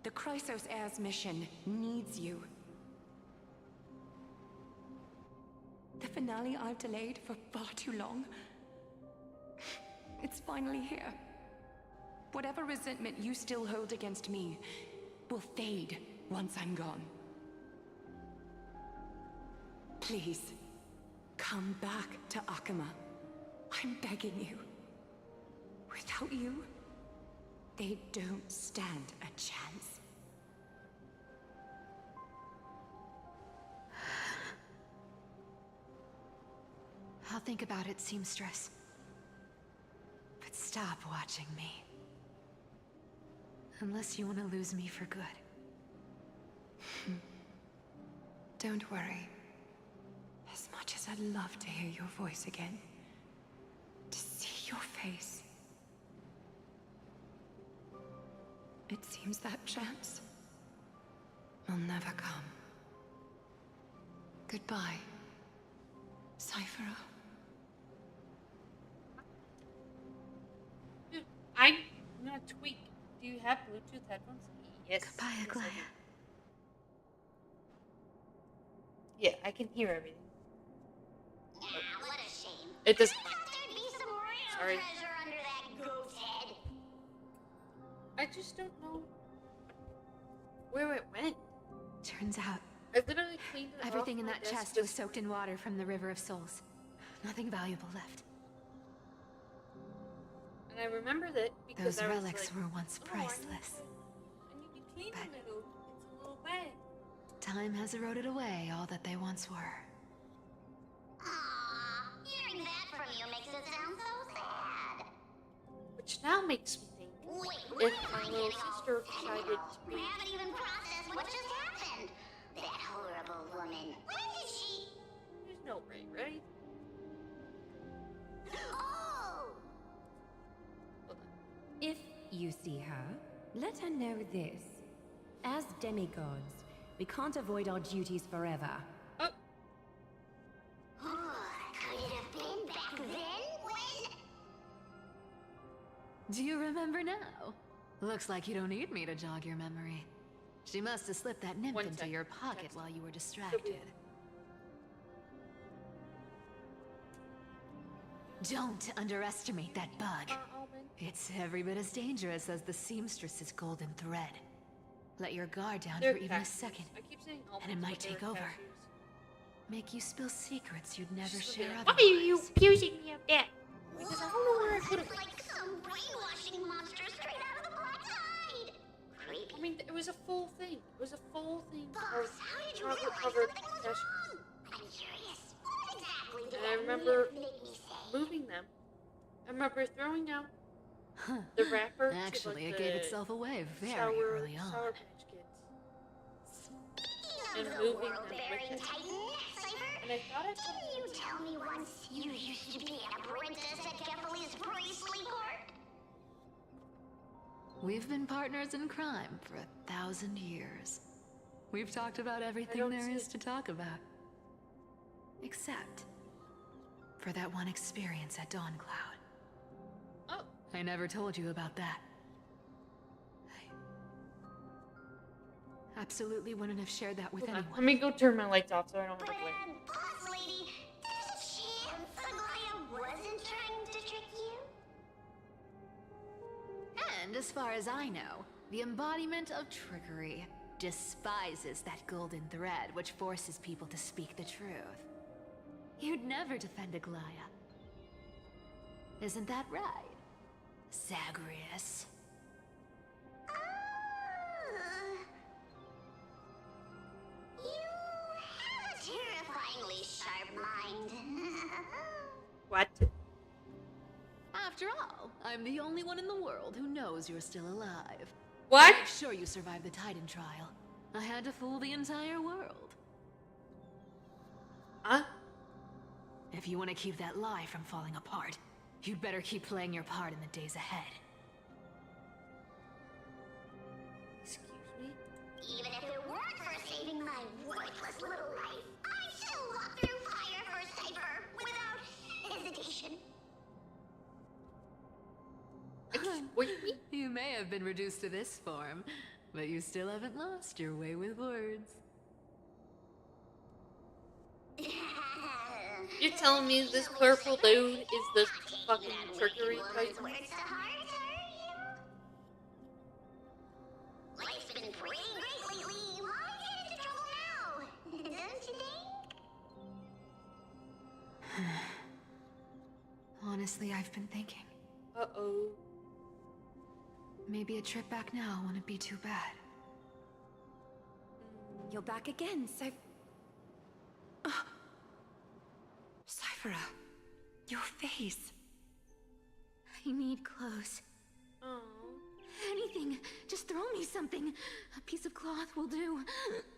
The Chrysos Heir's mission needs you. The finale I've delayed for far too long. It's finally here. Whatever resentment you still hold against me will fade once I'm gone. Please, come back to Akama. I'm begging you. Without you, they don't stand a chance. I'll think about it, seamstress. But stop watching me. Unless you want to lose me for good. Don't worry. As much as I'd love to hear your voice again, to see your face, it seems that chance will never come. Goodbye, Cyphera. Dude, I'm gonna tweak. Do you have Bluetooth headphones? Yes. Goodbye, Aglaya. Yeah, I can hear everything. What a shame. It doesn't. There'd be some real Sorry. treasure under that goat's head. I just don't know where it went. Turns out, I literally cleaned it everything off in my that desk chest was soaked in water from the River of Souls. Nothing valuable left. And I remember that because Those I was relics like, were once oh, priceless. I need to clean a little. It's a little wet. Time has eroded away all that they once were. Aww, hearing that from you makes it sound so sad. Which now makes me think Wait, if my little sister decided to be. We haven't even processed what just happened. That horrible woman. When did she? There's no way, right? Oh! If you see her, let her know this. As demigods, we can't avoid our duties forever. Could it have been back then when? Do you remember now? Looks like you don't need me to jog your memory. She must have slipped that nymph into your pocket while you were distracted. Don't underestimate that bug. It's every bit as dangerous as the seamstress's golden thread. Let your guard down for even a second, and it might take over. Make you spill secrets you'd never share otherwise. Why are you accusing me of that? Because I don't know where I could have. Like some brainwashing monster straight out of the black tide. Creepy. I mean, it was a full thing. thing. It was a full thing Boss, how did you realize covered something was sessions. wrong? I'm curious. What exactly did And I that remember myth make me say? moving them. I remember throwing out the wrapper Actually, to like it gave the itself away very sour, early on. Sour Patch Kids. Speaking And of the moving them world-bearing with it. titan, Cypher, And I thought I put didn't it you tell me once you used to be an apprentice at Kefali's priestly court? We've been partners in crime for 1,000 years. We've talked about everything there is to talk about. Except for that one experience at Dawncloud. Oh. I never told you about that. I absolutely wouldn't have shared that with anyone. Let me go turn my lights off so I don't have to glare. Boss lady, there's a chance Aglaya wasn't trying to trick you? And as far as I know, the embodiment of trickery despises that golden thread which forces people to speak the truth. You'd never defend Aglaya. Isn't that right, Zagreus? You have a terrifyingly sharp mind. What? After all, I'm the only one in the world who knows you're still alive. What? Make sure you survived the Titan trial. I had to fool the entire world. Huh? If you want to keep that lie from falling apart, you'd better keep playing your part in the days ahead. Excuse me? Even if it weren't for saving my worthless little life, I'd still walk through fire for Cypher without hesitation. You may have been reduced to this form, but you still haven't lost your way with words. You're telling me this purple dude is the fucking trickery type? Life's been pretty great lately. Why get into trouble now? Don't you think? Honestly, I've been thinking. Uh-oh. Maybe a trip back now wouldn't be too bad. You're back again, Cyphera, your face. I need clothes. Oh. Anything. Just throw me something. A piece of cloth will do.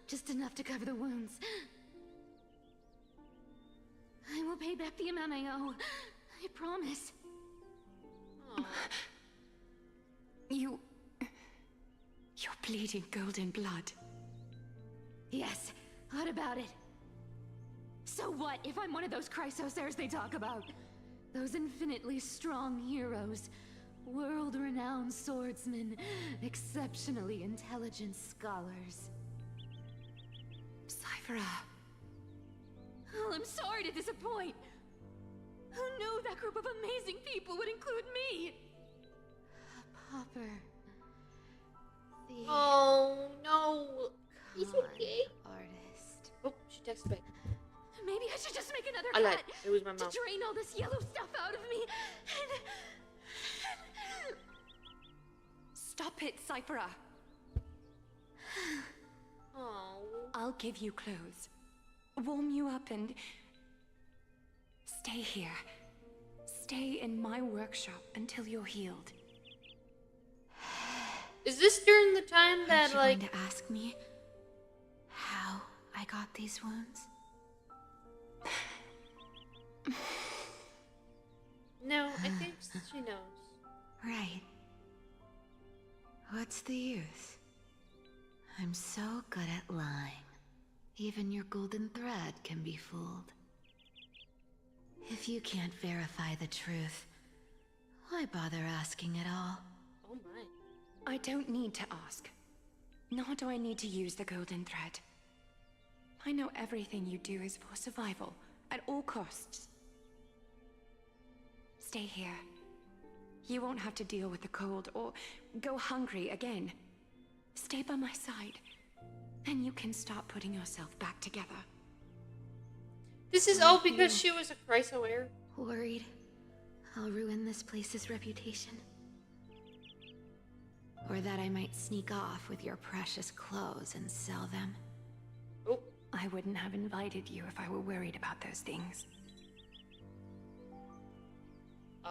Just enough to cover the wounds. I will pay back the amount I owe. I promise. You're bleeding golden blood. Yes, what about it? So what if I'm one of those chrysosairs they talk about? Those infinitely strong heroes, world-renowned swordsmen, exceptionally intelligent scholars. Cyphera. Oh, I'm sorry to disappoint. Who knew that group of amazing people would include me? Popper. Oh, no. He's okay. Artist. Oh, she texted back. Maybe I should just make another I lied. cut It was my to mom. drain all this yellow stuff out of me. Stop it, Cyphera. Oh. I'll give you clothes, warm you up, and stay here. Stay in my workshop until you're healed. Is this during the time that, Aren't you like... going to ask me how I got these wounds? No, I think she knows. Right. What's the use? I'm so good at lying. Even your golden thread can be fooled. If you can't verify the truth, why bother asking at all? Oh my. I don't need to ask. Nor do I need to use the golden thread. I know everything you do is for survival, at all costs. Stay here. You won't have to deal with the cold or go hungry again. Stay by my side, and you can start putting yourself back together. This is all because she was a chrysoair. Worried I'll ruin this place's reputation? Or that I might sneak off with your precious clothes and sell them? Oh. I wouldn't have invited you if I were worried about those things.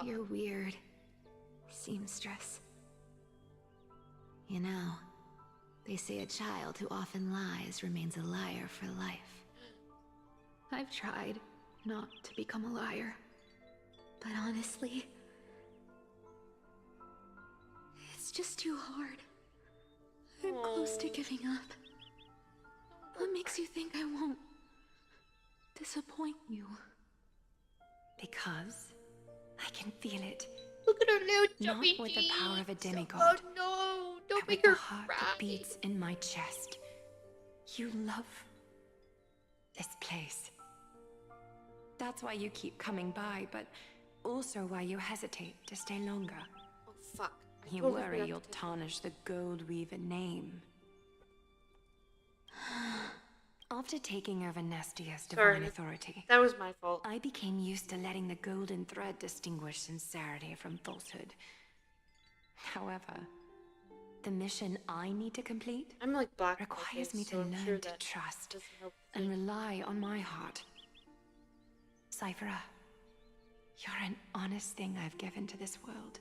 You're weird, seamstress. You know, they say a child who often lies remains a liar for life. I've tried not to become a liar, but honestly, it's just too hard. I'm close to giving up. What makes you think I won't disappoint you? Because I can feel it. Look at her little Not chubby with the power of a cheeks. demigod. Oh no! Don't but make with her the heart cry. that beats in my chest. You love this place. That's why you keep coming by, but also why you hesitate to stay longer. Oh fuck! You totally worry forgot you'll to take- tarnish the Goldweaver name. After taking over Nestia's divine authority, that was my fault. I became used to letting the golden thread distinguish sincerity from falsehood. However, the mission I need to complete requires me to learn to trust and rely on my heart. Cyphera, you're an honest thing I've given to this world.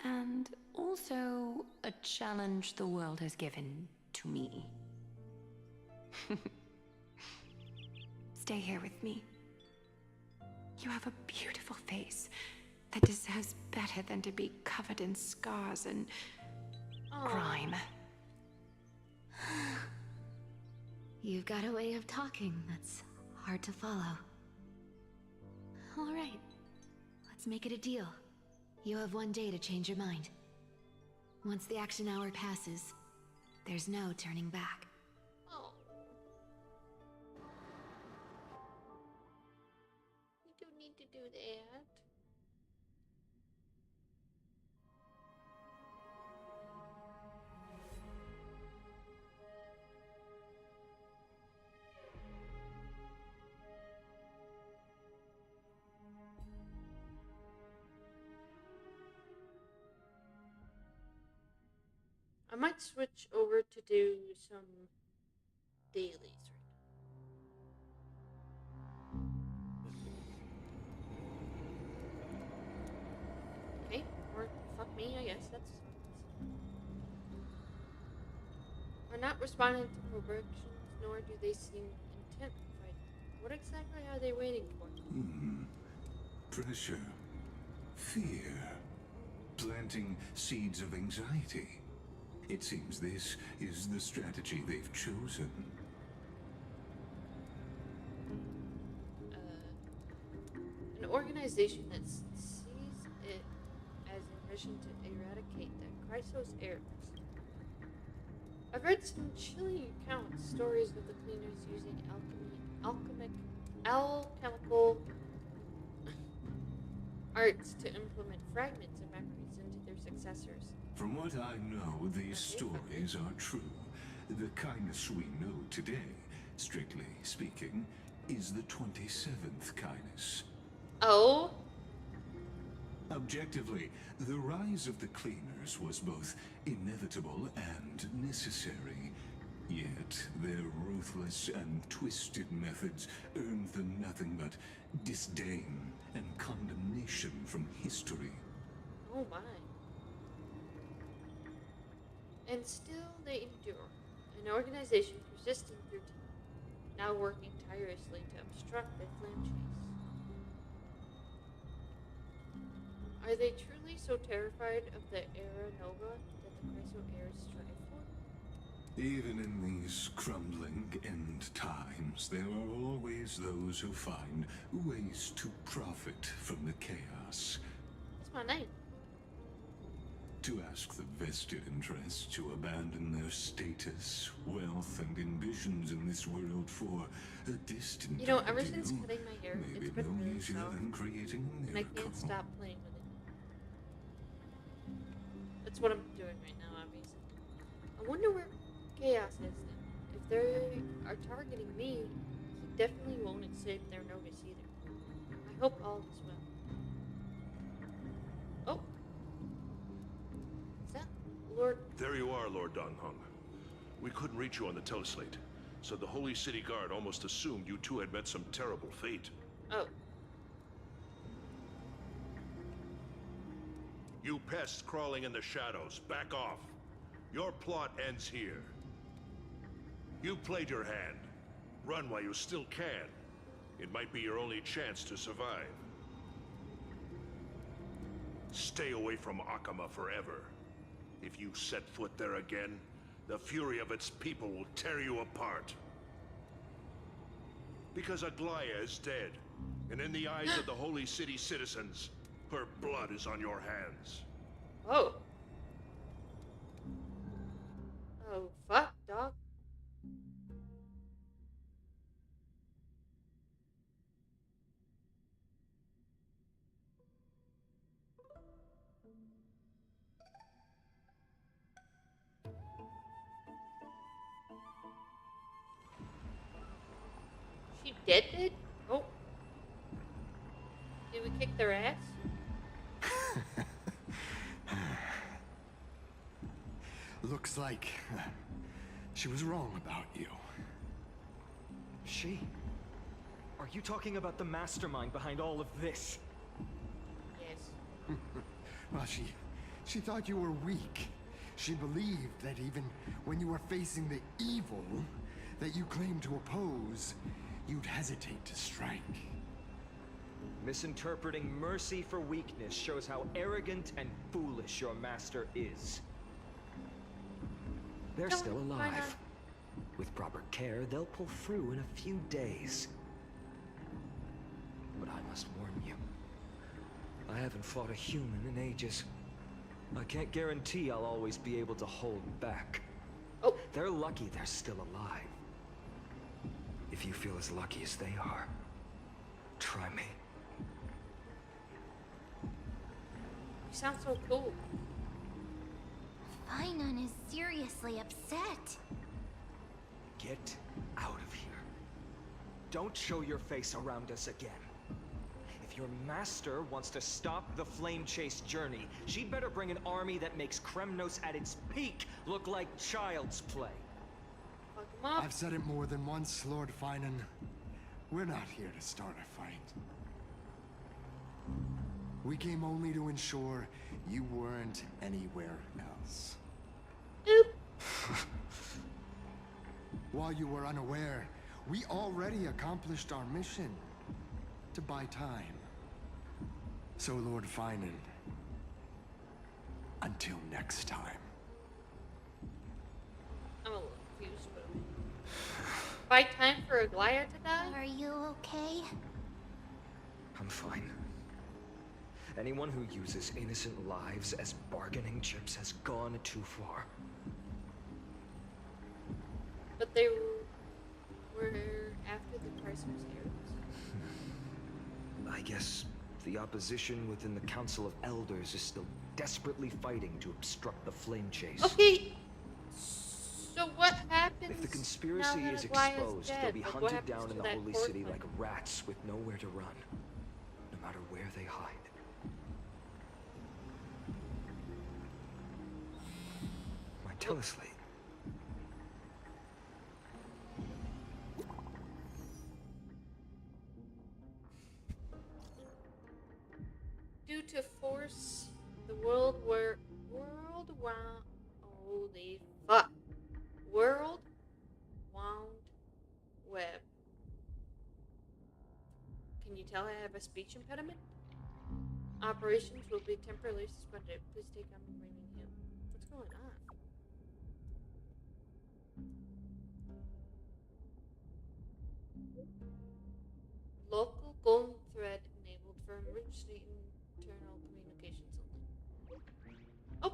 And also a challenge the world has given to me. Stay here with me. You have a beautiful face that deserves better than to be covered in scars and grime. You've got a way of talking that's hard to follow. All right, let's make it a deal. You have 1 day to change your mind. Once the action hour passes, there's no turning back. Oh. You don't need to do that. I might switch over to do some dailies right now. Okay, or fuck me, I guess. That's are not responding to corrections, nor do they seem intent on fighting. What exactly are they waiting for? Pressure. Fear. Planting seeds of anxiety. It seems this is the strategy they've chosen. An organization that sees it as a mission to eradicate the Chrysos heirs. I've read some chilling accounts, stories of the cleaners using alchemical arts to implement fragments of memories into their successors. From what I know, these stories are true. The kindness we know today, strictly speaking, is the 27th kindness. Oh? Objectively, the rise of the cleaners was both inevitable and necessary. Yet, their ruthless and twisted methods earned them nothing but disdain and condemnation from history. Oh my. And still they endure. An organization persisting through time, now working tirelessly to obstruct their flame chase. Are they truly so terrified of the Era Nova that the Chryso heirs strive for? Even in these crumbling end times, there are always those who find ways to profit from the chaos. That's my name. To ask the vested interests to abandon their status, wealth, and ambitions in this world for a distant ever ideal since cutting my hair, may it's be been no really easier soft, than creating a and I miracle. can't stop playing with it. That's what I'm doing right now, obviously. I wonder where Chaos is then. If they are targeting me, he definitely won't accept their notice either. I hope all is well. Oh. What's that? Lord Donghung. We couldn't reach you on the teleslate, so the Holy City Guard almost assumed you two had met some terrible fate. Oh. You pests crawling in the shadows, back off. Your plot ends here. You played your hand. Run while you still can. It might be your only chance to survive. Stay away from Akama forever. If you set foot there again, the fury of its people will tear you apart. Because Aglaya is dead, and in the eyes of the Holy City citizens, her blood is on your hands. Oh. Oh, fuck, dog. She dead? Oh. Did we kick their ass? Looks like she was wrong about you. She? Are you talking about the mastermind behind all of this? Yes. Well, she thought you were weak. She believed that even when you were facing the evil that you claimed to oppose, you'd hesitate to strike. Misinterpreting mercy for weakness shows how arrogant and foolish your master is. They're still alive. With proper care, they'll pull through in a few days. But I must warn you, I haven't fought a human in ages. I can't guarantee I'll always be able to hold back. Oh. They're lucky they're still alive. If you feel as lucky as they are, try me. You sound so cool. Finon is seriously upset. Get out of here. Don't show your face around us again. If your master wants to stop the Flame Chase journey, she'd better bring an army that makes Kremnos at its peak look like child's play. I've said it more than once, Lord Finon. We're not here to start a fight. We came only to ensure you weren't anywhere else. While you were unaware, we already accomplished our mission to buy time. So, Lord Finon, until next time. I'm a little confused, but buy time for Aglaya to die? Are you okay? I'm fine. Anyone who uses innocent lives as bargaining chips has gone too far. But they were after the Christmas heroes. I guess the opposition within the Council of Elders is still desperately fighting to obstruct the Flame Chase. Okay, so what happens if the conspiracy now that is Aglaya exposed, dead? they'll be Like, hunted down in the that Holy fourth City one? like rats with nowhere to run, no matter where they hide. My teleslate. Due to force, the holy fuck, world wound web. Can you tell I have a speech impediment? Operations will be temporarily suspended. Please take on Raymond Hill. What's going on? Local golden thread enabled for emergency internal communications only. Oh!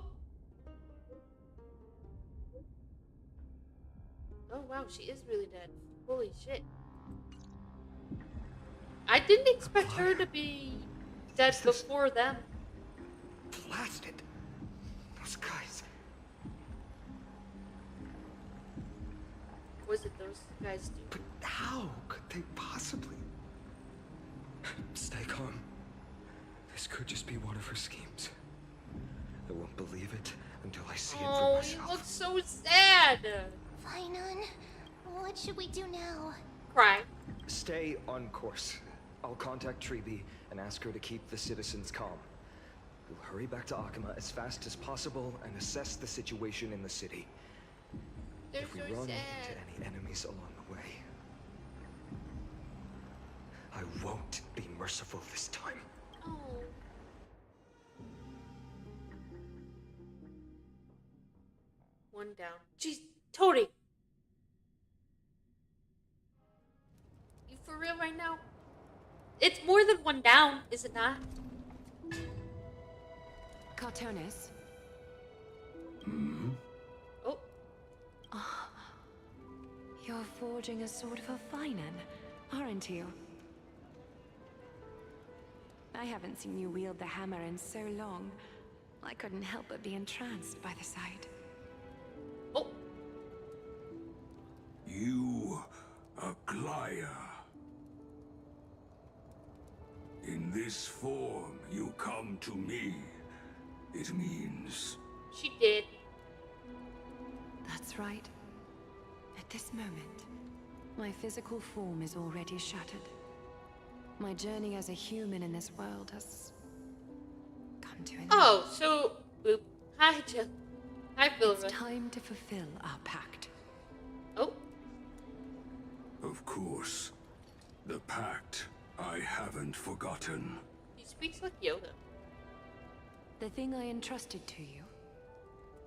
Oh wow, she is really dead. Holy shit. I didn't expect her to be dead before them. Blasted. Those guys. Was it those guys do? But how could they possibly? Stay calm. This could just be one of her schemes. won't believe it until I see it for Oh, myself. he looks so sad. Fainan, what should we do now? Cry. Stay on course. I'll contact Treeby and ask her to keep the citizens calm. We'll hurry back to Akima as fast as possible and assess the situation in the city. They're if we so run sad. into any enemies along the way, I won't be merciful this time. Oh. One down. Jeez, Tori! You for real right now? It's more than one down, is it not? Cartonis. Oh. Ah, you're forging a sword for Fainan, aren't you? I haven't seen you wield the hammer in so long. I couldn't help but be entranced by the sight. Oh. You, Aglaya. In this form, you come to me. It means... She did. That's right. At this moment, my physical form is already shattered. My journey as a human in this world has come to an end. Oh, so... Boop. Hi, Jill. Hi, Philippa. It's time to fulfill our pact. Oh. Of course. The pact I haven't forgotten. He speaks like Yoda. The thing I entrusted to you,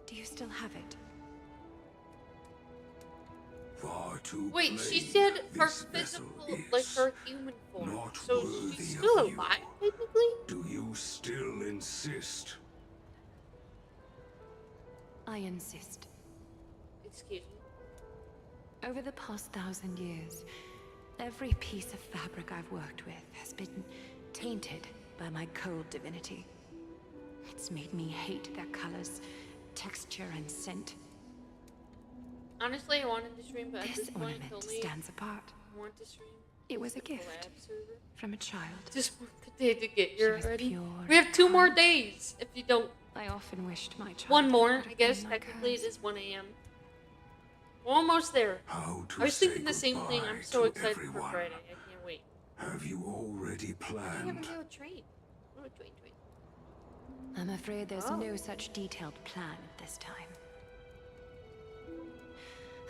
do you still have it? Far too Wait, she plain said her this vessel physical, like is her human form. not So worthy she's of still you. alive, technically? Do you still insist? I insist. Excuse me. Over the past 1,000 years, every piece of fabric I've worked with has been tainted by my cold divinity. It's made me hate their colors, texture, and scent. Honestly, I wanted to stream, but at this point, ornament only stands apart. I want to stream. It was a the gift collab server. from a child. Just want the day to get She here was already. pure We have 2 more and days. If you don't, I often wished my child. one more. would I have guess been like technically it hers. is 1 a.m. We're almost there. How to I was thinking say the same thing. I'm goodbye so to excited everyone. for Friday. I can't wait. Have you already I haven't planned? do a trade. What a trade. I'm afraid there's Oh. no such detailed plan at this time.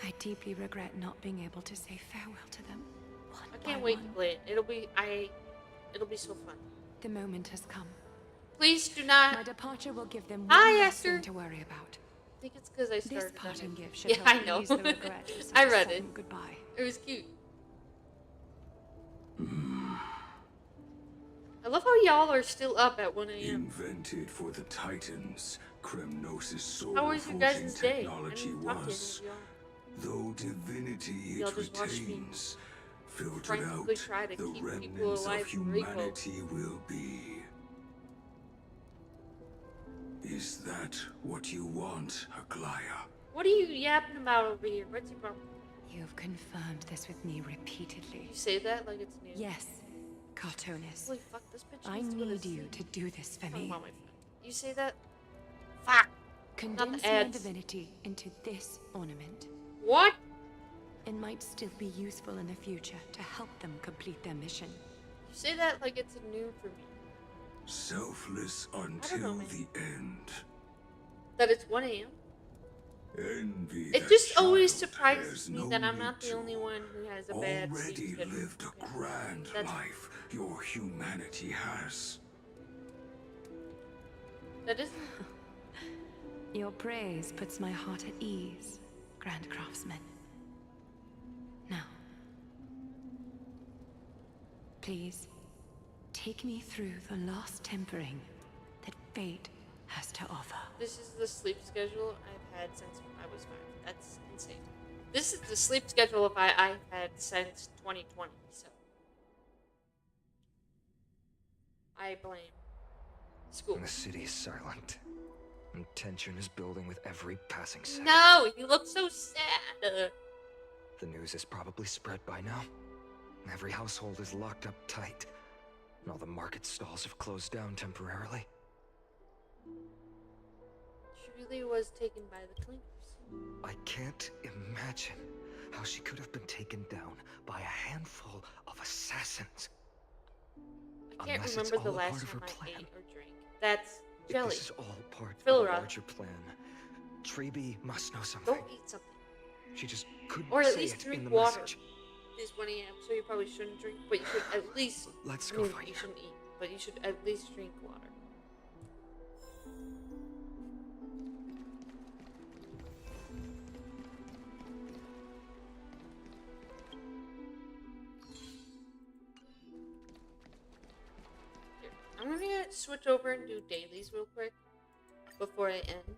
I deeply regret not being able to say farewell to them. I can't wait to play it. It'll be so fun. The moment has come. Please do not. My departure will give them Hi, one less Esther. thing to worry about. I think it's because I started. This on parting it. gift should Yeah, help I know. ease the regret of such I a read sudden it. goodbye. It was cute. I love how y'all are still up at 1 a.m. Invented for the Titans, Kremnos' soul How was your forging guys' day? I technology didn't talk to any was. of y'all. Though divinity Y'all it just watched me retains, filtered frantically out, try to the keep people remnants alive of from Rico. humanity will be. Is that what you want, Aglaya? What are you yapping about over here? What's your problem? You have confirmed this with me repeatedly. You say that like it's new. Yes, Cartonis. Holy fuck, this bitch I needs to go to need you sleep. to do this for Talking me. about my phone. You say that? Fuck. Condense the my ads. divinity into this ornament. What? It might still be useful in the future to help them complete their mission. You say that like it's new for me. Selfless know, until man. the end. That it's 1 a.m. Envy It that just always child surprises has me no that I'm need not the to. only one who has a bad Already sleep schedule. lived a grand That's- life your humanity has. That isn't. Your praise puts my heart at ease, Grand Craftsman. Now, please, take me through the last tempering that fate has to offer. This is the sleep schedule I've had since I was 5. That's insane. This is the sleep schedule I've had since 2020. So I blame school. The city is silent, and tension is building with every passing second. No, you look so sad. The news is probably spread by now. Every household is locked up tight, and all the market stalls have closed down temporarily. really was taken by the clingers. I can't imagine how she could have been taken down by a handful of assassins. I can't Unless remember it's the all a last part of time her I plan. ate or drank. That's If jelly. this is all part Fill of her a up. larger plan, Treby must know something. Don't eat something. She just couldn't Or at say least it drink in the water. message. It's 1 a.m., so you probably shouldn't drink, but you should at least... Let's I go mean, find you her. shouldn't eat, but you should at least drink water. Here, I'm gonna switch over and do dailies real quick before I end.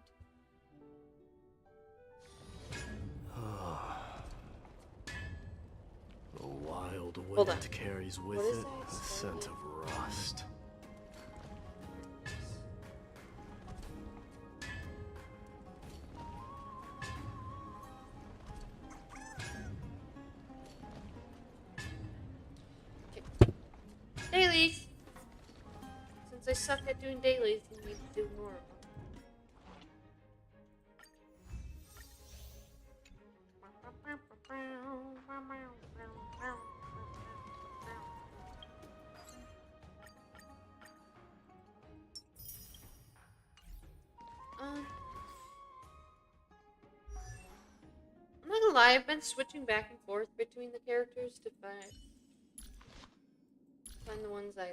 The wild Hold on. wind carries with What is it that? the scent of rust. Okay. Dailies! Since I suck at doing dailies, you need to do more of them. I'm not gonna lie, I've been switching back and forth between the characters to find the ones I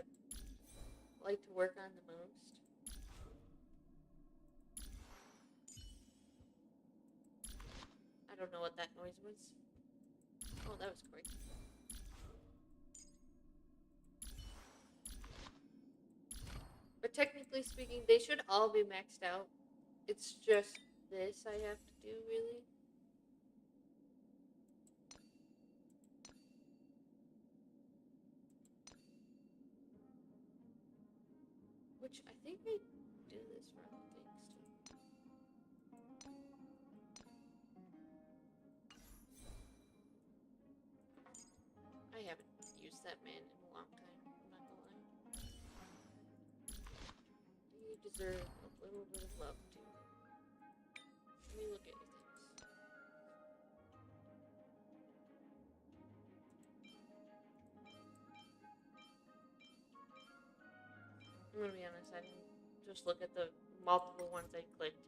like to work on the most. I don't know what that noise was. Oh, that was Corey. But technically speaking, they should all be maxed out. It's just this I have to do, really. Which I think I do this for other things too. I haven't used that man in a long time, I'm not gonna lie. You deserve a little bit of love too. Let me look at your things. I'm gonna be honest, I didn't just look at the multiple ones I clicked.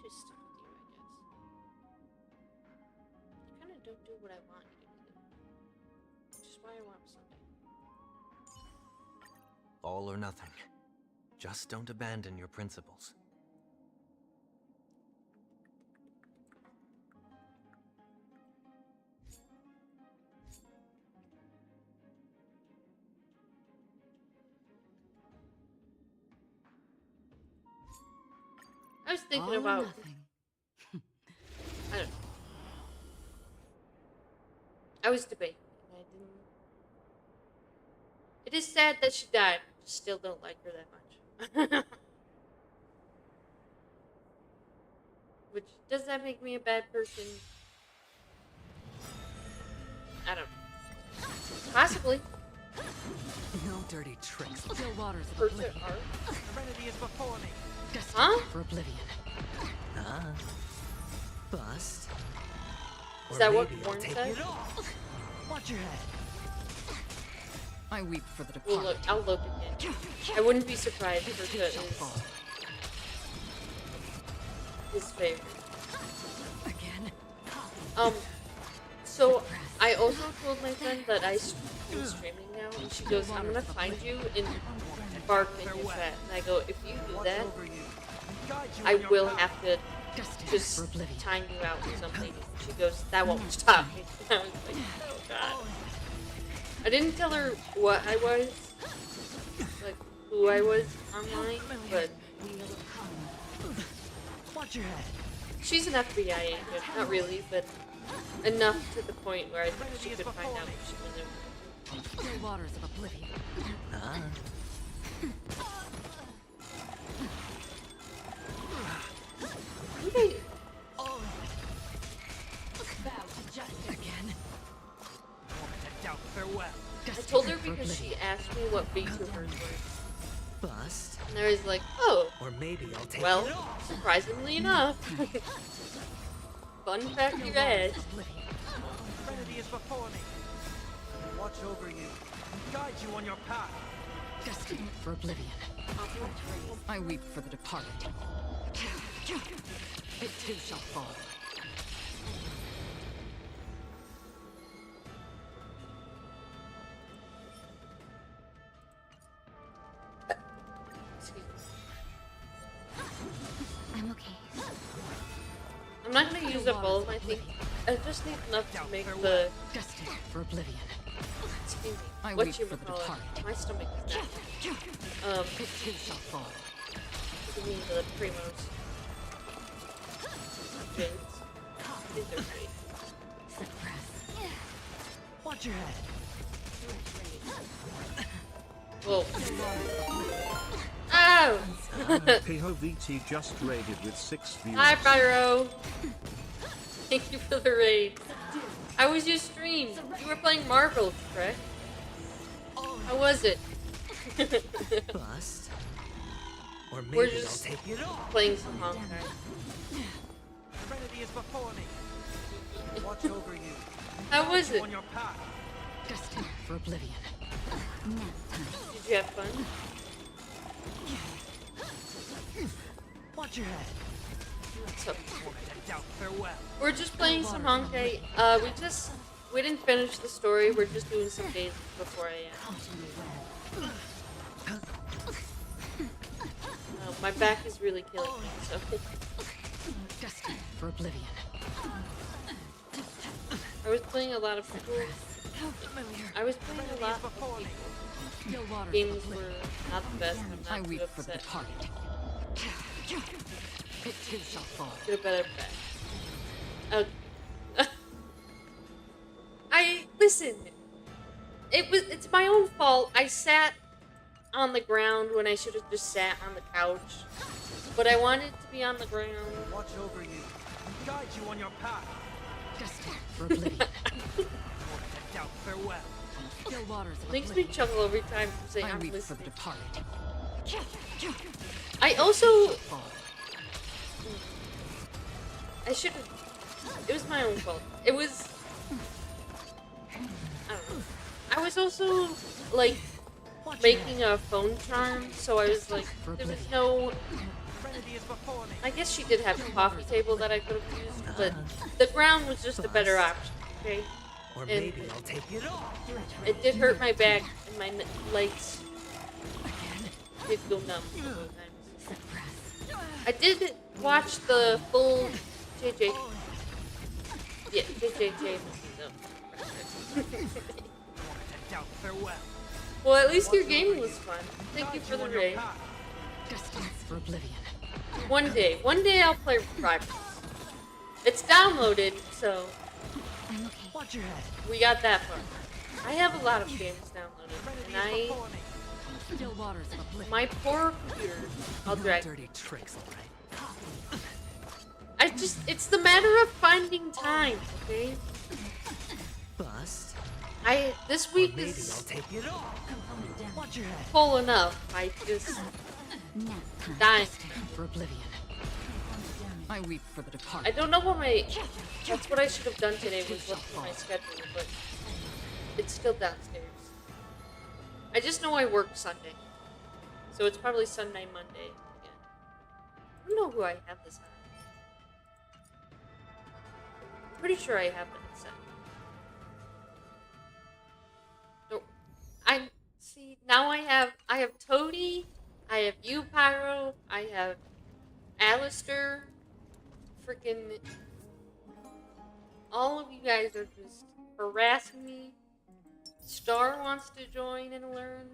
Just stick with you, I guess. You kind of don't do what I want you to do. Which is why I want Sunday. All or nothing. Just don't abandon your principles. I was thinking All or about... nothing. I don't know. I was debating, and I didn't... It is sad that she died. I just still don't like her that much. Which, does that make me a bad person? I don't know. Possibly. No dirty tricks. Still waters of Person oblivion. art. Serenity is before me. Destined Huh? for oblivion. Bust. Is Or that what maybe I'll Warren take said? it all. Watch your head. I weep for the Well, departed. look, I'll look again. I wouldn't be surprised if Urta is his favorite. Again. So I also told my friend that I'm streaming now, and she goes, "I'm gonna find you and bark in your chat." And I go, "If you do that, I will have to just time you out or something." She goes, "That won't stop me." I was like, "Oh God." I didn't tell her what I was, like who I was online, but Watch your head. she's an FBI agent. Not really, but enough to the point where I think she could find out if she was Still waters of oblivion. Okay. Again. Doubt farewell. I told her because she asked me what VTubers were. Bust. And I was like, oh. Or maybe I'll take well, it all. surprisingly enough. Fun fact you read. Trinity is before me. Watch over you. Guide you on your path. Destined for oblivion. I weep for the departed. It too shall fall. I'm okay. I'm not gonna use up all of my things. I just need enough to make the. Destined for oblivion. Excuse me. I What weep you for the call it? departed. My stomach is not. It too shall fall. You mean the primos? Jades. These are great. Watch your head. Whoa. Ow! POVT just raided with 6 viewers. Hi, Pyro! Thank you for the raid. How was your stream? You were playing Marvel, correct? How was it? Bust. Or maybe We're just I'll take it all. playing some Honkai. Trinity is before me. Watch over you. How was it? On your path. Destined for oblivion. Did you have fun? Watch your head. So, Doubt farewell. we're just playing some Honkai. We didn't finish the story. We're just doing some days before I end. My back is really killing me, so. Destined for oblivion. I was playing a lot of people. I was playing a lot of people. Games were not the best. I'm not too upset. It too shall fall. Get a better bet. Listen. It's my own fault. I sat on the ground when I should have just sat on the couch. But I wanted to be on the ground. Watch over you. Guide you on your path. Destined for oblivion. Doubt farewell. Still waters of Makes me chuckle every time you say I'm weep for listening. the departed. I also... I should have... It was my own fault. It was... I don't know. I was also, like, making a phone charm, so I was like, there was no... I guess she did have a coffee table that I could have used, but the ground was just a better option, okay? Or maybe I'll take it all. It did hurt my back, and my legs did go numb a couple of times. I did watch the full JJ. Yeah, JJJ movie, Doubt farewell. Well, at least your game was fun. Thank you for the raid. Destined for oblivion. One day I'll play Rivals. It's downloaded, so Watch your head. we got that far. I have a lot of games downloaded, and Still waters of oblivion. my poor computer, I'll drag. Dirty tricks, alright. It's the matter of finding time, okay? Bust. This week Maybe I'll is take it all. Watch your head. full enough. I just dying. For oblivion. I weep for the I departed. don't know what that's what I should have done today was look for my schedule, but it's still downstairs. I just know I work Sunday. So it's probably Sunday, Monday again. I don't know who I have this on. I'm pretty sure I have it set. No, I see now I have Toady, I have you, Pyro, I have Alistair, freaking all of you guys are just harassing me. Star wants to join and learn.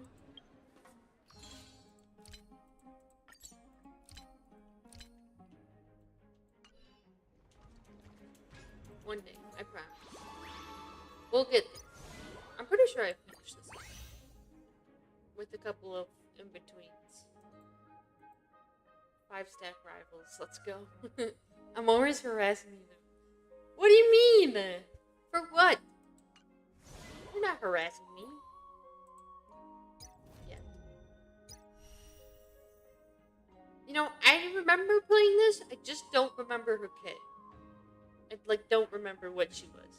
One day, I promise. We'll get there. I'm pretty sure I finished this. with a couple of in-betweens. 5-stack rivals. Let's go. I'm always harassing you. What do you mean? For what? You're not harassing me. Yeah. You know, I remember playing this. I just don't remember her kit. I don't remember what she was.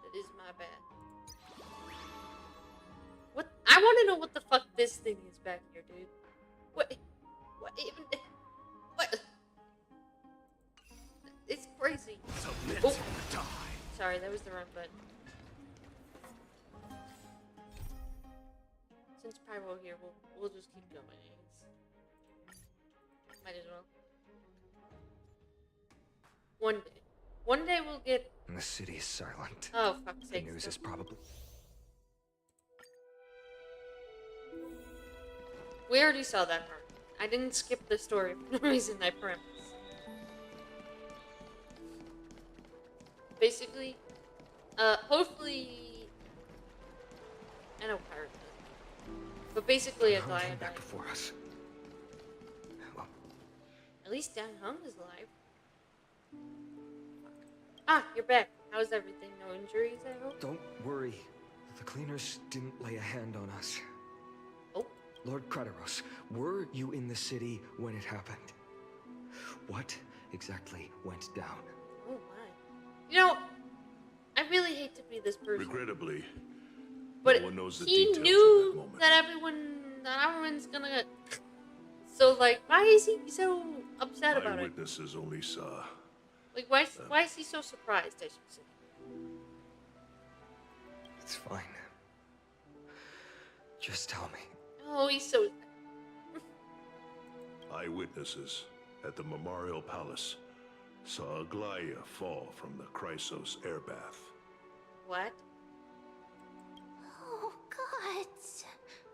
That is my bad. What? I want to know what the fuck this thing is back here, dude. What? What even? What? It's crazy. Oh. Sorry, that was the wrong button. Since Pyro here, we'll just keep going. Might as well. One day we'll get. And the city is silent. Oh fuck's sake! The news is probably. We already saw that part. I didn't skip the story for no reason. I promise. Basically, hopefully, I know Pirate does, but basically a guy back before us. Well, at least Dan Hung is alive. Ah, you're back. How's everything? No injuries, I hope? Don't worry. The cleaners didn't lay a hand on us. Oh. Lord Krateros, were you in the city when it happened? What exactly went down? Oh my. You know, I really hate to be this person. Regrettably, but no one knows the he details knew of that moment. that everyone's gonna. So like, why is he so upset about it? Eyewitnesses only saw. Like, why is he so surprised? I should say. It's fine. Just tell me. Oh, he's so. Eyewitnesses at the Memorial Palace saw Aglaia fall from the Chrysos airbath. What? Oh, God.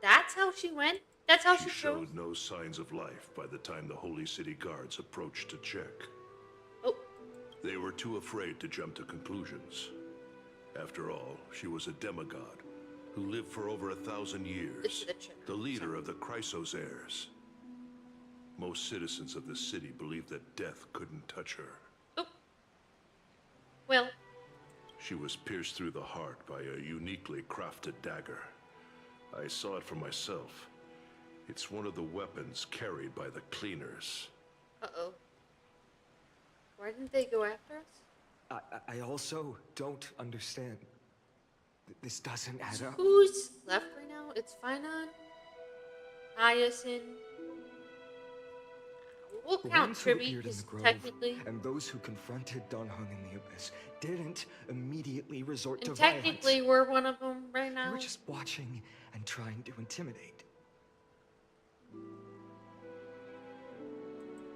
That's how she went? That's how she showed no signs of life by the time the Holy City guards approached to check. Oh. They were too afraid to jump to conclusions. After all, she was a demigod who lived for over 1,000 years, the leader of the Chrysos heirs. Most citizens of the city believed that death couldn't touch her. Oh. Well. She was pierced through the heart by a uniquely crafted dagger. I saw it for myself. It's one of the weapons carried by the cleaners. Uh-oh. Why didn't they go after us? I also don't understand. This doesn't add up. Who's left right now? It's Finon, Hyacinth. We'll count Tribby, because technically... And those who confronted Don Hung in the Abyss didn't immediately resort to violence. Technically, we're one of them right now. We were just watching and trying to intimidate.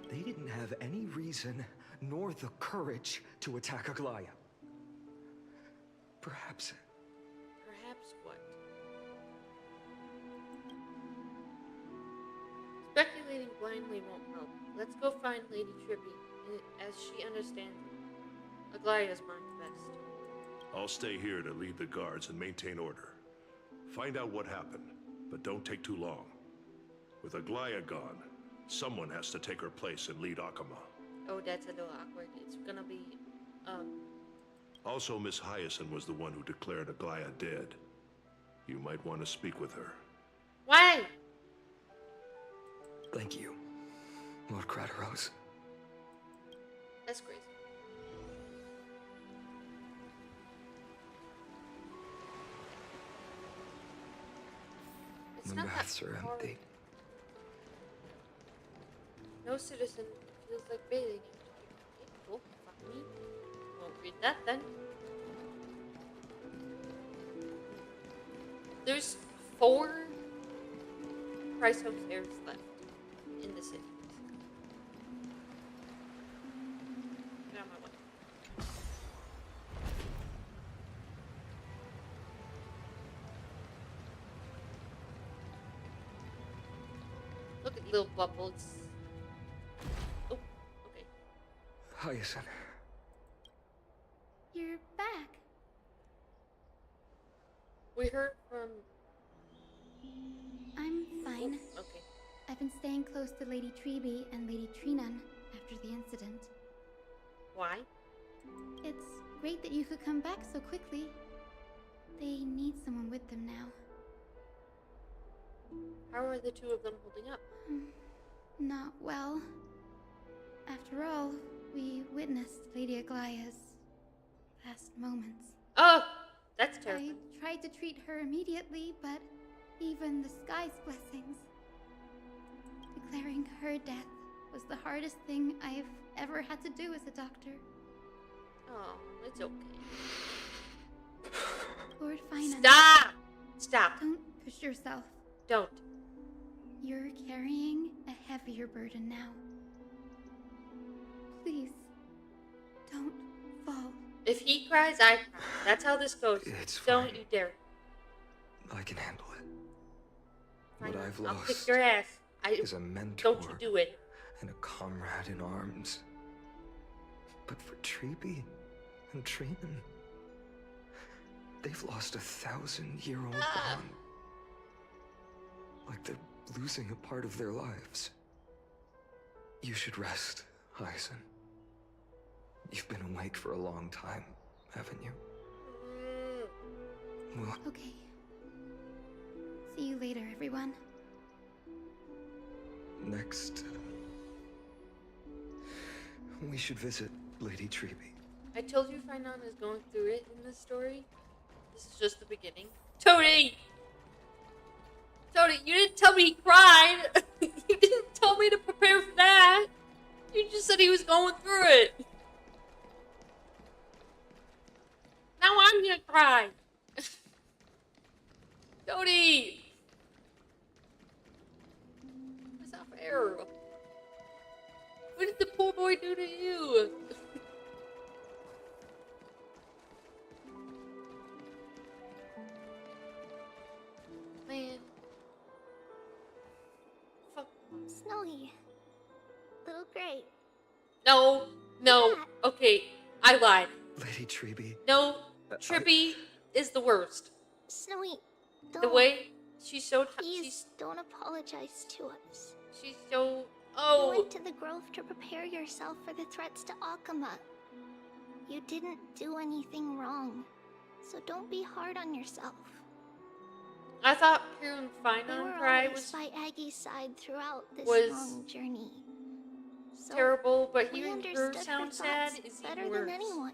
They didn't have any reason nor the courage to attack Aglaia. Perhaps what? Speculating blindly won't help. Let's go find Lady Tribby, as she understands Aglaia's mind best. I'll stay here to lead the guards and maintain order. Find out what happened, but don't take too long. With Aglaia gone, someone has to take her place and lead Akama. Oh, that's a little awkward. It's gonna be, Also, Miss Hyacinth was the one who declared Aglaia dead. You might want to speak with her. Why? Thank you, Lord Krateros. That's crazy. It's the not baths that are hard. empty. No citizen feels like bathing. Okay, cool. Fuck me. Won't read that then. There's 4 Chrysos heirs left in the city. Get out of my way. Look at little bubbles. Oh, okay. Hyacinth. You're back. We heard from... I'm fine. Oh, okay. I've been staying close to Lady Treby and Lady Treenun after the incident. Why? It's great that you could come back so quickly. They need someone with them now. How are the two of them holding up? Not well. After all, we witnessed Lady Aglaya's last moments. Oh, that's terrible. I tried to treat her immediately, but even the sky's blessings. Declaring her death was the hardest thing I've ever had to do as a doctor. Oh, it's okay. Lord Finan. Stop! Stop. Don't push yourself. Don't. You're carrying a heavier burden now. Please, don't fall. If he cries, I cry. That's how this goes. It's Don't fine. you dare. I can handle it. Fine, What I've I'll lost kick your ass. is a mentor Don't you do it. and a comrade in arms. But for Treby and Treenan, they've lost a 1,000-year-old bond. Like they're losing a part of their lives. You should rest, Hyacin. You've been awake for a long time, haven't you? Well, Okay. See you later, everyone. next, we should visit Lady Treby. I told you Finan is going through it in this story. This is just the beginning. Tony! Tony, you didn't tell me he cried! You didn't tell me to prepare for that! You just said he was going through it! Now I'm gonna cry! Tony! That's not fair. What did the poor boy do to you? Man. Fuck. Snowy. Little Gray. No, no. Okay, I lied. Lady Treby. No, Trippy is the worst. Snowy, don't. The way she's so... Please don't apologize to us. She's so... You Oh! went to the grove to prepare yourself for the threats to Akama. You didn't do anything wrong, so don't be hard on yourself. I thought hearing We Finan were cry always was by Aggie's side throughout this was long journey. So terrible, but we hearing her understood sound her sad thoughts is better even than worse. anyone.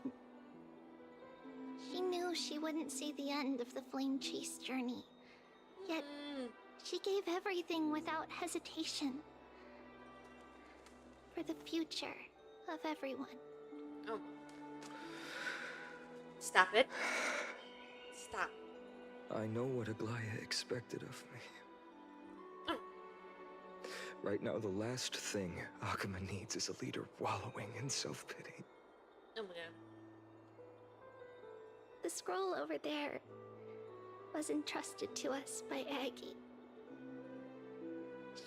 She knew she wouldn't see the end of the Flame Chase journey. Yet, she gave everything without hesitation. For the future of everyone. Oh. Stop it. Stop. I know what Aglaya expected of me. Right now, the last thing Akama needs is a leader wallowing in self-pity. Oh my god. The scroll over there was entrusted to us by Aggie.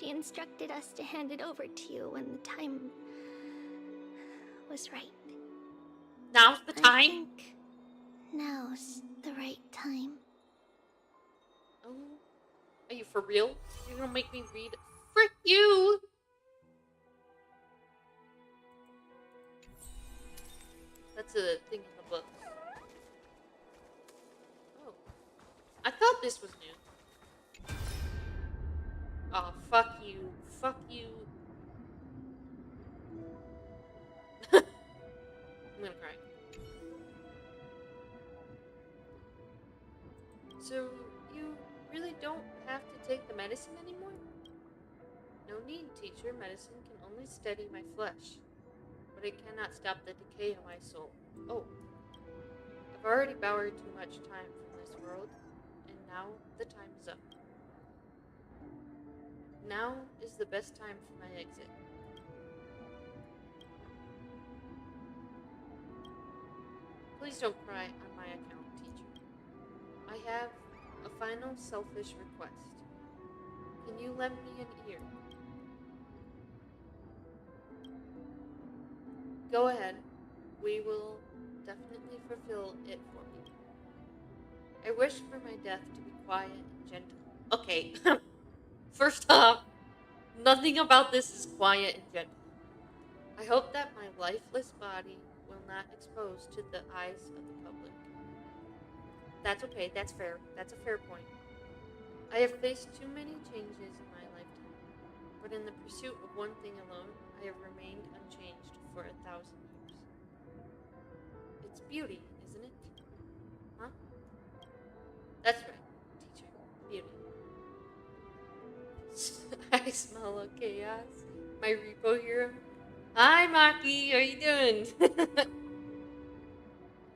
She instructed us to hand it over to you when the time was right. Now's the time? I think now's the right time. Oh. Are you for real? You're gonna make me read? Frick you! That's a thing in the book. Oh. I thought this was new. Oh, fuck you. Fuck you. I'm gonna cry. So, you really don't have to take the medicine anymore? No need, teacher. Medicine can only steady my flesh, but it cannot stop the decay of my soul. Oh. I've already borrowed too much time from this world, and now the time is up. Now is the best time for my exit. Please don't cry on my account, teacher. I have a final selfish request. Can you lend me an ear? Go ahead. We will definitely fulfill it for you. I I wish for my death to be quiet and gentle. Okay. First off, nothing about this is quiet and gentle. I hope that my lifeless body will not expose to the eyes of the public. That's okay, that's fair. That's a fair point. I have faced too many changes in my lifetime, but in the pursuit of one thing alone, I have remained unchanged for 1,000 years. It's beauty, isn't it? Huh? That's right, teacher. Beauty. I smell a chaos. My repo hero. Hi, Maki. How you doing?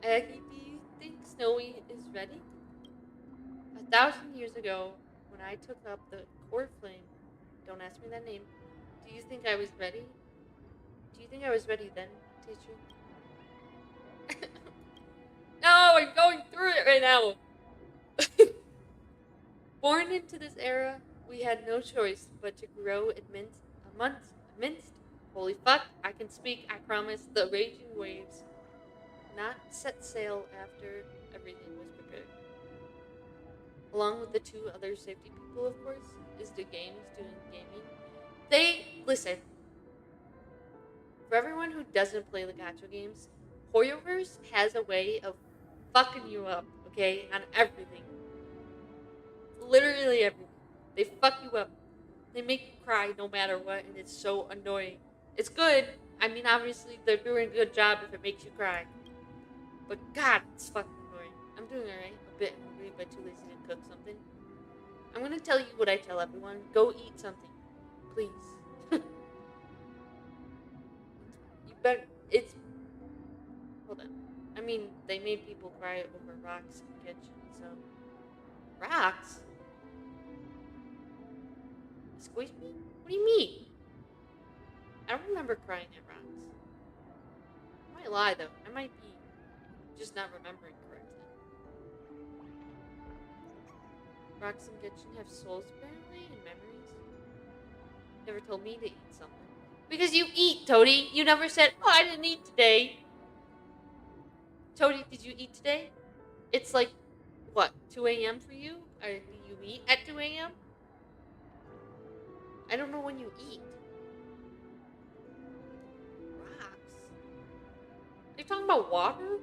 Aggie, do you think Snowy is ready? 1,000 years ago, when I took up the core flame, don't ask me that name. Do you think I was ready? Do you think I was ready then, teacher? No, I'm going through it right now. Born into this era, we had no choice but to grow amidst, holy fuck, I can speak, I promise, the raging waves, not set sail after everything was prepared. Along with the two other safety people, of course, is the games doing gaming. Listen, for everyone who doesn't play the gacha games, Hoyoverse has a way of fucking you up, okay, on everything. Literally everything. They fuck you up. They make you cry no matter what, and it's so annoying. It's good. I mean, obviously, they're doing a good job if it makes you cry. But God, it's fucking annoying. I'm doing alright. A bit hungry, but too lazy to cook something. I'm gonna tell you what I tell everyone. Go eat something. Please. You better. Hold on. I mean, they made people cry over rocks in the kitchen, so. Rocks? Squish me? What do you mean? I don't remember crying at rocks. I might lie though. I might be just not remembering correctly. Rocks in kitchen have souls apparently and memories. Never told me to eat something. Because you eat, Toady. You never said, oh, I didn't eat today. Toady, did you eat today? It's like, what, 2 a.m. for you? Or do you eat at 2 a.m.? I don't know when you eat. Rocks. Are you talking about water?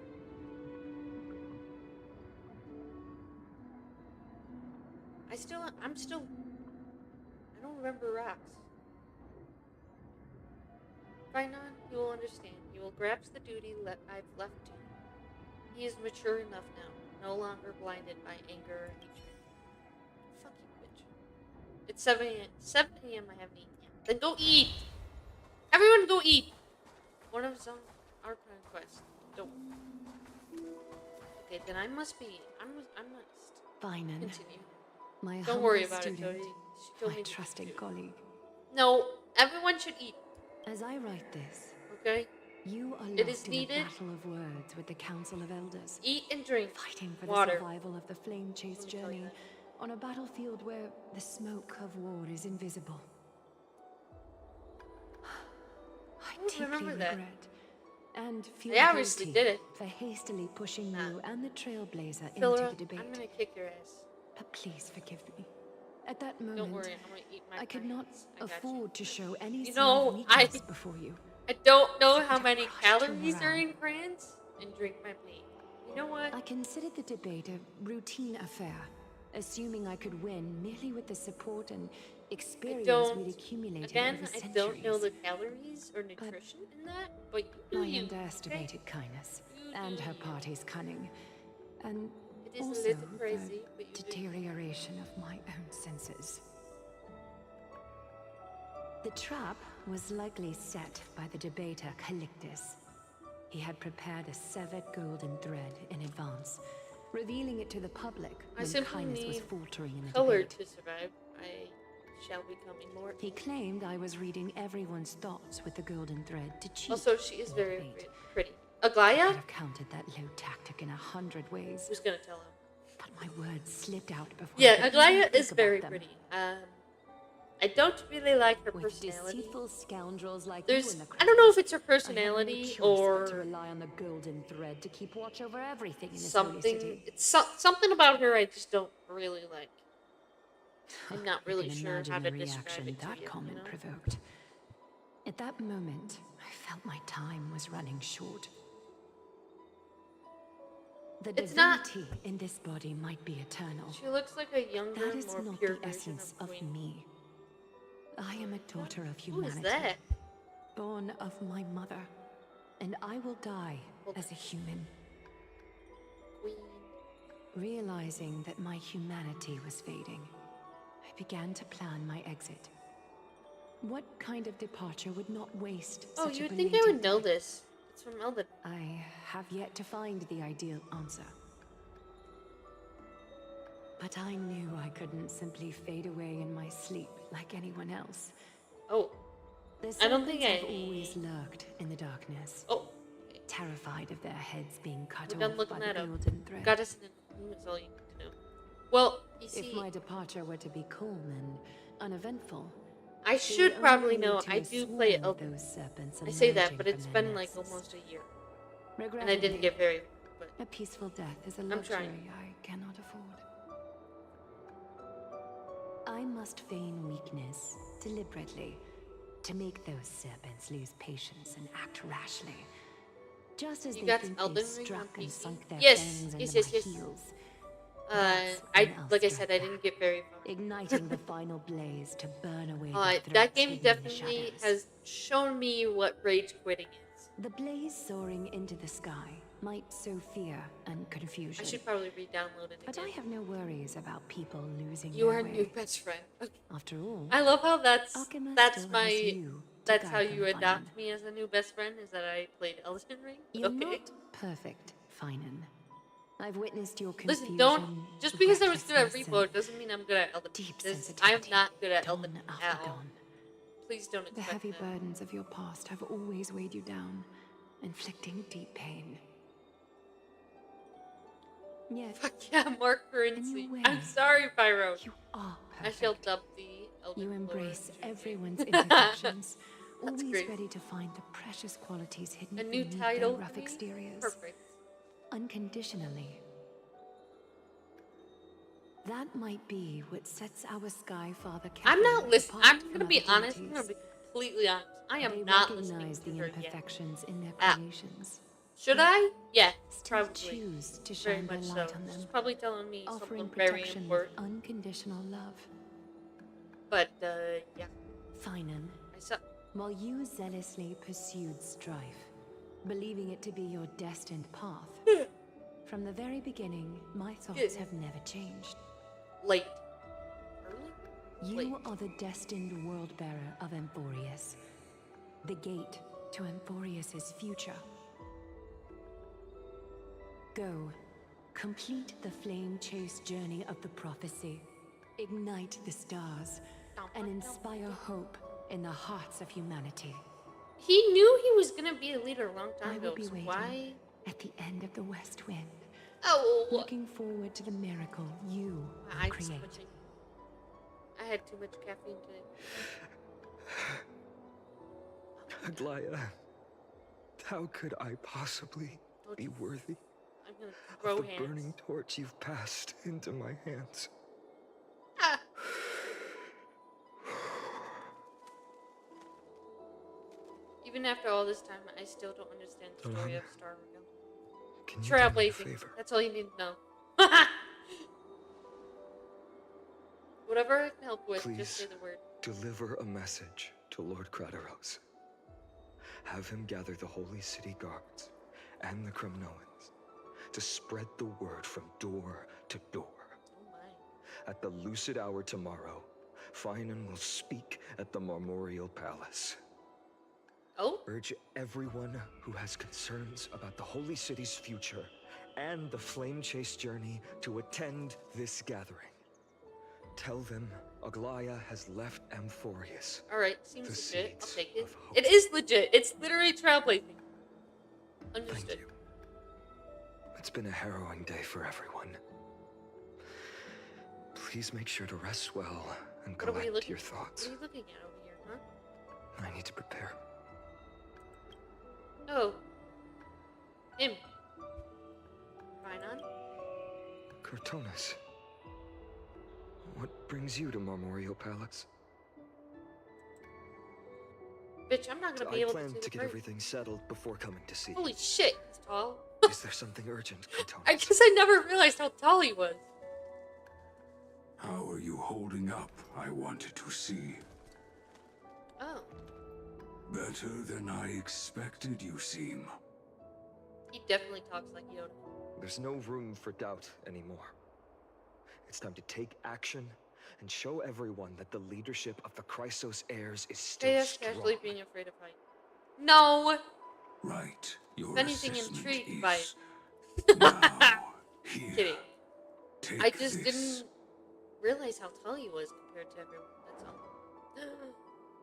I don't remember rocks. Find on, you will understand. You will grasp the duty I've left to you. He is mature enough now, no longer blinded by anger or hatred. Fuck you, bitch. It's 7 a.m. 7 a.m. I haven't eaten yet. Then go eat! Everyone go eat! One of some our conquest. Don't. Okay, then I must be. I must. Finan, continue. My Don't worry humble about it, student, Jody. She told my me to trusted do. colleague. No, everyone should eat. As I write this, okay, you are it lost is in a needed. battle of words with the Council of Elders. Eat and drink. Fighting for water. the survival of the flame chase journey on a battlefield where the smoke of war is invisible. I deeply remember that. regret and feel They obviously guilty did it. for hastily pushing you and the Trailblazer Philra, into the debate. I'm gonna kick your ass. But please forgive me. At that moment, Don't worry, I'm gonna eat my I could not friends. afford to show any You sign know, of weakness before you. I don't know how To many crush your calories are morale. in crayons and drink my bleed. You know what? I considered the debate a routine affair, assuming I could win merely with the support and experience we'd accumulated over centuries. I don't know the calories or nutrition in that, but I underestimated kindness and her party's cunning, and it is also a little crazy, the but deterioration of my own senses. The trap was likely set by the debater Calictus. He had prepared a severed golden thread in advance, revealing it to the public when kindness was faltering in the color debate. to survive. I shall become immortal. He claimed I was reading everyone's thoughts with the golden thread to cheat. Also, she is very pretty. I Aglaya? could have countered that low tactic in 100 ways. Who's gonna tell him? But my words slipped out before. Yeah, I could Aglaya even is think very about them. pretty. I don't really like her With personality. deceitful scoundrels like There's, you in the I don't know if crowd, it's her I have no personality choice but to or rely on the golden thread to keep watch over everything in this holy something. city. It's something about her I just don't really like. I'm not You really can sure imagine how the to describe reaction it to that you. comment You know? provoked. At that moment, I felt my time was running short. The It's not- divinity in this body might be eternal. She looks like a younger, That is more not pure the version essence of of Queen. me. I am a daughter of Who humanity. is that? Born of my mother. And I will die as a human. Queen. Realizing that my humanity was fading, I began to plan my exit. What kind of departure would not waste Oh, such you a would think I belated would know death? this. It's from Elden. I have yet to find the ideal answer. But I knew I couldn't simply fade away in my sleep like anyone else. Oh. The I don't think serpents I... have always lurked in the darkness. Oh. Terrified of their heads being cut We're done off looking by the that up. golden thread. Got us in a room is all you need to know. Well, you see... If my departure were to be calm and uneventful, I should probably know. I do play Elden. those serpents I say that, emerging but from it's their been like nests. almost a year. And I Regrettably, didn't get very far, but a peaceful death is a I'm luxury trying. I cannot afford. I must feign weakness deliberately to make those serpents lose patience and act rashly. Just as You they got think Elden they Ring on struck and PC? sunk their Yes, fangs yes, into yes, my yes. heels. like I said, I didn't get very far. Igniting the final blaze to burn away the That threats game hidden in the definitely shadows. has shown me what rage quitting is. The blaze soaring into the sky might sow fear and confusion. I should probably re-download it But again. I have no worries about people losing You their are a way. new best friend. Okay. After all, I love how that's Alchemist still my has you to that's how guide you them, adopt Finan. me as a new best friend, is that I played Elden Ring. You're Okay. not perfect, Finan. I've witnessed your confusion. Listen, don't just because I was good at recklessness, Repo and doesn't mean I'm good at Elden. deep I'm sensitivity, not good at dawn Elden after at all. dawn. Please don't The expect heavy that. burdens of your past have always weighed you down, inflicting deep pain. Yet, Fuck yeah, Mark currency. way, I'm sorry, Pyro. You are I shall dub the Elden you Lord embrace Junior. everyone's imperfections, That's always great. ready to find the precious qualities hidden A new beneath title their for rough me? exteriors. Perfect. Unconditionally. That might be what sets our Sky Father I'm not listening. apart I'm from gonna be other honest. I'm deities. gonna be completely honest. I am They not listening recognize to the her yet. imperfections in their Ah. creations. Should I? Yeah, Still probably. choose to Very shine their much light so. on them, She's probably telling me offering something very protection with important. unconditional love. But yeah. Finan, I saw. while you zealously pursued strife, believing it to be your destined path, from the very beginning, my thoughts have never changed. Late. Early? You are the destined world bearer of Emphorius, the gate to Emphorius's future. Go, complete the flame-chased journey of the prophecy, ignite the stars, and inspire hope in the hearts of humanity. He knew he was gonna be a leader a long time I ago. will be So waiting why? at the end of the West Wind. Oh, looking forward to the miracle you my will eyes create. twitching. I had too much caffeine today. Aglaya, how could I possibly be worthy I'm gonna throw of the hands. burning torch you've passed into my hands? Ah. Even after all this time, I still don't understand the story of Star Rail. Can you do me a Trailblazing. favor? That's all you need to know. Whatever I can help with, just say Please the word. deliver a message to Lord Crateros. Have him gather the Holy City guards and the Kremnoans to spread the word from door to door. Oh my. At the lucid hour tomorrow, Finan will speak at the Marmorial Palace. Oh? Urge everyone who has concerns about the Holy City's future and the Flame Chase journey to attend this gathering. Tell them Aglaya has left Amphorius. Alright, seems the legit. I'll seeds take it. of hope. It is legit. It's literally trailblazing. Understood. Thank you. It's been a harrowing day for everyone. Please make sure to rest well and What are we collect looking your at? thoughts. What are you looking at over here, huh? I need to prepare. Oh. Him. Fine on. Cortonas, what brings you to Marmoreal Palace? Bitch, I'm not gonna be I able plan to to get everything settled before coming to see. Holy shit, he's tall. Is there something urgent, Cortonas? I guess I never realized how tall he was. How are you holding up, I wanted to see. Oh. Better than I expected, you seem. He definitely talks like Yoda. There's no room for doubt anymore. It's time to take action and show everyone that the leadership of the Chrysos heirs is still Hey, that's strong. casually being afraid to fight. No! Right. Your If anything, assessment intrigued is by it. now here. Kidding. Take I just this. didn't realize how tall he was compared to everyone. That's all.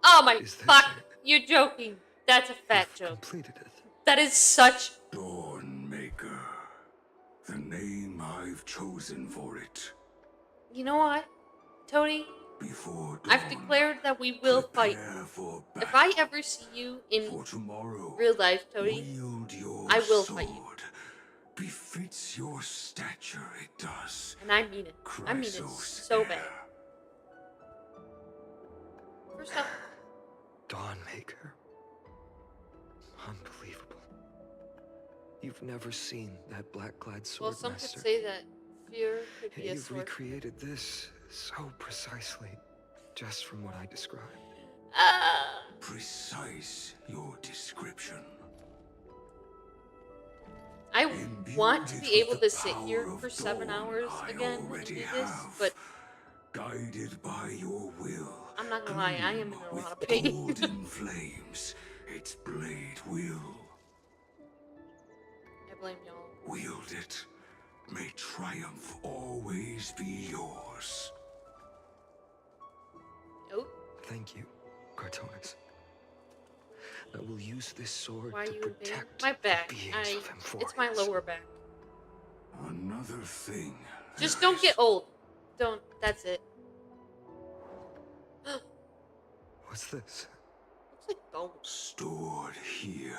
Oh my fuck! You're joking. That's a fat joke. Completed it. That is such. Dawnmaker. The name I've chosen for it. You know what, Tony? Before dawn, I've declared that we will fight. for If I ever see you in tomorrow, real life, Tony, wield your I will sword. fight you. Befits your stature, it does. And I mean it. I mean it so bad. First off, Dawnmaker. Unbelievable. You've never seen that black-clad well, sword some master. could say that fear could be a You've sword. recreated this so precisely, just from what I described. Precise your description. I want to be able to sit here for 7 hours again and do this, but guided by your will. I'm not gonna lie, I am in a lot of pain. Golden flames, its blade will. I blame y'all. Wield it. May triumph always be yours. Oh. Thank you, Cortonas. I will use this sword Why are to you in pain? protect My back. the beings of It's my lower back. Another thing. Just don't get old. Don't. That's it. What's this? Looks like bones. Stored here.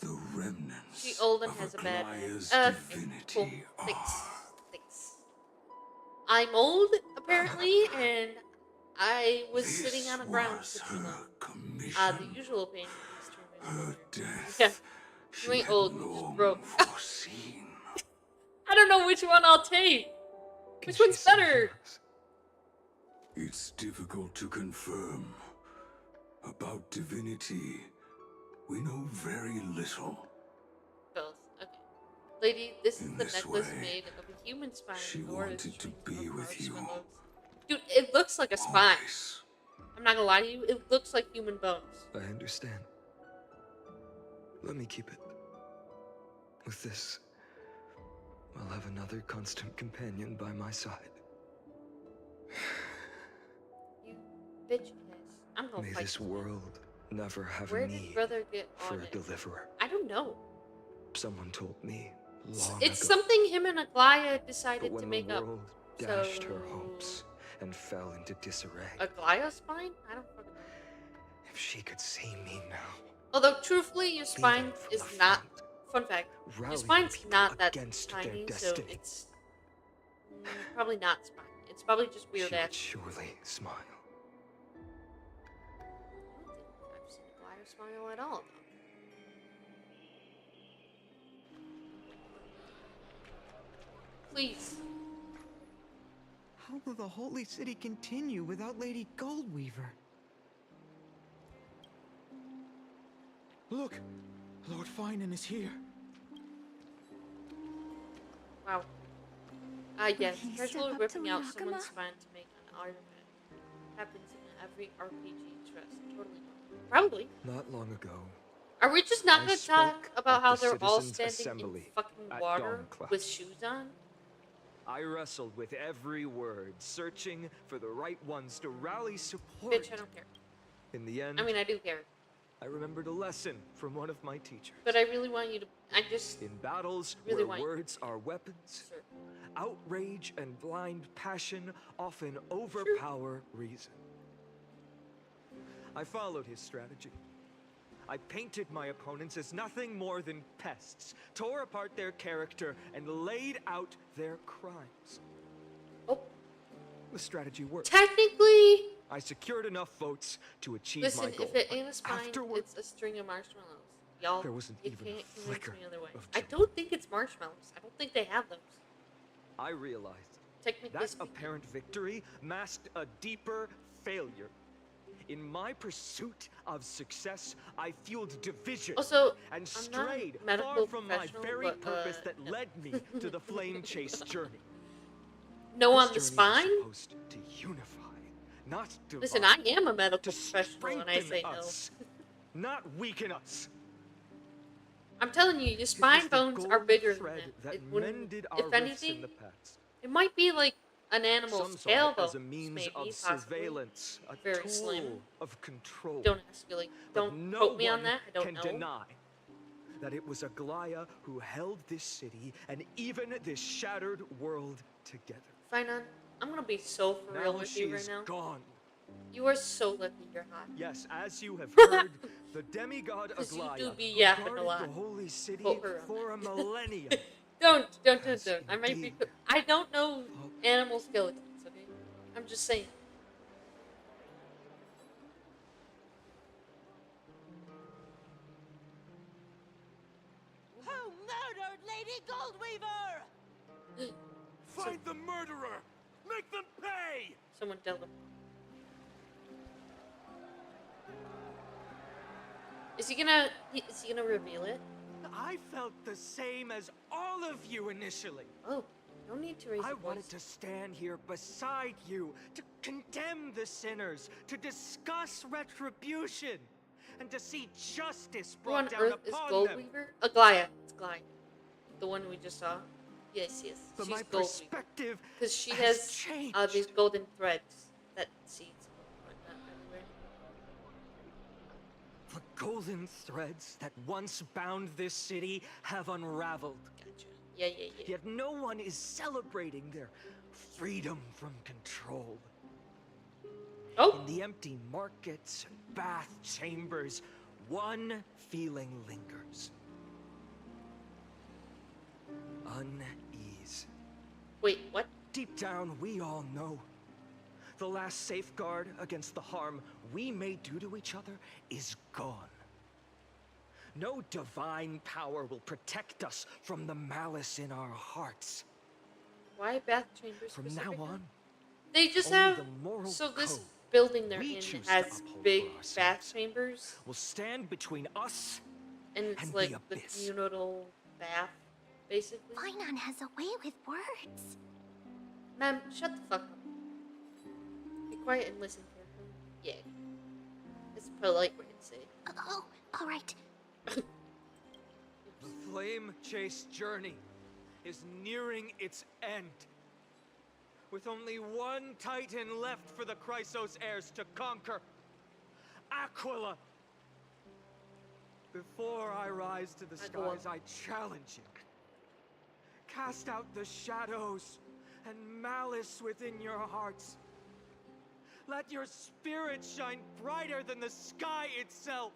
The remnants She old and of has a bad Aglaya's okay, divinity cool. Thanks. I'm old, apparently, and I was sitting on a ground for too long. The usual pain. Her death. Yeah. You ain't old, you just broke. I don't know which one I'll take. Which one's better? It's difficult to confirm. About divinity, we know very little. Both. Okay. Lady, this is In the this necklace way, made of a human spine. She or a wanted to string be of with you. marshmallows. Dude, it looks like a spine. Always. I'm not gonna lie to you, it looks like human bones. I understand. Let me keep it. With this, I'll have another constant companion by my side. You bitch ass. I'm gonna May fight this you. world never have Where a did need brother get for on a it? deliverer. I don't know. Someone told me long It's ago. something him and Aglaya But decided when to make the up. world So dashed her hopes and fell into disarray, Aglaya spine? I don't fucking know. if she could see me now, Although truthfully, your spine is not. Fun fact: your rally spine's people not that against their tiny, so destiny. it's probably not spine. It's probably just weird she ass. would surely smile. I don't think I've seen Aglaya smile at all. Please. How will the Holy City continue without Lady Goldweaver? Look! Lord Finan is here. Wow. Yes, Will he casually step up ripping to out Yakima? someone's spine to make an Iron Man happens in every RPG. Trust. Totally. Probably. Not long ago, Are we just not I going to spoke talk about at how the they're all Citizens' standing in Assembly fucking at water Dawn with shoes on? I wrestled with every word, searching for the right ones to rally support. Bitch, I don't care. In the end, I mean, I do care. I remembered a lesson from one of my teachers. But I really want you to. I just. In battles really where words are weapons, outrage and blind passion often overpower reason. I followed his strategy. I painted my opponents as nothing more than pests, tore apart their character, and laid out their crimes. Oh. The strategy worked. Technically, I secured enough votes to achieve listen, my goal. if it ain't a spine, Afterward, it's a string of marshmallows. Y'all, there wasn't you even can't a convince flicker me otherwise. of I joy. don't think it's marshmallows. I don't think they have those. I realized Technically that speaking. apparent victory masked a deeper failure. In my pursuit of success, I fueled division Also, and I'm not a strayed medical far from my professional, very but, purpose that no. led me to the flame chase journey. No This on the journey is spine? supposed to unify, not divide. Listen, I am a medical professional, and I say strengthen no. us, not weaken us. I'm telling you, your spine bones are bigger than that. It wouldn't- Mended if our rifts anything, in the past. it might be like an animal's Some saw tail it as a bones, means maybe, of possibly. surveillance, a Very tool slim. of control. Don't ask me, like, But don't no quote me on one that. I don't can know. deny that it was Aglaya who held this city and even this shattered world together. Fine, I'm gonna be so for real Now with she you right is now. gone. You are so lucky you're hot. Yes, as you have heard, the demigod 'Cause you Aglaya do be who yapping a guarded lot. the holy city Quote her on for a millennium. Don't. I might be. I don't know animal skeletons. Okay, I'm just saying. Who murdered Lady Goldweaver? Find the murderer! Make them pay! Someone tell them. Is he gonna reveal it? I felt the same as all of you initially. Oh, no need to raise I your wanted voice. to stand here beside you, to condemn the sinners, to discuss retribution, and to see justice Who on brought down earth is upon them. Goldweaver? Aglaya. It's Aglaya. The one we just saw. Yes. But She's my Goldweaver. perspective Because she has has changed. these golden threads that seeds and whatnot everywhere. The golden threads that once bound this city have unraveled. Gotcha. Yeah. Yet no one is celebrating their freedom from control. Oh. In the empty markets and bath chambers, one feeling lingers. Unease. Wait, what? Deep down, we all know the last safeguard against the harm we may do to each other is gone. No divine power will protect us from the malice in our hearts. Why bath chambers? From now specifically? on, They just only have. the moral So this code building they're we in choose to has uphold big for ourselves bath chambers, will stand between us and it's and like the the abyss. communal bath, basically. Finon has a way with words. Ma'am, shut the fuck up. Be quiet and listen carefully. Yeah. It's a polite way to say it. Oh, all right. The flame chase journey is nearing its end. With only one Titan left for the Chrysos heirs to conquer. Aquila! Before I rise to the Aquila. skies, I challenge you. Cast out the shadows and malice within your hearts. Let your spirit shine brighter than the sky itself.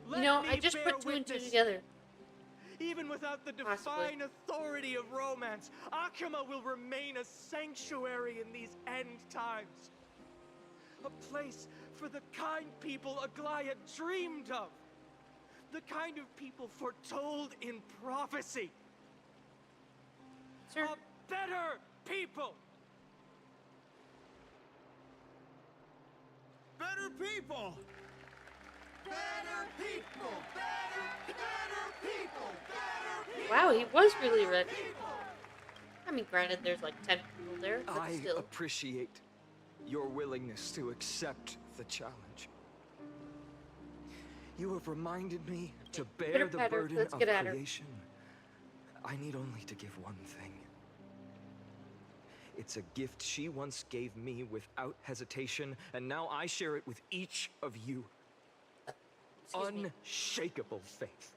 You know, I just put two and two together. Even without the Possibly. divine authority of romance, Akima will remain a sanctuary in these end times. A place for the kind people Aglaya dreamed of. The kind of people foretold in prophecy. Sir. A better people. Better people! Better people! Better people! Better people! Wow, he was really ready. I mean, granted, there's like 10 people there, but I still. appreciate your willingness to accept the challenge. You have reminded me to bear the Pitter-patter, burden let's of get at her. creation. I need only to give one thing. It's a gift she once gave me without hesitation, and now I share it with each of you. Unshakable faith.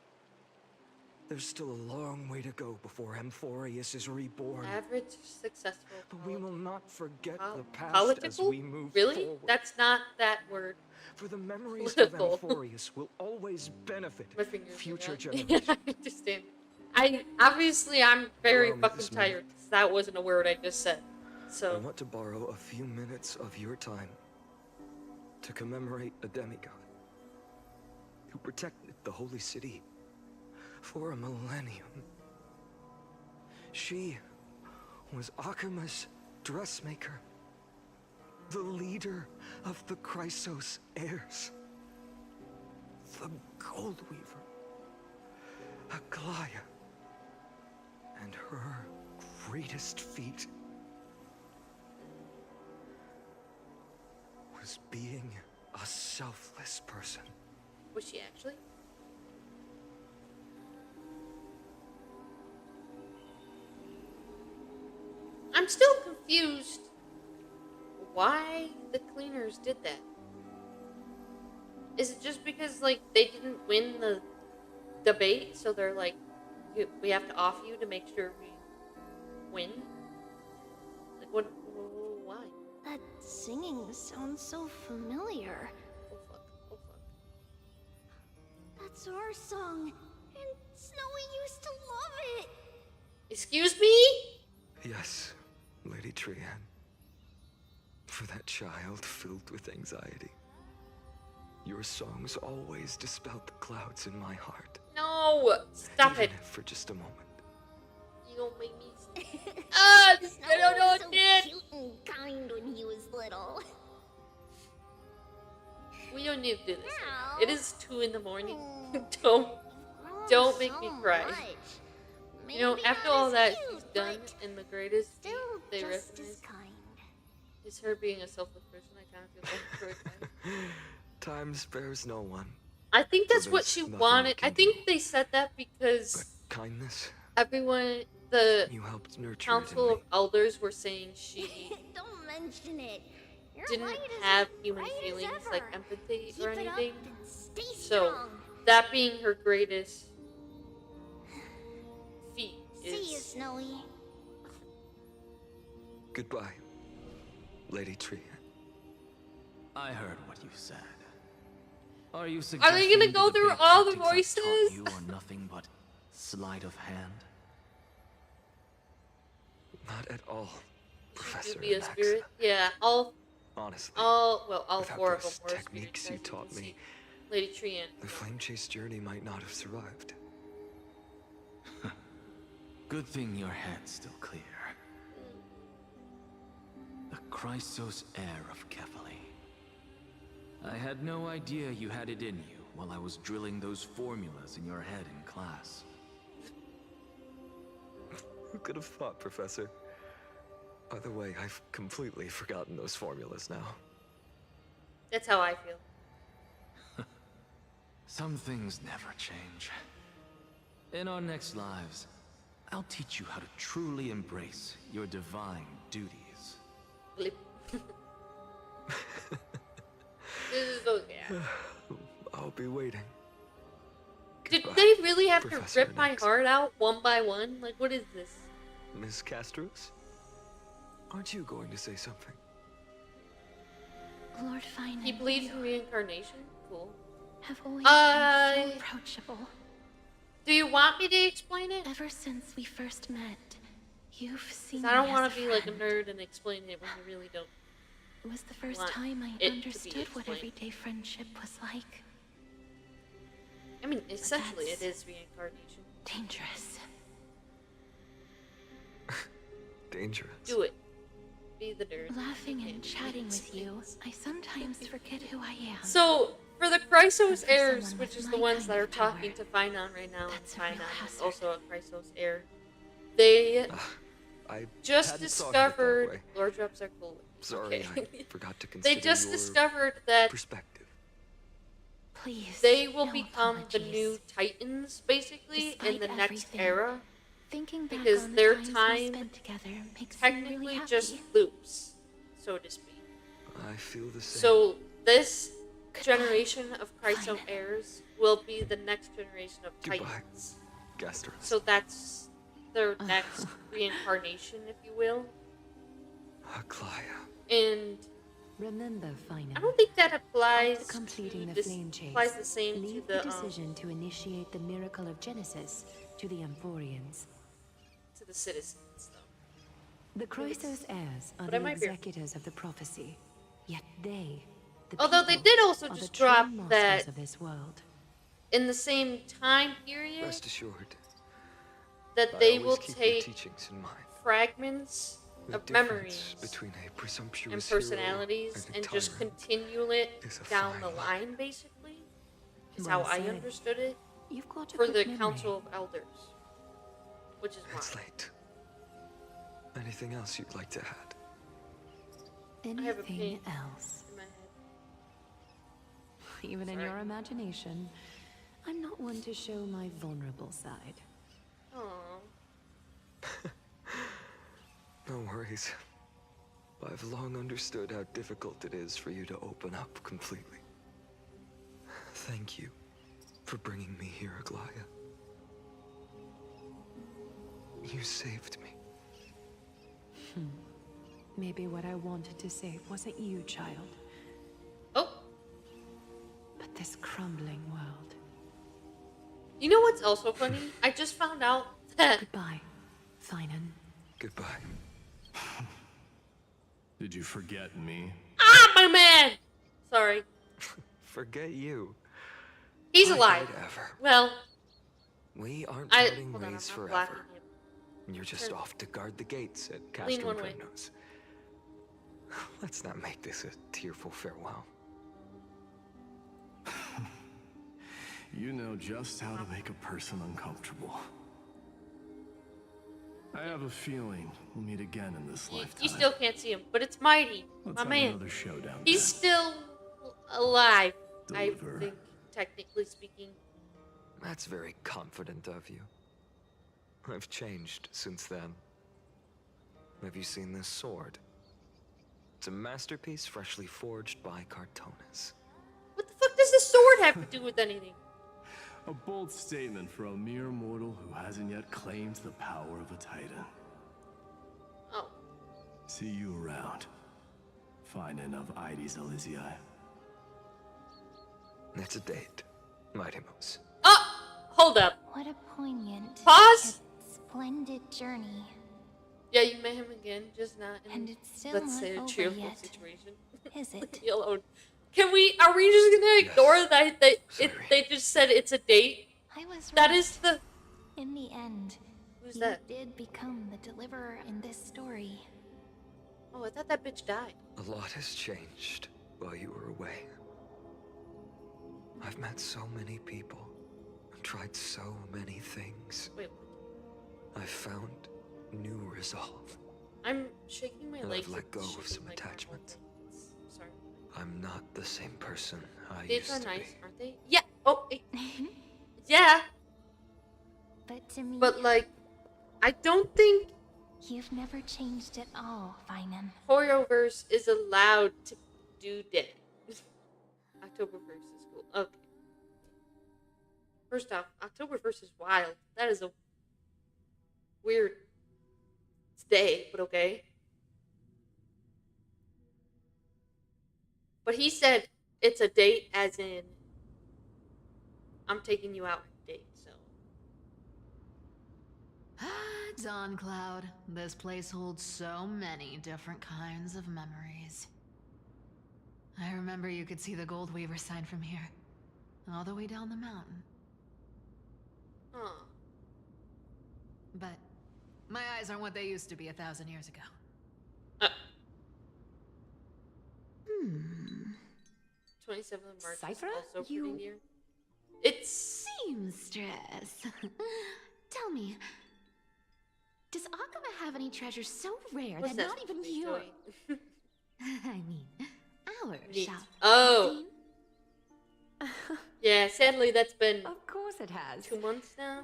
There's still a long way to go before Amphorius is reborn. Average successful. But we will not forget the past Political? as we move Really? forward. That's not that word. For the memories Political. of Amphorius will always benefit future Yeah, generations. I understand. I'm very Allow me fucking this tired. moment. 'Cause that wasn't a word I just said. I So want to borrow a few minutes of your time to commemorate a demigod who protected the holy city for a millennium. She was Akima's dressmaker, the leader of the Chrysos heirs, the gold weaver, Aglaya, and her greatest feat was being a selfless person. was she actually? I'm still confused why the cleaners did that. Is it just because like they didn't win the debate, so they're like, we have to off you to make sure we win? Like what? Why? That singing sounds so familiar. Oh fuck! Oh fuck! That's our song, and Snowy used to love it. Excuse me? Yes, Lady Trian. For that child filled with anxiety. Your songs always dispelled the clouds in my heart. No! Stop Even it! if for just a moment. You don't make me. Snowy No, was so Dad. cute and kind when he was little. We don't need to do this. Right now. Now- It is 2 in the morning. Don't make me cry. You know, after all that she's done in the greatest feat they just recognize as kind. is her being a selfless person. I kind of feel bad for her. Time spares no one. I think that's So what there's she nothing wanted. we I can think they said that because Kindness, everyone, the you helped nurture it in council me. of elders were saying she Don't mention it. You're didn't right as have human right as feelings ever. like empathy Keep or it up anything. and stay So strong. that being her greatest feat See you, is Snowy. Goodbye, Lady Trian. I heard what you said. Are you Are suggesting they gonna go the through debate all the tactics I've taught voices? you are nothing but sleight of hand? Not at all, Professor to be a Maxa. spirit. Yeah, all Honestly, all without 4 of them those were techniques you spirits, as taught can me, see. Lady Trian. the flame chase journey might not have survived. Good thing your head's still clear. The Chrysos heir of Kefali. I had no idea you had it in you while I was drilling those formulas in your head in class. Who could have thought, Professor? By the way, I've completely forgotten those formulas now. That's how I feel. Some things never change. In our next lives, I'll teach you how to truly embrace your divine duties. Blip. This is okay. I'll be waiting. Did Goodbye, they really have Professor to rip my Nix. heart out one by one? Like, what is this? Miss Castros? Aren't you going to say something? Lord Fine He and believes you in reincarnation? Cool. have always been I- so approachable. Do you want me to explain it? Ever since we first met, you've seen 'Cause I don't me want as to a be like a friend. nerd and explain it when you really don't. It was the first want time I it to be understood what explained. everyday friendship was like. I mean, essentially, it that's- is reincarnation. Dangerous. Dangerous. Do it. Be the nerd. Laughing Okay. and chatting with you, I sometimes forget who I am. So, for the Chrysos And for heirs, someone which with is the my ones kind that are of power, talking to Finon right now, and that's a real Finon is hazard. also a Chrysos heir, they I just hadn't thought of it that discovered. way. Lord drops are cool. Sorry, Okay. I forgot to consider They just your discovered that perspective. Please. they will no become the apologies. new Titans, basically, in Despite the next everything, era. Thinking back because on the their times we time spent together makes me technically really happy. just loops, so to speak. I feel the same. So this generation of Chryso heirs will be the next generation of Titans. Gasterus. So that's their next reincarnation, if you will. And remember, Finan, I don't think that applies after completing to the flame chase, applies the same leave to the decision to initiate the miracle of Genesis to the Amphorians. To the citizens, though. The Chrysos heirs are But I the might be- executors of the prophecy, yet they, the Although they people, did also are just the true drop masters that of this world. in the same time period Rest assured, that I they always will keep your take teachings in mind. fragments The of difference memories between a and presumptuous hero personalities and a and just tyrant continue it is a down fine the line. line, basically, is Well how I said. understood it You've got a for good the memory. Council of Elders, which is It's why. late. Anything else you'd like to add? I have a Anything pain else? in my head. Even in Sorry. your imagination, I'm not one to show my vulnerable side. Aww. No worries. I've long understood how difficult it is for you to open up completely. Thank you for bringing me here, Aglaya. You saved me. Maybe what I wanted to say wasn't you, child. Oh. But this crumbling world. You know what's also funny? I just found out that... Goodbye, Finan. Goodbye. Did you forget me? Ah, my man! Sorry. Forget you. He's I alive. died ever. Well, We aren't hold parting on, I'm ways not forever. blocking him. You're just Turn. off to guard the gates at Lean Castro one way. Prognos. Let's not make this a tearful farewell. You know just how to make a person uncomfortable. I have a feeling we'll meet again in this lifetime. You still can't see him, but it's Mighty, Let's my have man. another showdown. He's still alive, Deliver. I think, technically speaking. That's very confident of you. I've changed since then. Have you seen this sword? It's a masterpiece freshly forged by Cartonis. What the fuck does the sword have to do with anything? A bold statement for a mere mortal who hasn't yet claimed the power of a titan. Oh. See you around. Finan of Ides Elysiae. It's a date, Mighty-Mouse. Oh! Hold up. What a poignant, Pause! yet splendid journey. Yeah, you met him again, just not in, And it's still let's not say, a over cheerful yet. situation. Is it? Leave me alone. Are we just gonna ignore that they just said it's a date? I was That right. is the... In the end, Who's you that? did become the deliverer in this story. Oh, I thought that bitch died. A lot has changed while you were away. I've met so many people, tried so many things. Wait. I've found new resolve. I'm shaking my And legs. I've let go It's of shaking some like attachment. Sorry. I'm not the same person I Dates used are to nice, be. aren't they? Yeah. Oh, yeah. But to me, But like, I don't think you've never changed at all, Finan. Horrorverse is allowed to do that. Octoberverse is cool. Okay. First off, Octoberverse is wild. That is a weird day, but okay. But he said it's a date as in I'm taking you out on a date, so. Dawn Cloud. This place holds so many different kinds of memories. I remember you could see the Gold Weaver sign from here, all the way down the mountain. Huh. But my eyes aren't what they used to be 1,000 years ago. 27th of March Cypher? is also pretty You- near. It's Seamstress. Tell me, does Akama have any treasures so rare What's that that not even supposed to be, your... Joey? I mean, our Neat. shop. Oh. Yeah, sadly that's been Of course it has. 2 months now.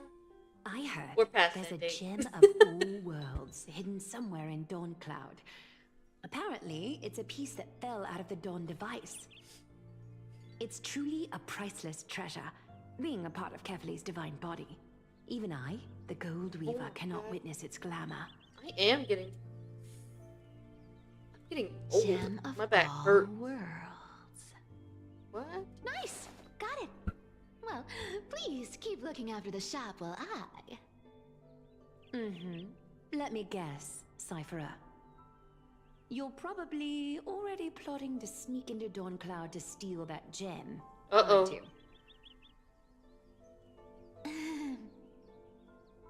I heard We're past there's that a date. gem of all worlds hidden somewhere in Dawn Cloud. Apparently, it's a piece that fell out of the Dawn device. It's truly a priceless treasure, being a part of Kefali's divine body. Even I, the Gold Weaver, cannot witness its glamour. I am getting... I'm getting old. Gem of My back all hurts. worlds. What? Nice! Got it! Well, please keep looking after the shop while I... Let me guess, Cypherer. You're probably already plotting to sneak into Dawn Cloud to steal that gem. Uh-oh. aren't you?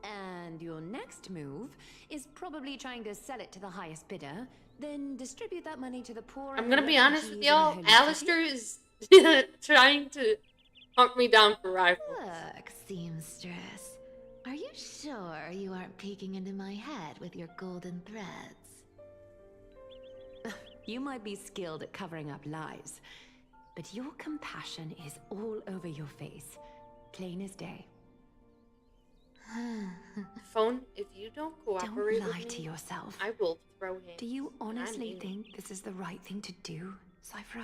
And your next move is probably trying to sell it to the highest bidder, then distribute that money to the poor. I'm and gonna the be honest with refugees y'all. in the Holy City. Alistair is trying to hunt me down for rifles. Look, seamstress. Are you sure you aren't peeking into my head with your golden threads? You might be skilled at covering up lies, but your compassion is all over your face, plain as day. Phone, if you don't cooperate Don't lie with to me, yourself. I will throw him. Do you honestly mean it. think this is the right thing to do, Cypher?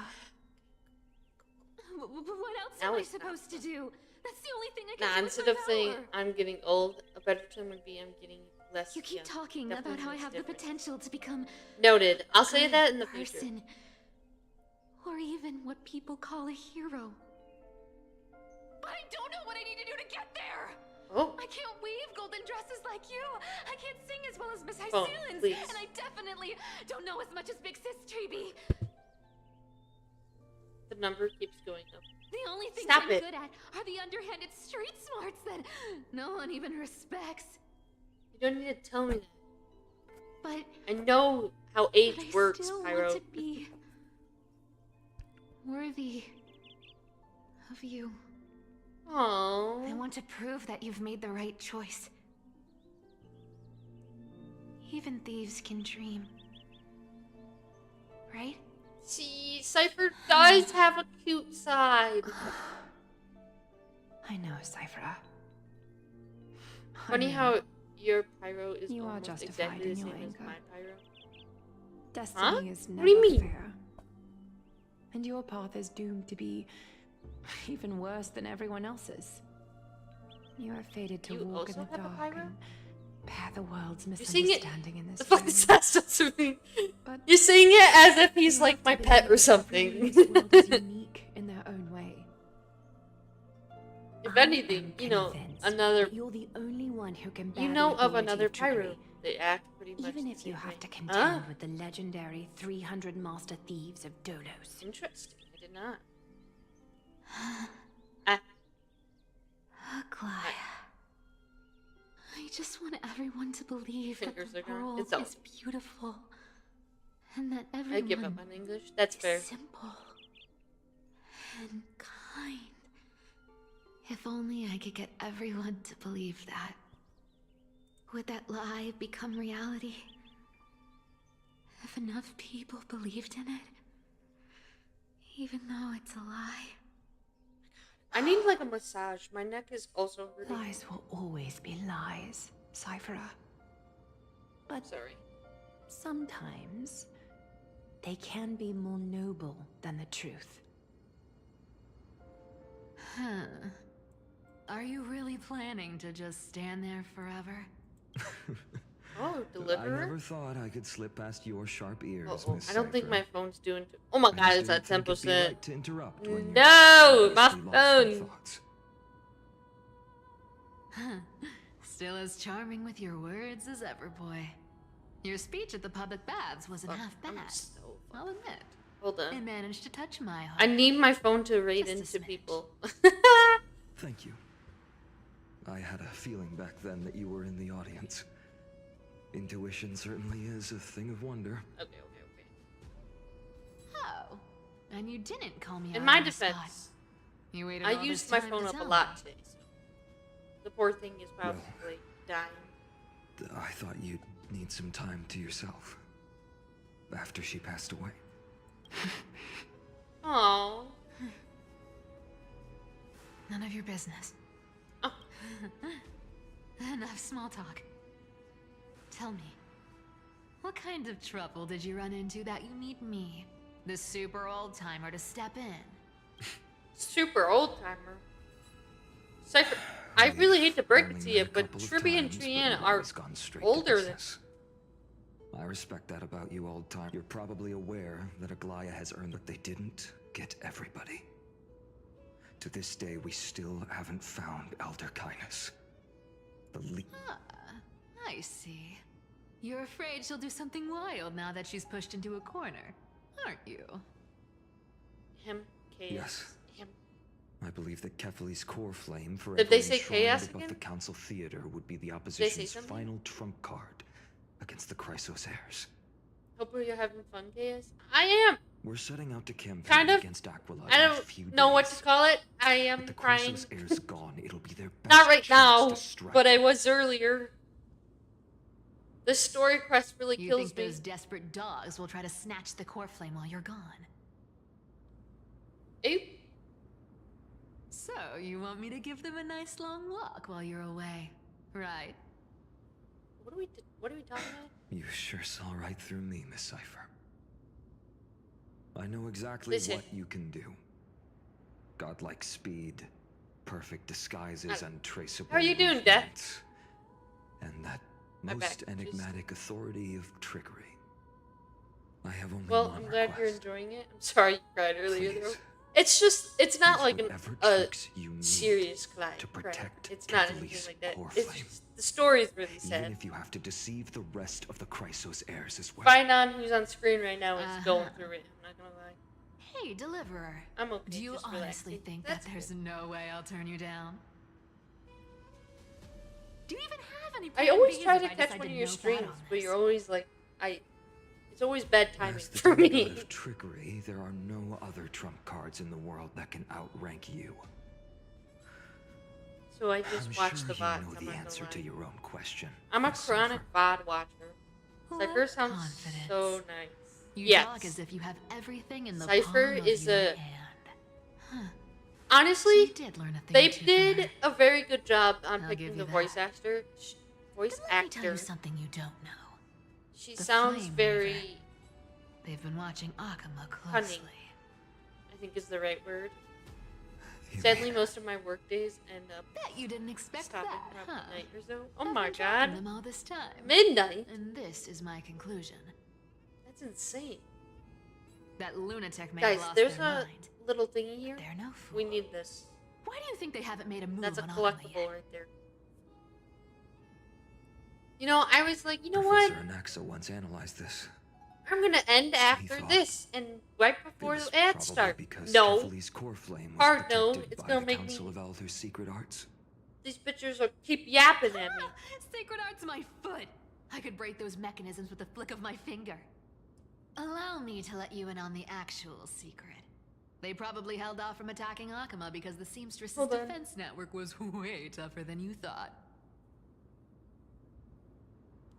What else Now am I it's not supposed to do? That's the only thing I Nah, can do instead with of my saying power. I'm getting old, a better term would be I'm getting less You keep young. talking Definitely about how I makes have the difference. potential to become Noted. I'll say good that in the future. person, or even what people call a hero. But I don't know what I need to do to get there. Oh. I can't weave golden dresses like you. I can't sing as well as Miss Phone, Hyceilans, please. and I definitely don't know as much as Big Sis Treeby. The number keeps going up. The only things Stop I'm it. good at are the underhanded street smarts that no one even respects. You don't need to tell me that. But I know how age I works, still Pyro. want to be worthy of you. Aww. I want to prove that you've made the right choice. Even thieves can dream. Right? See, Cypher does have a cute side. I know, Cypher. Funny how your Pyro is You are almost justified exactly the in same your as anger. my Pyro. Destiny is What never do you mean? fair. And your path is doomed to be even worse than everyone else's. You are fated to You walk in also the have a dark pyro? and bear the world's You're saying it. misunderstanding in this The fuck room. does that to me? But You're saying it as if he's you like have my to pet or believe that something. everyone in this world is unique in their own way. If I anything, am you know, convinced another. that you're the only one who can bear You the know of authority another trickery. Pyro. They act pretty much Even the if you same have way. to contend with the legendary 300 master thieves of Dolos. Interesting. I did not. Aglaia. I just want everyone to believe that Fingers the are going. world It's over. is beautiful. And that I everyone give up on English. That's is fair. simple and kind. If only I could get everyone to believe that. Would that lie become reality? If enough people believed in it, even though it's a lie. I need like a massage. My neck is also hurting. Lies will always be lies, Cypher. But Sorry. sometimes they can be more noble than the truth. Huh. Are you really planning to just stand there forever? Oh, I deliverer? never thought I could slip past your sharp ears, Uh-oh. Miss I don't think Cypher. my phone's doing too. Oh my I god, just it's at didn't 10%. think it'd be right to interrupt when you're No, my obviously lost in phone. thoughts. Still as charming with your words as ever, boy. Your speech at the public baths wasn't half bad. I'll admit. Hold It on. managed to touch my heart. I need my phone to raid Just a into people. Thank you. I had a feeling back then that you were in the audience. Intuition certainly is a thing of wonder. Okay. Oh, and you didn't call me out In my on the spot. defense, You waited I all used this my time phone to up a tell lot me. today. So the poor thing is probably dying. I thought you'd need some time to yourself. After she passed away. Aww. None of your business. Oh. Enough small talk. Tell me, what kind of trouble did you run into that you need me, the super old-timer, to step in? Super old-timer? Cypher, I really hate to break it to you, but Tribby and Triana are older than... I respect that about you, old time. You're probably aware that Aglaya has earned that they didn't get everybody. To this day, we still haven't found Elder Kindness. I see. You're afraid she'll do something wild now that she's pushed into a corner, aren't you? Him, Chaos. Yes. Him. I believe that Kefali's core flame forever Did they say enshrined Chaos above again? the Council Theater would be the Did they say opposition's something? final trump card against the Chrysos heirs. Hope you're having fun, Chaos. I am! We're setting out to campaign Kind of. against Aquila I in a don't few know what days. to call it. I am With the crying. Chrysos heirs gone, it'll be their best Not right chance now, to strike. but I was earlier. This story quest really You kills think me. those desperate dogs will try to snatch the core flame while you're gone? Oop. So, you want me to give them a nice long walk while you're away, right? What are we talking about? You sure saw right through me, Miss Cypher. I know exactly Listen. what you can do. Godlike speed, perfect disguises, untraceable How are you doing, Death? movements, and that I'm back. most enigmatic authority of trickery. I have only Well, one I'm glad request. you're enjoying it. I'm sorry you cried earlier, though. Please. It's just, it's not like Whatever a tricks you need serious cry. to protect It's not Kefali's anything like that. core It's flame. just, the story's really Even sad. if you have to deceive the rest of the Chrysos heirs as well. Find on who's on screen right now is going through it. I'm not gonna lie. Hey, Deliverer. I'm okay. Do you just honestly relaxing. think That's that there's no way I'll turn you down? Do you even have any I plan always Bs try if to I catch decide one to of your no fat streams, on but this? you're always like, it's always bad timing As the for me. demigod of trickery, there are no other trump cards in the world that can outrank you. So I just I'm watch sure the you bots. know I'm the not gonna answer lie. to your own question. I'm a Miss chronic Cypher. VOD watcher. Cypher sounds confidence. so nice. You yes. talk as if you have everything in the Cypher palm of is your a. hand. Huh. Honestly, You did learn a thing they or two from did her. a very good job on I'll picking give the you voice that. actor. Voice Then let me tell actor. you something you don't know. She The sounds Flame very Reaver. They've been watching Akama cunning. closely. I think is the right word. You Sadly, mean- most of my work days end up Bet you didn't expect stopping that, around huh? midnight or so. Oh I've my been tracking god, them all this time. midnight? And this is my conclusion. That's insane. That lunatic may Guys, have lost there's their a mind. little thingy here. They're no fool. We need this. Why do you think they haven't made a move That's a on Akama collectible yet? right there. You know, I was like, you know what? Professor Anaxa once analyzed this. I'm gonna end after thought this and right It before was the ads probably start. because No, Kefali's core flame was Hard protected no, it's by gonna the make Council me- of Elders' secret arts. these bitches will keep yapping at me. Sacred Art's my foot. I could break those mechanisms with a flick of my finger. Allow me to let you in on the actual secret. They probably held off from attacking Akama because the Seamstress's Hold on. defense network was way tougher than you thought.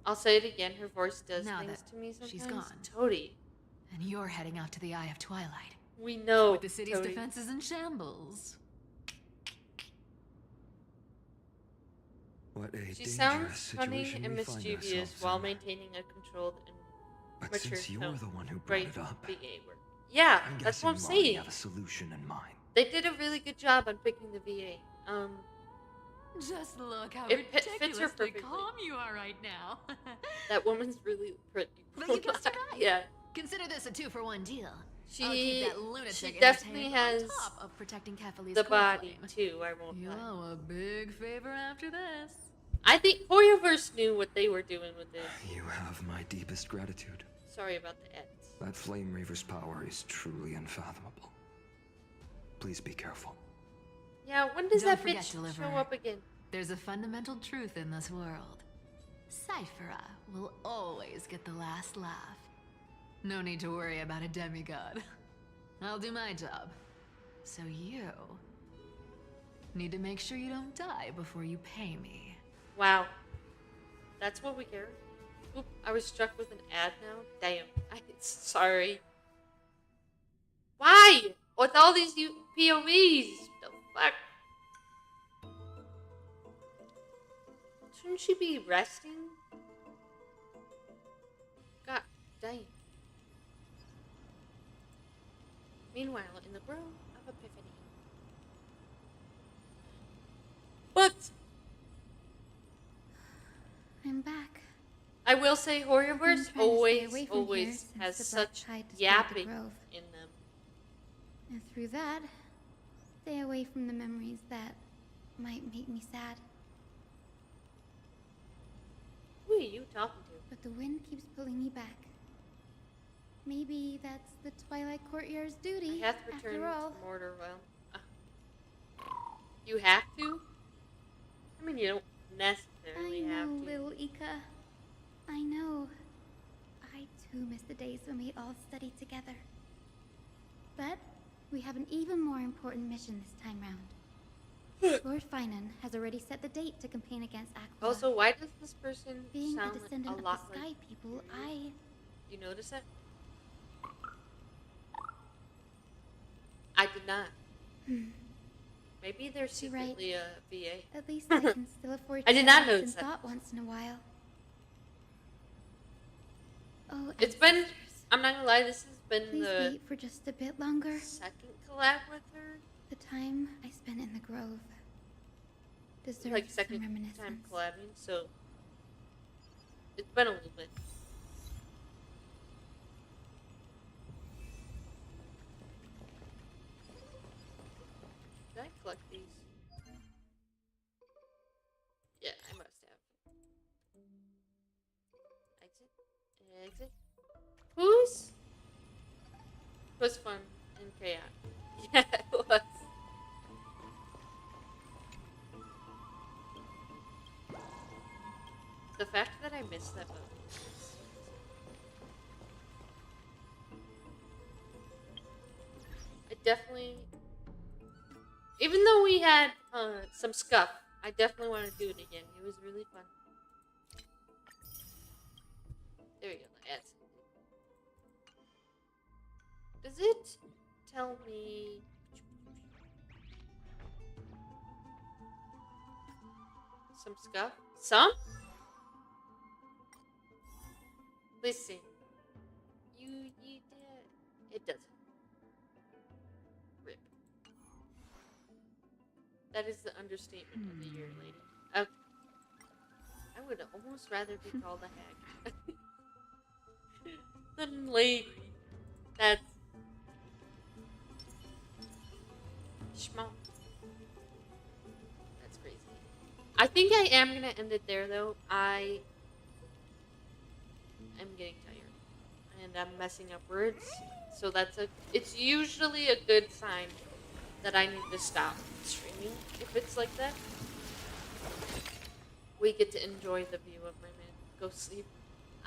I'll say it again. Her voice does Now things that to me sometimes. she's gone. Toady. And you're heading out to the Eye of Twilight. We know. With the city's Toady. defenses in shambles. What a She dangerous sounds funny situation and we find mischievous ourselves while in. maintaining a controlled and But mature since you're tone. the one who brought Right, it up, VA work. Yeah, I'm that's guessing what I'm you already saying. have a solution in mind. They did a really good job on picking the VA. Just look how It fits her ridiculously perfectly. calm you are right now. That woman's really pretty. But you guessed it right. Yeah. Consider this a 2-for-1 deal. She- I'll keep that lunatic she entertained definitely on has top of protecting Kefali's The core body flame. too. I won't You lie. owe a big favor after this. I think Hoyoverse knew what they were doing with this. You have my deepest gratitude. Sorry about the ads. That Flame Reaver's power is truly unfathomable. Please be careful. Yeah, when does Don't that forget, bitch Deliverer. show up again? There's a fundamental truth in this world. Cyphera will always get the last laugh. No need to worry about a demigod. I'll do my job. So you need to make sure you don't die before you pay me. Wow. That's what we care. Oop, I was struck with an ad now. Damn. Sorry. Why? With all these POVs? The fuck? Shouldn't she be resting? God dang. Meanwhile, in the Grove of Epiphany. But I'm back. I will say Horrorverse always has since the black such tide destroyed the yapping grove. in them. And through that, stay away from the memories that might make me sad. Who are you talking to? But the wind keeps pulling me back. Maybe that's the Twilight Courtier's duty, I have to return after all. to Mortarwell. You have to? I mean, you don't necessarily have to. Little Ika. I know. I too miss the days when we all studied together. But we have an even more important mission this time round. Lord Finan has already set the date to campaign against Aquila. Also, why does this person Being sound a descendant a of lot the Sky like People, You notice it? I did not. Maybe they're secretly a VA. At least I can still afford I to did not relax notice and that. thought once in a while. Oh, It's been, I'm not gonna lie, this has been please the wait for just a bit longer. second collab with her. The time I spent in the Grove deserves Like some second reminiscence. time collabing, so it's been a little bit. Did I collect these? Yeah, I must have. Exit. Exit. Who's? It was fun and chaotic. Yeah, it was. The fact that I missed that button. I definitely, even though we had some scuff, I definitely want to do it again. It was really fun. There we go. That's it. Does it tell me? Some scuff? Some? Listen. You did. It doesn't. Rip. That is the understatement of the year, lady. Okay. I would almost rather be called a hag. Than lady. That's schmuck. That's crazy. I think I am gonna end it there though. I am getting tired. And I'm messing up words. So it's usually a good sign that I need to stop streaming if it's like that. We get to enjoy the view of my man. Go sleep.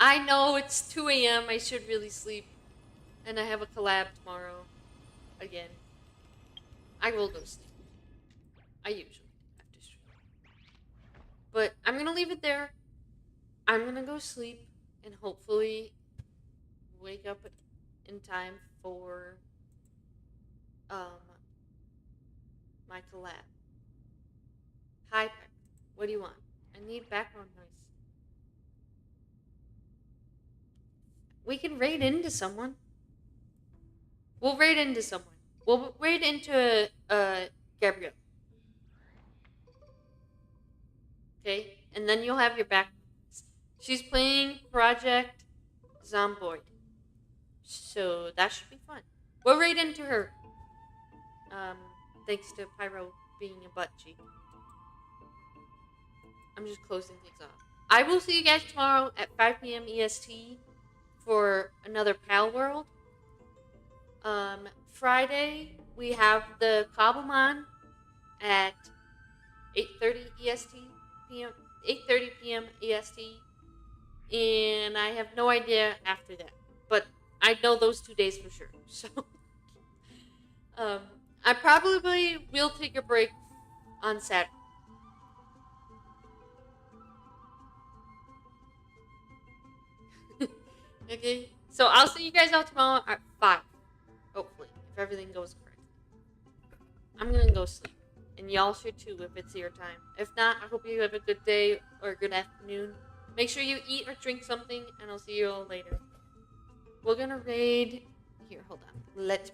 I know it's 2 a.m. I should really sleep. And I have a collab tomorrow. Again. I will go sleep. I usually have to stream. But I'm going to leave it there. I'm going to go sleep. And hopefully wake up in time for my collab. Hi, Peck. What do you want? I need background noise. We can raid into someone. We'll raid into someone. We'll raid into Gabrielle. Okay? And then you'll have your back. She's playing Project Zomboid. So that should be fun. We'll raid into her. Thanks to Pyro being a butt cheek. I'm just closing things off. I will see you guys tomorrow at 5 p.m. EST for another Pal World. Friday, we have the Cobblemon at 8:30 EST p.m. 8:30 p.m. EST, and I have no idea after that, but I know those 2 days for sure. So, I probably will take a break on Saturday. Okay, so I'll see you guys out tomorrow at 5. Hopefully, if everything goes correctly. I'm gonna go sleep. And y'all should too if it's your time. If not, I hope you have a good day or a good afternoon. Make sure you eat or drink something, and I'll see you all later. We're gonna raid... Here, hold on. Let me